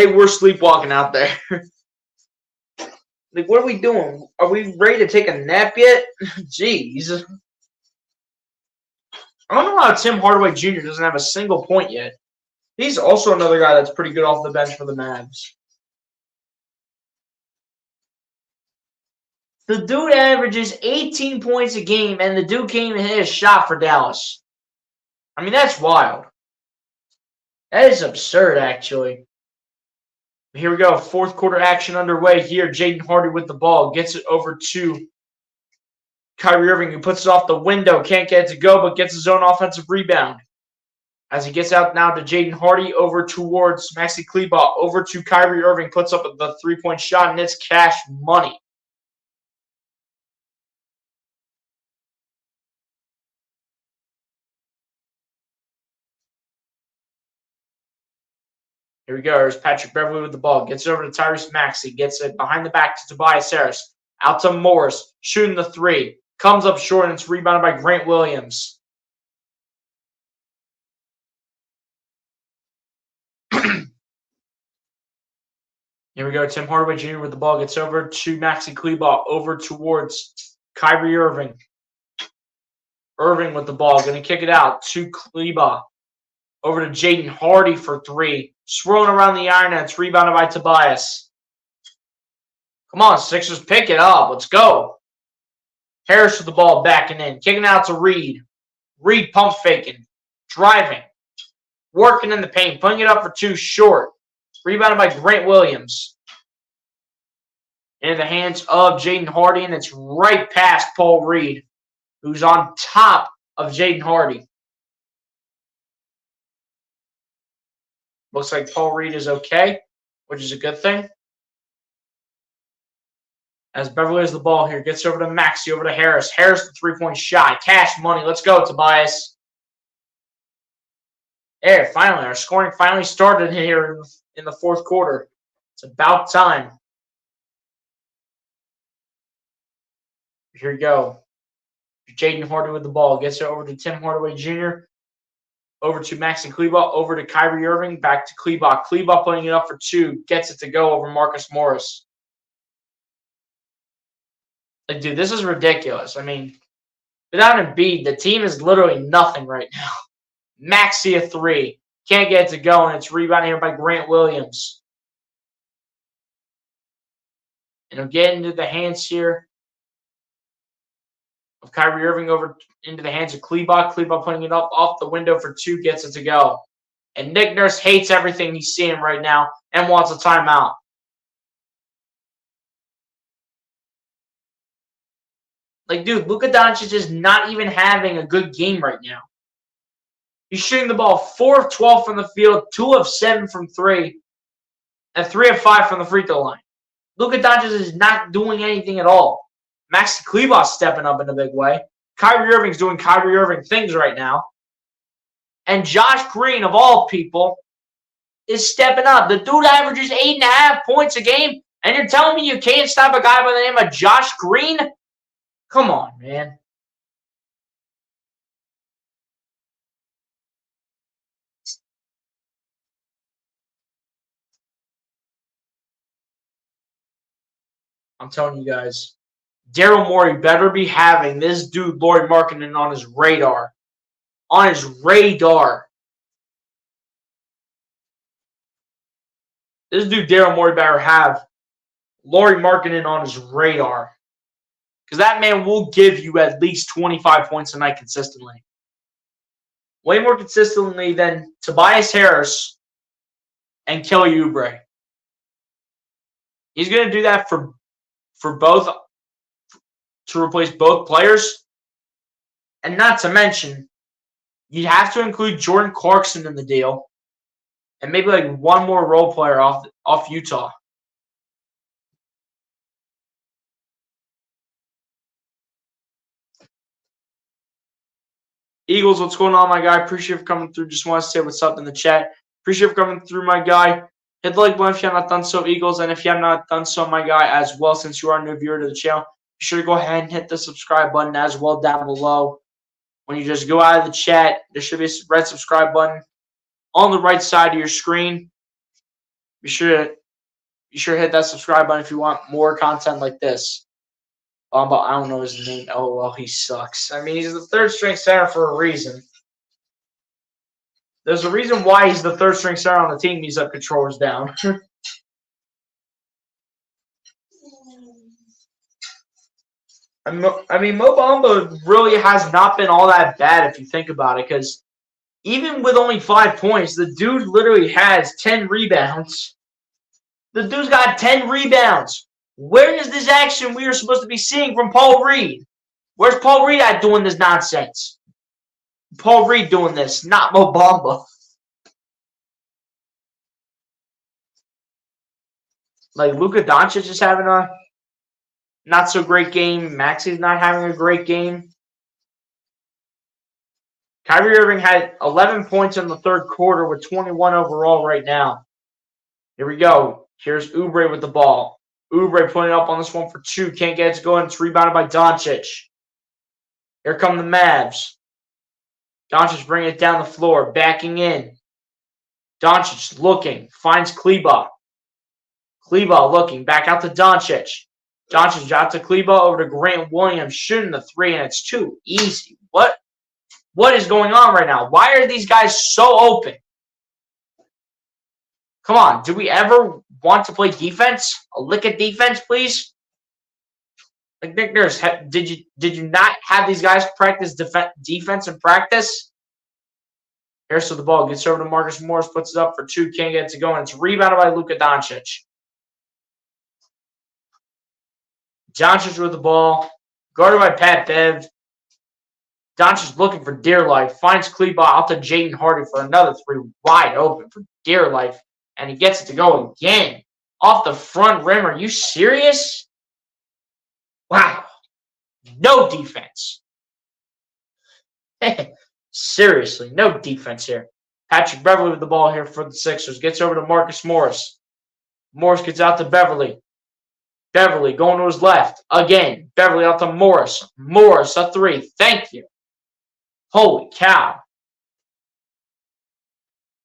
were sleepwalking out there. Like, what are we doing? Are we ready to take a nap yet? Jeez. I don't know how Tim Hardaway Jr. doesn't have a single point yet. He's also another guy that's pretty good off the bench for the Mavs. The dude averages 18 points a game, and the dude can't even hit a shot for Dallas. I mean, that's wild. That is absurd, actually. Here we go. Fourth quarter action underway here. Jaden Hardy with the ball. Gets it over to Kyrie Irving, who puts it off the window, can't get it to go, but gets his own offensive rebound. As he gets out now to Jaden Hardy, over towards Maxi Kleber, over to Kyrie Irving, puts up the three-point shot, and it's cash money. Here we go. Here's Patrick Beverly with the ball. Gets it over to Tyrese Maxey. Gets it behind the back to Tobias Harris. Out to Morris. Shooting the three. Comes up short, and it's rebounded by Grant Williams. Here we go. Tim Hardaway Jr. with the ball. Gets over to Maxi Kleber. Over towards Kyrie Irving. Irving with the ball. Going to kick it out to Kleber. Over to Jaden Hardy for three. Swirling around the iron, and it's rebounded by Tobias. Come on, Sixers, pick it up. Let's go. Harris with the ball backing in. Kicking out to Reed. Reed pump faking. Driving. Working in the paint. Putting it up for two short. Rebounded by Grant Williams. Into the hands of Jaden Hardy, and it's right past Paul Reed, who's on top of Jaden Hardy. Looks like Paul Reed is okay, which is a good thing. As Beverly has the ball here, gets over to Maxey, over to Harris. Harris, the three-point shot. Cash money. Let's go, Tobias. There, finally. Our scoring finally started here in the fourth quarter. It's about time. Here we go. Jaden Hardy with the ball. Gets it over to Tim Hardaway Jr., over to Maxi Kleber, over to Kyrie Irving, back to Kleber. Kleber putting it up for two, gets it to go over Marcus Morris. Like, dude, this is ridiculous. I mean, without Embiid, the team is literally nothing right now. Maxi a three, can't get it to go, and it's rebounded here by Grant Williams. And it'll get into the hands here of Kyrie Irving, over into the hands of Kleber. Kleber putting it up off the window for two, gets it to go. And Nick Nurse hates everything he's seeing right now and wants a timeout. Like, dude, Luka Doncic is not even having a good game right now. He's shooting the ball 4 of 12 from the field, 2 of 7 from three, and 3 of 5 from the free throw line. Luka Doncic is not doing anything at all. Maxi Kleber's stepping up in a big way. Kyrie Irving's doing Kyrie Irving things right now. And Josh Green, of all people, is stepping up. The dude averages 8.5 points a game, and you're telling me you can't stop a guy by the name of Josh Green? Come on, man. I'm telling you guys. Daryl Morey better be having this dude, Lauri Markkanen, on his radar. On his radar. This dude, Daryl Morey, better have Lauri Markkanen on his radar. Because that man will give you at least 25 points a night consistently. Way more consistently than Tobias Harris and Kelly Oubre. He's going to do that for both, to replace both players. And not to mention, you have to include Jordan Clarkson in the deal. And maybe like one more role player off Utah. Eagles, what's going on, my guy? Appreciate you for coming through. Just want to say what's up in the chat. Appreciate you for coming through, my guy. Hit the like button if you have not done so, Eagles. And if you have not done so, my guy, as well, since you are a new viewer to the channel, be sure to go ahead and hit the subscribe button as well down below. When you just go out of the chat, there should be a red subscribe button on the right side of your screen. Be sure to hit that subscribe button if you want more content like this. I don't know his name. Oh, well, he sucks. I mean, he's the third string center for a reason. There's a reason why he's the third string center on the team. He's up controllers down. I mean, Mo Bamba really has not been all that bad if you think about it, because even with only 5 points, the dude literally has 10 rebounds. The dude's got 10 rebounds. Where is this action we are supposed to be seeing from Paul Reed? Where's Paul Reed at doing this nonsense? Paul Reed doing this, not Mo Bamba. Like, Luka Doncic is having a not so great game. Maxi's not having a great game. Kyrie Irving had 11 points in the third quarter with 21 overall right now. Here we go. Here's Oubre with the ball. Oubre putting it up on this one for 2. Can't get it to go in. It's rebounded by Doncic. Here come the Mavs. Doncic bringing it down the floor. Backing in. Doncic looking. Finds Kleba. Kleba looking. Back out to Doncic. Doncic out to Kleba over to Grant Williams. Shooting the 3, and it's too easy. What is going on right now? Why are these guys so open? Come on. Do we ever want to play defense? A lick of defense, please? Like, Nick Nurse, did you not have these guys practice defense in practice? Here's the ball. Gets over to Marcus Morris. Puts it up for 2. Can't get it to go. And it's rebounded by Luka Doncic. Doncic with the ball. Guarded by Pat Bev. Doncic looking for dear life. Finds Kleba out to Jaden Hardy for another 3. Wide open for dear life. And he gets it to go again. Off the front rim. Are you serious? Wow. No defense. Seriously, no defense here. Patrick Beverly with the ball here for the Sixers. Gets over to Marcus Morris. Morris gets out to Beverly. Beverly going to his left. Again. Beverly out to Morris. Morris a 3. Thank you. Holy cow.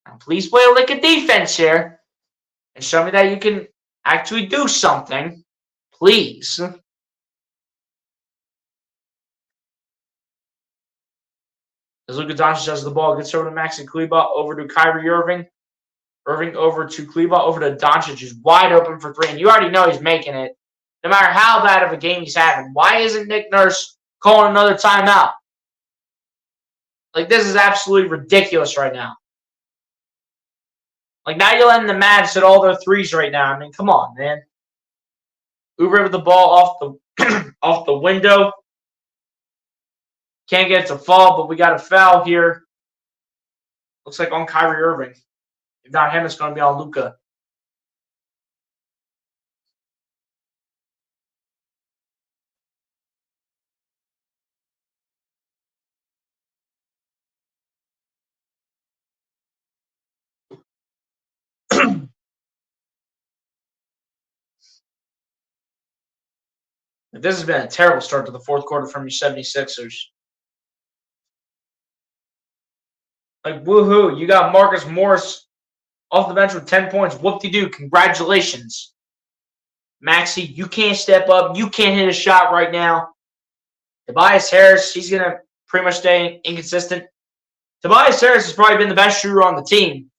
Now please play a lick of defense here. And show me that you can actually do something. Please. As Luka Doncic has the ball, gets over to Maxi Kleba, over to Kyrie Irving. Irving over to Kleba, over to Doncic, who's wide open for 3. And you already know he's making it. No matter how bad of a game he's having. Why isn't Nick Nurse calling another timeout? Like, this is absolutely ridiculous right now. Like, now you're letting the Mavs hit all their 3s right now. I mean, come on, man. Oubre with the ball off the window. Can't get it to fall, but we got a foul here. Looks like on Kyrie Irving. If not him, it's going to be on Luka. This has been a terrible start to the fourth quarter from your 76ers. Like, woohoo, you got Marcus Morris off the bench with 10 points. Whoop-de-doo, congratulations. Maxey, you can't step up. You can't hit a shot right now. Tobias Harris, he's going to pretty much stay inconsistent. Tobias Harris has probably been the best shooter on the team.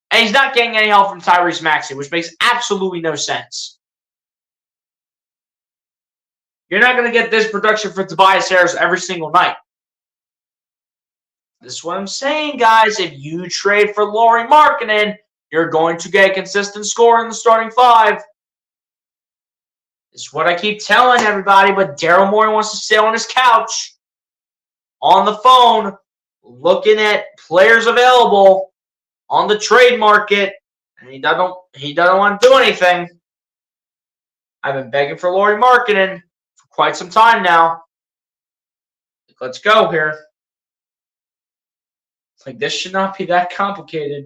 And he's not getting any help from Tyrese Maxey, which makes absolutely no sense. You're not going to get this production for Tobias Harris every single night. This is what I'm saying, guys. If you trade for Lauri Markkanen, you're going to get a consistent score in the starting 5. This is what I keep telling everybody, but Daryl Morey wants to sit on his couch, on the phone, looking at players available on the trade market, and he doesn't want to do anything. I've been begging for Lauri Markkanen for quite some time now. Let's go here. Like, this should not be that complicated.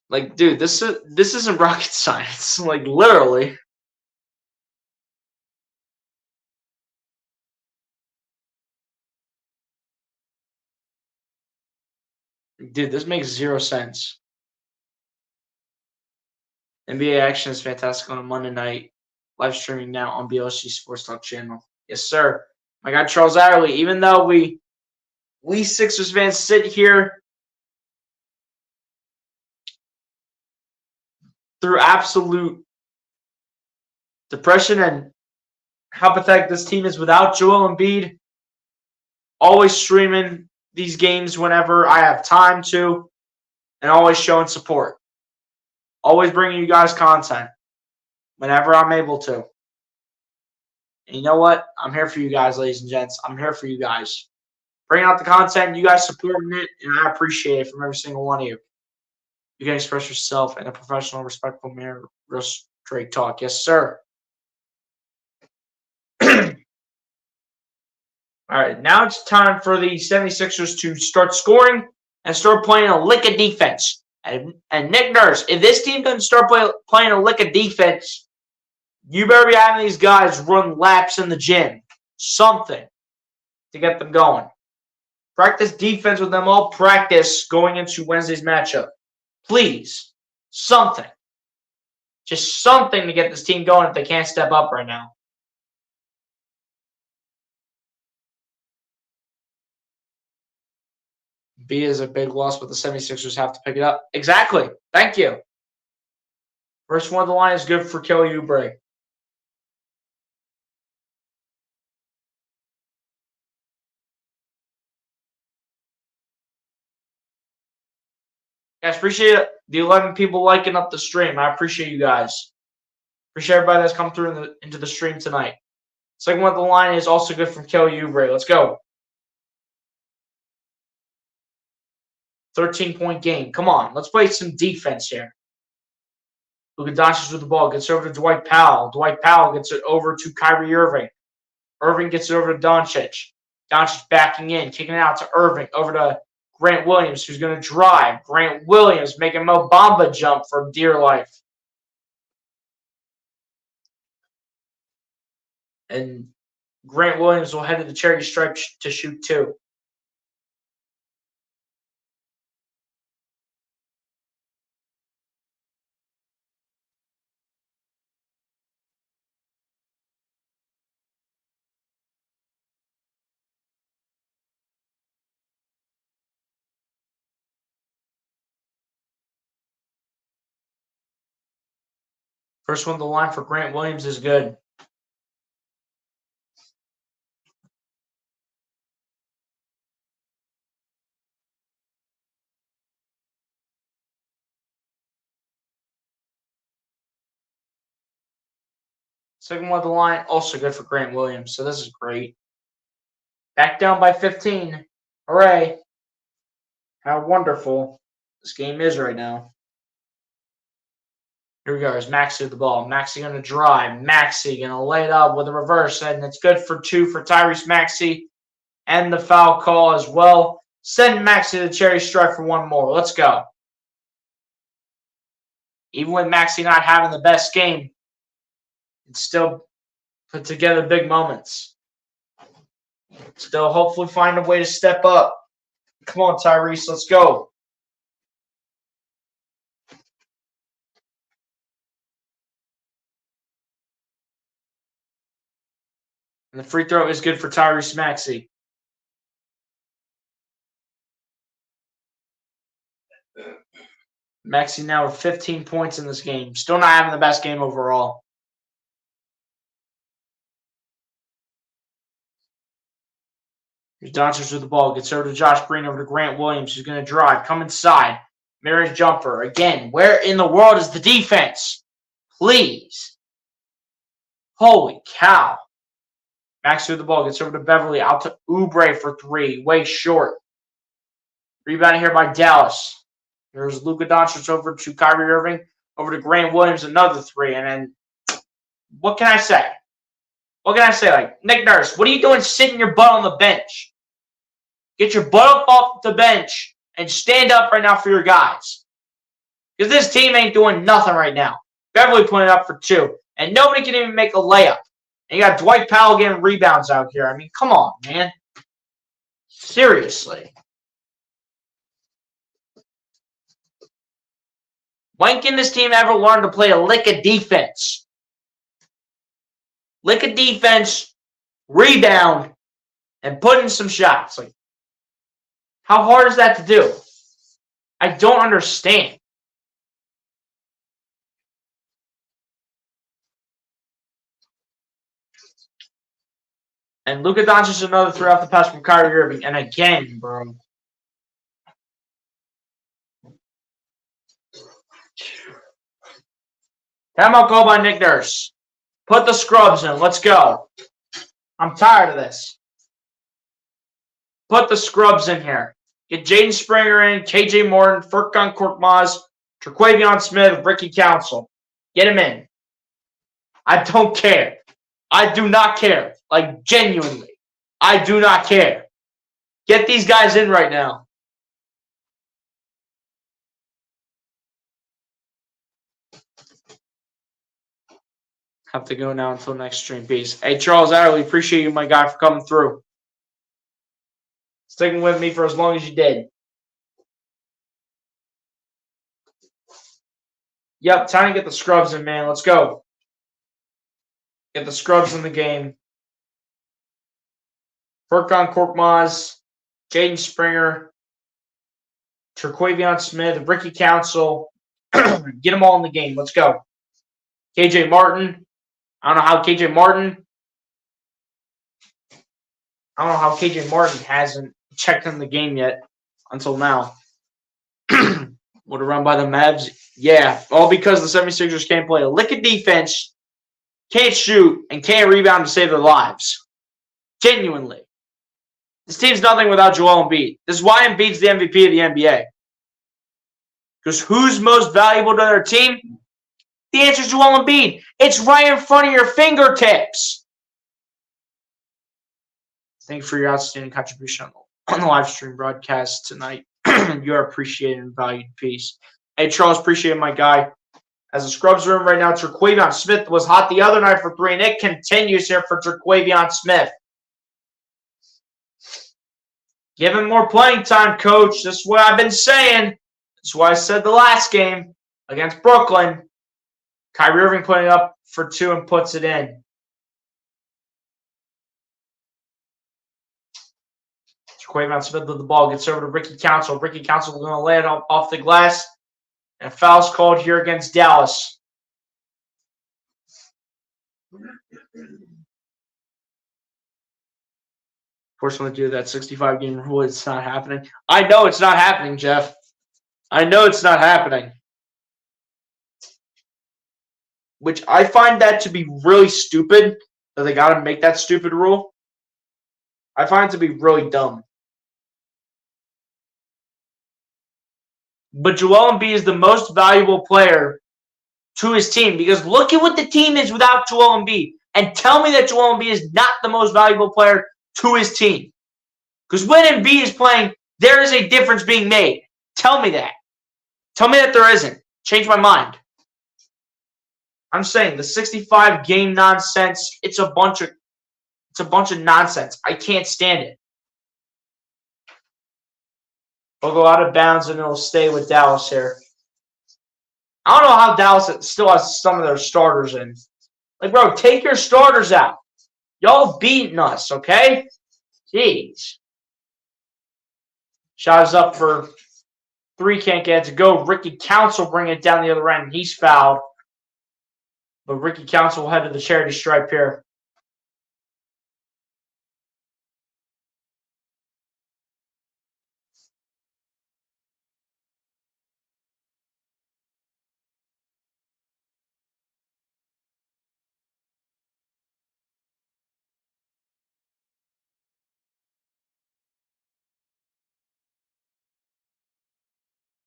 Like, dude, this isn't rocket science. Like, literally. Dude, this makes 0 sense. NBA action is fantastic on a Monday night. Live streaming now on BLSG Sports Talk channel. Yes, sir. My guy Charles Adderley, even though we Sixers fans sit here through absolute depression and how pathetic this team is without Joel Embiid, always streaming these games whenever I have time to, and always showing support. Always bringing you guys content whenever I'm able to. And you know what? I'm here for you guys, ladies and gents. I'm here for you guys. Bringing out the content, you guys supporting it, and I appreciate it from every single one of you. You can express yourself in a professional, respectful manner, real straight talk. Yes, sir. All right, now it's time for the 76ers to start scoring and start playing a lick of defense. And Nick Nurse, if this team doesn't start playing a lick of defense, you better be having these guys run laps in the gym. Something to get them going. Practice defense with them all practice going into Wednesday's matchup. Please. Something. Just something to get this team going if they can't step up right now. B is a big loss, but the 76ers have to pick it up. Exactly. Thank you. First one of the line is good for Kelly Oubre. Guys, appreciate the 11 people liking up the stream. I appreciate you guys. Appreciate everybody that's come through into the stream tonight. Second one of the line is also good from Kelly Oubre. Let's go. 13-point game. Come on. Let's play some defense here. Luka Doncic with the ball. Gets over to Dwight Powell. Dwight Powell gets it over to Kyrie Irving. Irving gets it over to Doncic. Doncic backing in. Kicking it out to Irving. Over to Grant Williams, who's going to drive. Grant Williams making Mo Bamba jump for dear life. And Grant Williams will head to the charity stripe to shoot two. First one of the line for Grant Williams is good. Second one of the line, also good for Grant Williams. So this is great. Back down by 15. Hooray. How wonderful this game is right now. Here we go. There's Maxey with the ball. Maxey going to drive. Maxey going to lay it up with a reverse. And it's good for two for Tyrese Maxey. And the foul call as well. Send Maxey to the cherry stripe for one more. Let's go. Even with Maxey not having the best game, it's still put together big moments. Still hopefully find a way to step up. Come on, Tyrese. Let's go. And the free throw is good for Tyrese Maxey. Maxey now with 15 points in this game. Still not having the best game overall. Here's Doncic with the ball. Gets over to Josh Green, over to Grant Williams, who's going to drive. Come inside. Mid-range jumper. Again, where in the world is the defense? Please. Holy cow. Maxey with the ball. Gets over to Beverly. Out to Oubre for three. Way short. Rebounded here by Dallas. There's Luka Doncic over to Kyrie Irving. Over to Grant Williams, another three. And then, what can I say? What can I say? Like, Nick Nurse, what are you doing sitting your butt on the bench? Get your butt up off the bench and stand up right now for your guys. Because this team ain't doing nothing right now. Beverly putting it up for two. And nobody can even make a layup. And you got Dwight Powell getting rebounds out here. I mean, come on, man. Seriously. When can this team ever learn to play a lick of defense? Lick of defense, rebound, and put in some shots. Like, how hard is that to do? I don't understand. And Luka Doncic another three off the pass from Kyrie Irving. And again, bro. Timeout call by Nick Nurse. Put the scrubs in. Let's go. I'm tired of this. Put the scrubs in here. Get Jaden Springer in, KJ Martin, Furkan Korkmaz, Traquavion Smith, Ricky Council. Get him in. I don't care. I do not care. Like, genuinely. I do not care. Get these guys in right now. Have to go now until next stream. Peace. Hey, Charles Adderley, appreciate you, my guy, for coming through. Sticking with me for as long as you did. Yep, time to get the scrubs in, man. Let's go. Get the scrubs in the game. Furkan Korkmaz, Jaden Springer, Traquavion Smith, Ricky Council. Get them all in the game. Let's go. KJ Martin. I don't know how KJ Martin hasn't checked in the game yet until now. Would have run by the Mavs. Yeah, all because the 76ers can't play a lick of defense, can't shoot, and can't rebound to save their lives. Genuinely. This team's nothing without Joel Embiid. This is why Embiid's the MVP of the NBA. Because who's most valuable to their team? The answer is Joel Embiid. It's right in front of your fingertips. Thank you for your outstanding contribution on the live stream broadcast tonight. You are appreciated and valued. Peace. Hey, Charles, appreciate my guy. As the scrubs room right now, Traquavion Smith was hot the other night for 3, and it continues here for Traquavion Smith. Give him more playing time, coach. This is what I've been saying. That's what I said the last game against Brooklyn. Kyrie Irving putting up for 2 and puts it in. Traquavion Smith with the ball gets over to Ricky Council. Ricky Council going to lay it off the glass. And foul's called here against Dallas. Fortunately, due to that 65-game rule, it's not happening. I know it's not happening, Jeff. I know it's not happening. Which I find that to be really stupid, that they got to make that stupid rule. I find it to be really dumb. But Joel Embiid is the most valuable player to his team, because look at what the team is without Joel Embiid, and tell me that Joel Embiid is not the most valuable player to his team. Because when Embiid is playing, there is a difference being made. Tell me that. Tell me that there isn't. Change my mind. I'm saying the 65-game nonsense, it's a bunch of nonsense. I can't stand it. It'll go out of bounds and it'll stay with Dallas here. I don't know how Dallas still has some of their starters in. Like, bro, take your starters out. Y'all beating us, okay? Jeez. Shot is up for 3, can't get it to go. Ricky Council bring it down the other end. He's fouled. But Ricky Council will head to the charity stripe here.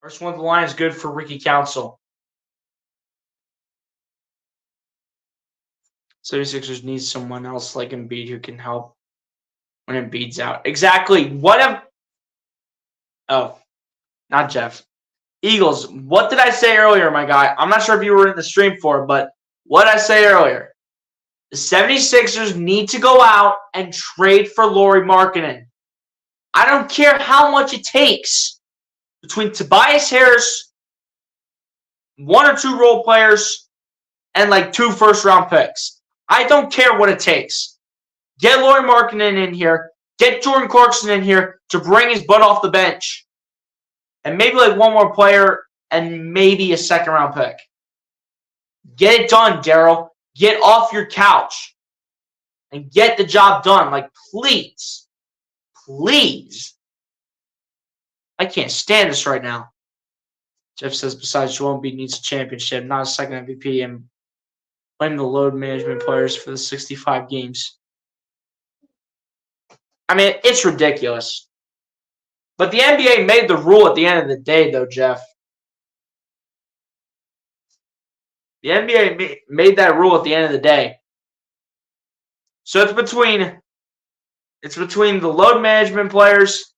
First one of the line is good for Ricky Council. 76ers need someone else like Embiid who can help when Embiid's out. Exactly. Oh, not Jeff. Eagles, what did I say earlier, my guy? I'm not sure if you were in the stream for it, but what did I say earlier? The 76ers need to go out and trade for Lauri Markkanen. I don't care how much it takes. Between Tobias Harris, 1 or 2 role players, and like 2 first-round picks. I don't care what it takes. Get Lauri Markkanen in here. Get Jordan Clarkson in here to bring his butt off the bench. And maybe like 1 more player and maybe a second-round pick. Get it done, Daryl. Get off your couch and get the job done. Like, please. Please. I can't stand this right now. Jeff says, besides Joel Embiid needs a championship, not a second MVP, and blame the load management players for the 65 games. I mean, it's ridiculous. But the NBA made the rule at the end of the day, though, Jeff. The NBA made that rule at the end of the day. So it's between the load management players.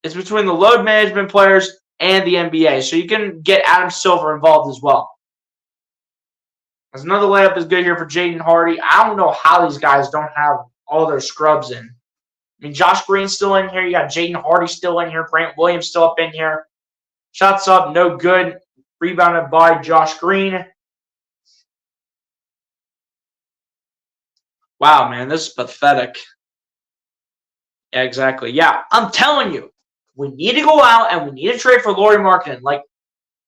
It's between the load management players and the NBA. So you can get Adam Silver involved as well. There's another layup is good here for Jaden Hardy. I don't know how these guys don't have all their scrubs in. I mean, Josh Green's still in here. You got Jaden Hardy still in here. Grant Williams still up in here. Shots up, no good. Rebounded by Josh Green. Wow, man, this is pathetic. Yeah, exactly. Yeah, I'm telling you, we need to go out and we need to trade for Lauri Markkanen. Like,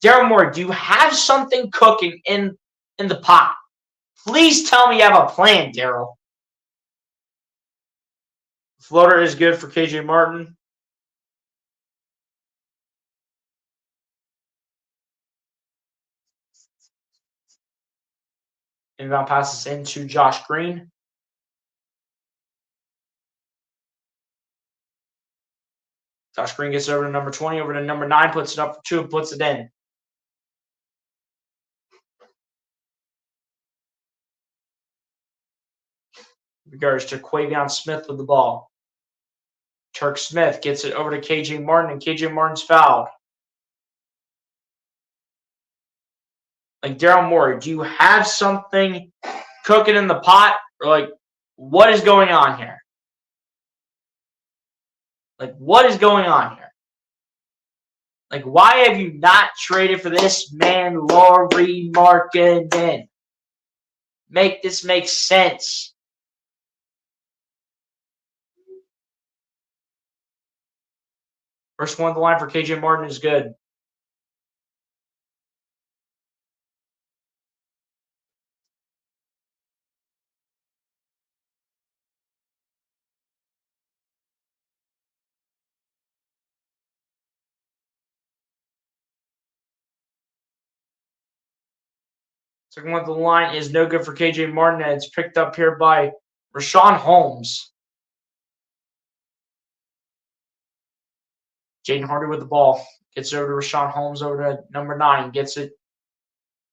Daryl Morey, do you have something cooking in the pot? Please tell me you have a plan, Daryl. Floater is good for KJ Martin. Inbound passes into Josh Green. Josh Green gets over to number 20, over to number 9, puts it up for 2, and puts it in. Regards to Quavion Smith with the ball. Turk Smith gets it over to KJ Martin, and KJ Martin's fouled. Like, Daryl Morey, do you have something cooking in the pot? Or, like, what is going on here? Like, what is going on here? Like, why have you not traded for this man, Lauri Markkanen? Make this make sense. First one on the line for KJ Martin is good. Second one to the line is no good for KJ Martin, and it's picked up here by Rashawn Holmes. Jaden Hardy with the ball. Gets it over to Rashawn Holmes, over to number 9. Gets it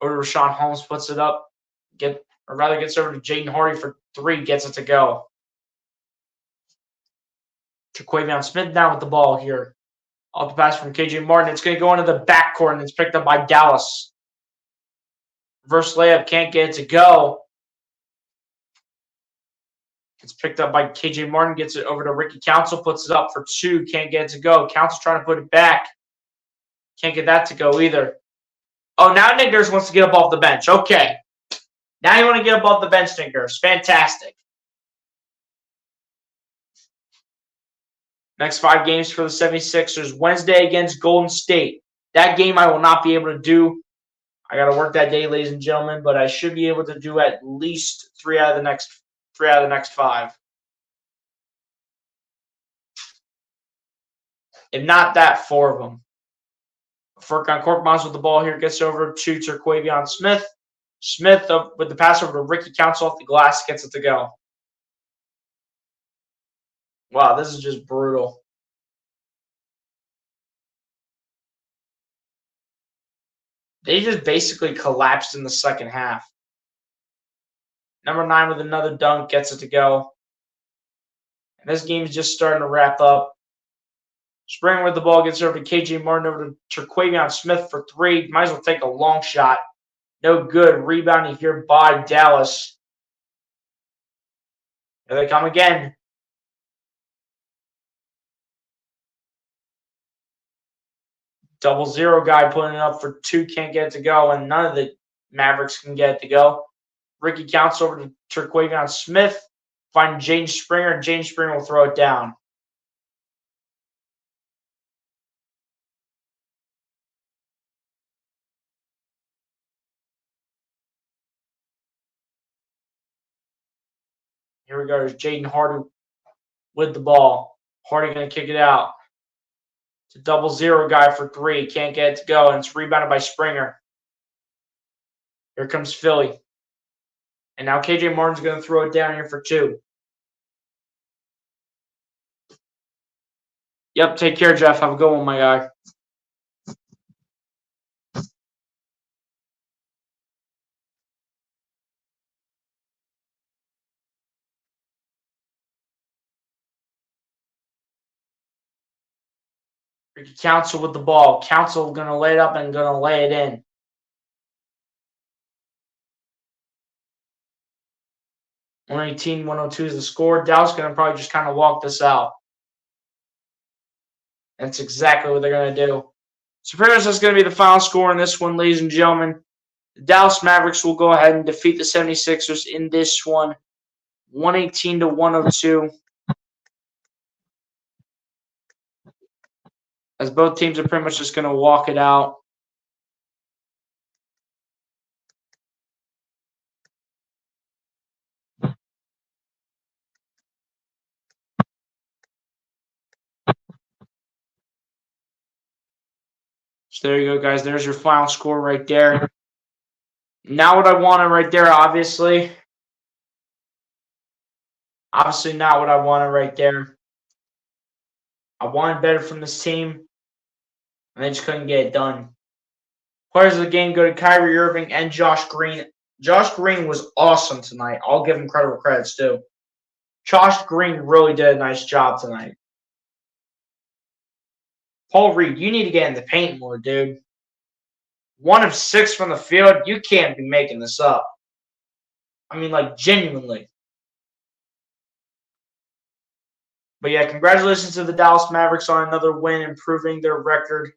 over to Rashawn Holmes, puts it up. Gets over to Jaden Hardy for 3, gets it to go. To Quavion Smith now with the ball here. Off the pass from KJ Martin. It's going to go into the backcourt, and it's picked up by Dallas. Reverse layup, can't get it to go. It's picked up by KJ Martin, gets it over to Ricky Council, puts it up for 2, can't get it to go. Council trying to put it back. Can't get that to go either. Oh, now Nick Nurse wants to get up off the bench. Okay. Now you want to get up off the bench, Nick Nurse. Fantastic. Next 5 games for the 76ers. Wednesday against Golden State. That game I will not be able to do. I got to work that day, ladies and gentlemen, but I should be able to do at least 3 out of the next 5. If not that, 4 of them. Furkan Korkmaz with the ball here, gets over to Terquavion Smith. Smith with the pass over to Ricky Council off the glass, gets it to go. Wow, this is just brutal. They just basically collapsed in the second half. Number 9 with another dunk, gets it to go. And this game is just starting to wrap up. Springer with the ball, gets over to KJ Martin, over to Terquavion Smith for 3. Might as well take a long shot. No good. Rebounding here by Dallas. Here they come again. Double zero guy putting it up for 2, can't get it to go, and none of the Mavericks can get it to go. Ricky counts over to Terquavion Smith, find Jaden Springer, and Jaden Springer will throw it down. Here we go. There's Jaden Hardy with the ball. Hardy going to kick it out. It's a double zero guy for 3. Can't get it to go, and it's rebounded by Springer. Here comes Philly. And now KJ Martin's going to throw it down here for 2. Yep, take care, Jeff. Have a good one, my guy. Council with the ball. Council going to lay it up and going to lay it in. 118, 102 is the score. Dallas going to probably just kind of walk this out. That's exactly what they're going to do. So pretty much that's going to be the final score in this one, ladies and gentlemen. The Dallas Mavericks will go ahead and defeat the 76ers in this one, 118 to 102. As both teams are pretty much just going to walk it out. So there you go, guys. There's your final score right there. Not what I wanted right there, obviously. Obviously not what I wanted right there. I wanted better from this team, and they just couldn't get it done. Players of the game go to Kyrie Irving and Josh Green. Josh Green was awesome tonight. I'll give him credit where credit's due. Josh Green really did a nice job tonight. Paul Reed, you need to get in the paint more, dude. 1 of 6 from the field. You can't be making this up. I mean, like, genuinely. But yeah, congratulations to the Dallas Mavericks on another win, improving their record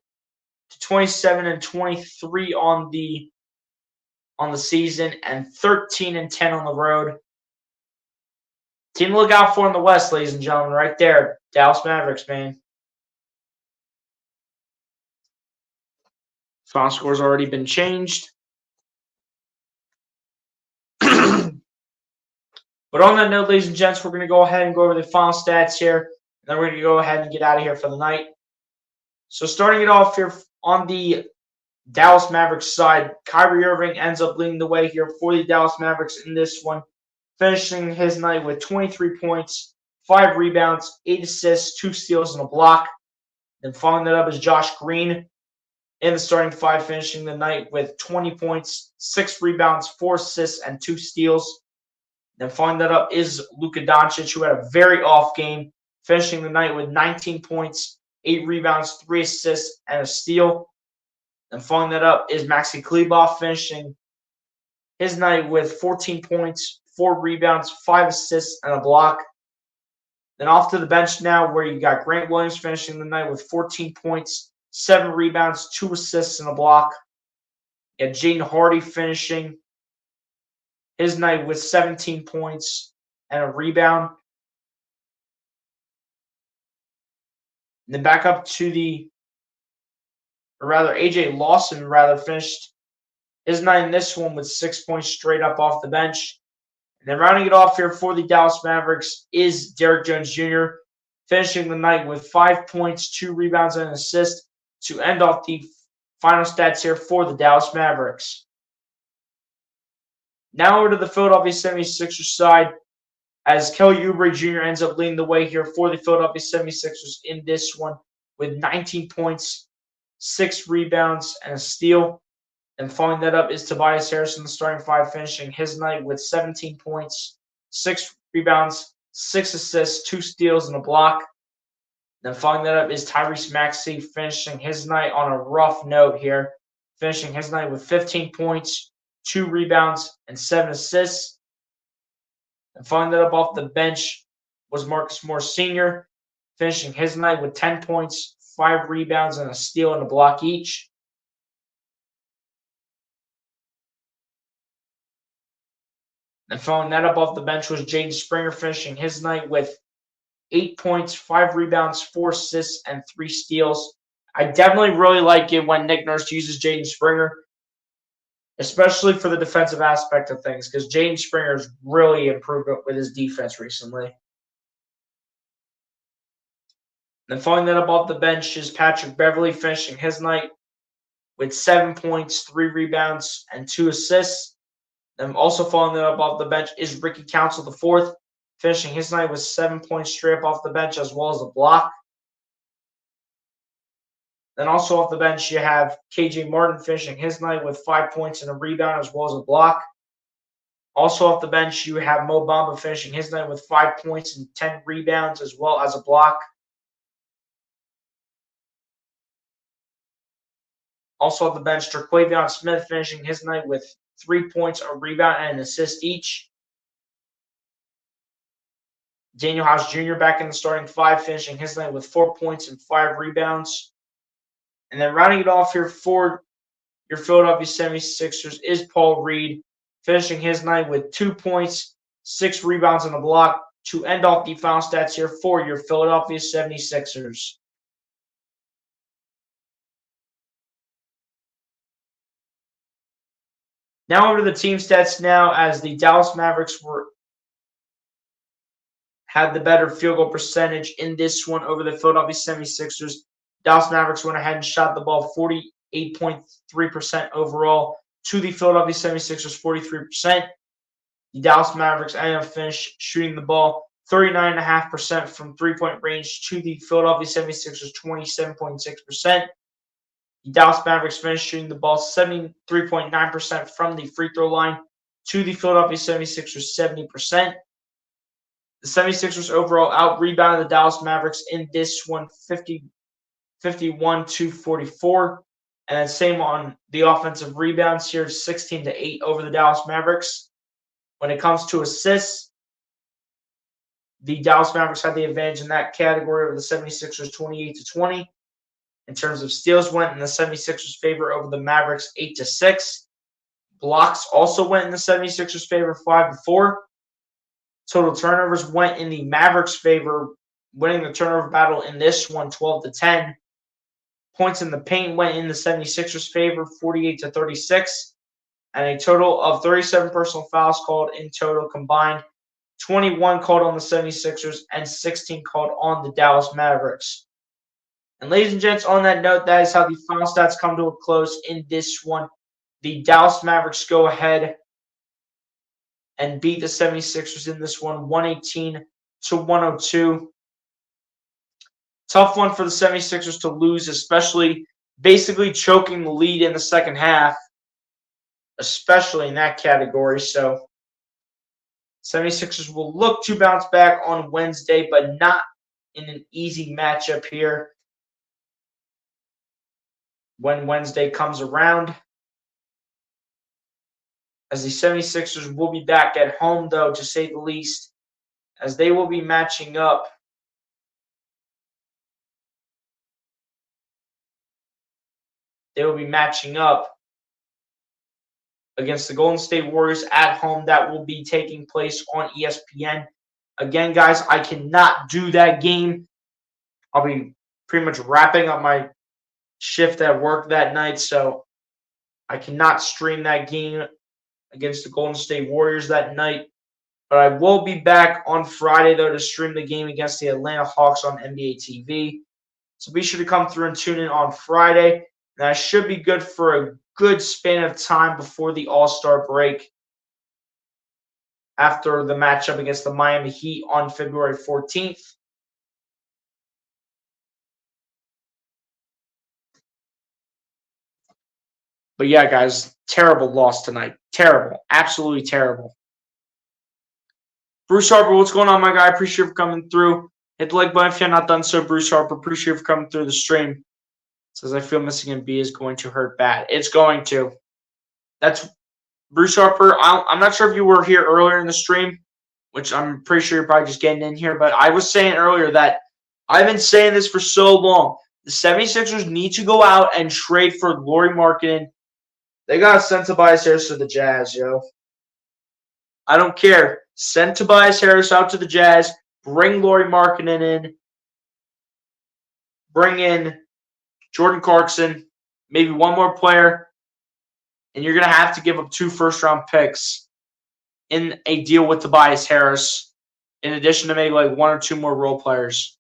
to 27 and 23 on the season and 13 and 10 on the road. Team to look out for in the West, ladies and gentlemen, right there. Dallas Mavericks, man. Final score's already been changed. But on that note, ladies and gents, we're going to go ahead and go over the final stats here. And then we're going to go ahead and get out of here for the night. So starting it off here on the Dallas Mavericks side, Kyrie Irving ends up leading the way here for the Dallas Mavericks in this one, finishing his night with 23 points, 5 rebounds, 8 assists, 2 steals, and a block. Then following that up is Josh Green in the starting 5, finishing the night with 20 points, 6 rebounds, 4 assists, and 2 steals. Then following that up is Luka Doncic, who had a very off game, finishing the night with 19 points, 8 rebounds, 3 assists, and a steal. And following that up is Maxi Kleber, finishing his night with 14 points, 4 rebounds, 5 assists, and a block. Then off to the bench now, where you got Grant Williams finishing the night with 14 points, 7 rebounds, 2 assists, and a block. You got Jaden Hardy finishing his night with 17 points and a rebound. And then back up to AJ Lawson finished his night in this one with 6 points straight up off the bench. And then rounding it off here for the Dallas Mavericks is Derrick Jones Jr., finishing the night with 5 points, 2 rebounds, and an assist to end off the final stats here for the Dallas Mavericks. Now over to the Philadelphia 76ers side, as Kelly Oubre Jr. ends up leading the way here for the Philadelphia 76ers in this one with 19 points, 6 rebounds, and a steal. And following that up is Tobias Harris in the starting 5, finishing his night with 17 points, 6 rebounds, 6 assists, 2 steals, and a block. Then following that up is Tyrese Maxey, finishing his night on a rough note here, finishing his night with 15 points, 2 rebounds, and 7 assists. And following that up off the bench was Marcus Morris Sr., finishing his night with 10 points, 5 rebounds, and a steal and a block each. And following that up off the bench was Jaden Springer, finishing his night with 8 points, 5 rebounds, 4 assists, and 3 steals. I definitely really like it when Nick Nurse uses Jaden Springer, especially for the defensive aspect of things, because Jaden Springer has really improved with his defense recently. Then following that up off the bench is Patrick Beverley, finishing his night with 7 points, 3 rebounds, and 2 assists. Then also following that up off the bench is Ricky Council IV, finishing his night with 7 points straight up off the bench as well as a block. Then also off the bench, you have KJ Martin finishing his night with 5 points and a rebound as well as a block. Also off the bench, you have Mo Bamba finishing his night with 5 points and 10 rebounds as well as a block. Also off the bench, Terquavion Smith finishing his night with 3 points, a rebound, and an assist each. Daniel House Jr. back in the starting five, finishing his night with 4 points and 5 rebounds. And then rounding it off here for your Philadelphia 76ers is Paul Reed, finishing his night with 2 points, 6 rebounds, and a block to end off the final stats here for your Philadelphia 76ers. Now over to the team stats now, as the Dallas Mavericks had the better field goal percentage in this one over the Philadelphia 76ers. Dallas Mavericks went ahead and shot the ball 48.3% overall to the Philadelphia 76ers 43%. The Dallas Mavericks ended up finished shooting the ball 39.5% from three-point range to the Philadelphia 76ers 27.6%. The Dallas Mavericks finished shooting the ball 73.9% from the free throw line to the Philadelphia 76ers 70%. The 76ers overall out-rebounded the Dallas Mavericks in this one 51-44. And then same on the offensive rebounds here, 16-8 over the Dallas Mavericks. When it comes to assists, the Dallas Mavericks had the advantage in that category over the 76ers 28-20. In terms of steals, went in the 76ers' favor over the Mavericks 8-6. Blocks also went in the 76ers' favor 5-4. Total turnovers went in the Mavericks' favor, winning the turnover battle in this one 12-10. Points in the paint went in the 76ers' favor 48-36. And a total of 37 personal fouls called in total combined. 21 called on the 76ers and 16 called on the Dallas Mavericks. And ladies and gents, on that note, that is how the final stats come to a close in this one. The Dallas Mavericks go ahead and beat the 76ers in this one 118-102. Tough one for the 76ers to lose, especially basically choking the lead in the second half, especially in that category. So 76ers will look to bounce back on Wednesday, but not in an easy matchup here when Wednesday comes around. As the 76ers will be back at home, though, to say the least, as they will be matching up against the Golden State Warriors at home. That will be taking place on ESPN. Again, guys, I cannot do that game. I'll be pretty much wrapping up my shift at work that night, so I cannot stream that game against the Golden State Warriors that night. But I will be back on Friday, though, to stream the game against the Atlanta Hawks on NBA TV. So be sure to come through and tune in on Friday. And I should be good for a good span of time before the All-Star break after the matchup against the Miami Heat on February 14th. But yeah, guys, terrible loss tonight. Terrible. Absolutely terrible. Bruce Harper, what's going on, my guy? Appreciate you for coming through. Hit the like button if you're not done so, Bruce Harper. Appreciate you for coming through the stream. Says, I feel missing in B is going to hurt bad. It's going to. That's Bruce Harper. I'm not sure if you were here earlier in the stream, which I'm pretty sure you're probably just getting in here, but I was saying earlier that I've been saying this for so long. The 76ers need to go out and trade for Lauri Markkanen. They got to send Tobias Harris to the Jazz, yo. I don't care. Send Tobias Harris out to the Jazz. Bring Lauri Markkanen in. Bring in Jordan Clarkson, maybe one more player, and you're going to have to give up 2 first-round picks in a deal with Tobias Harris, in addition to maybe like 1 or 2 more role players.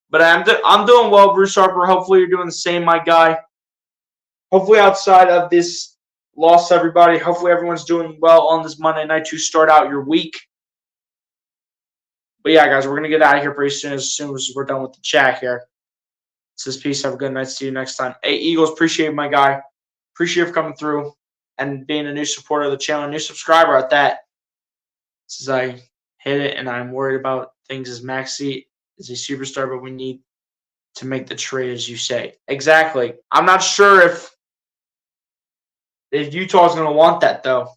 But I'm doing well, Bruce Harper. Hopefully you're doing the same, my guy. Hopefully outside of this loss, everybody, hopefully everyone's doing well on this Monday night to start out your week. But yeah, guys, we're going to get out of here pretty soon as we're done with the chat here. says peace. Have a good night. See you next time. Hey, Eagles, appreciate my guy. Appreciate you coming through and being a new supporter of the channel, a new subscriber at that. Says I hit it, and I'm worried about things as Maxey is a superstar, but we need to make the trade, as you say. Exactly. I'm not sure if Utah's going to want that, though.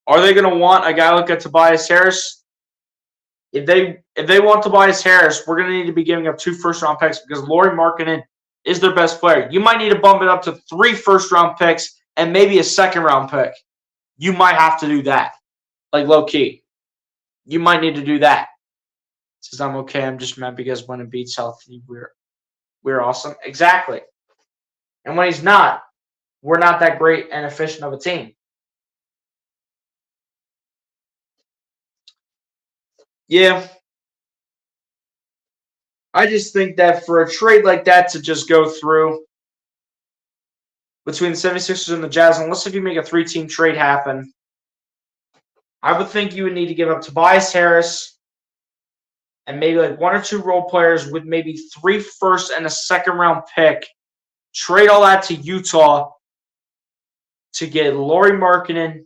Are they going to want a guy like a Tobias Harris? If they want Tobias Harris, we're going to need to be giving up 2 first-round picks because Lauri Markkanen is their best player. You might need to bump it up to 3 first-round picks and maybe a second-round pick. You might have to do that, like low-key. You might need to do that. Says I'm okay. I'm just mad because when Embiid's healthy, we're awesome. Exactly. And when he's not, we're not that great and efficient of a team. Yeah. I just think that for a trade like that to just go through between the 76ers and the Jazz, unless if you make a 3-team trade happen, I would think you would need to give up Tobias Harris and maybe like 1 or 2 role players with maybe 3 first and a second-round pick. Trade all that to Utah to get Lauri Markkanen,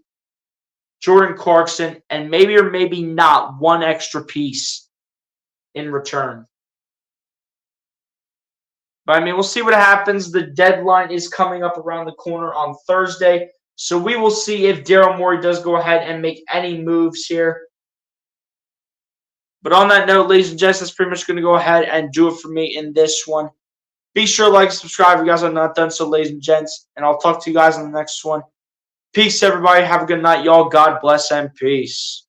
Jordan Clarkson, and maybe or maybe not 1 extra piece in return. But, I mean, we'll see what happens. The deadline is coming up around the corner on Thursday. So we will see if Daryl Morey does go ahead and make any moves here. But on that note, ladies and gents, that's pretty much going to go ahead and do it for me in this one. Be sure to like and subscribe if you guys have not done so, ladies and gents. And I'll talk to you guys in the next one. Peace, everybody. Have a good night, y'all. God bless and peace.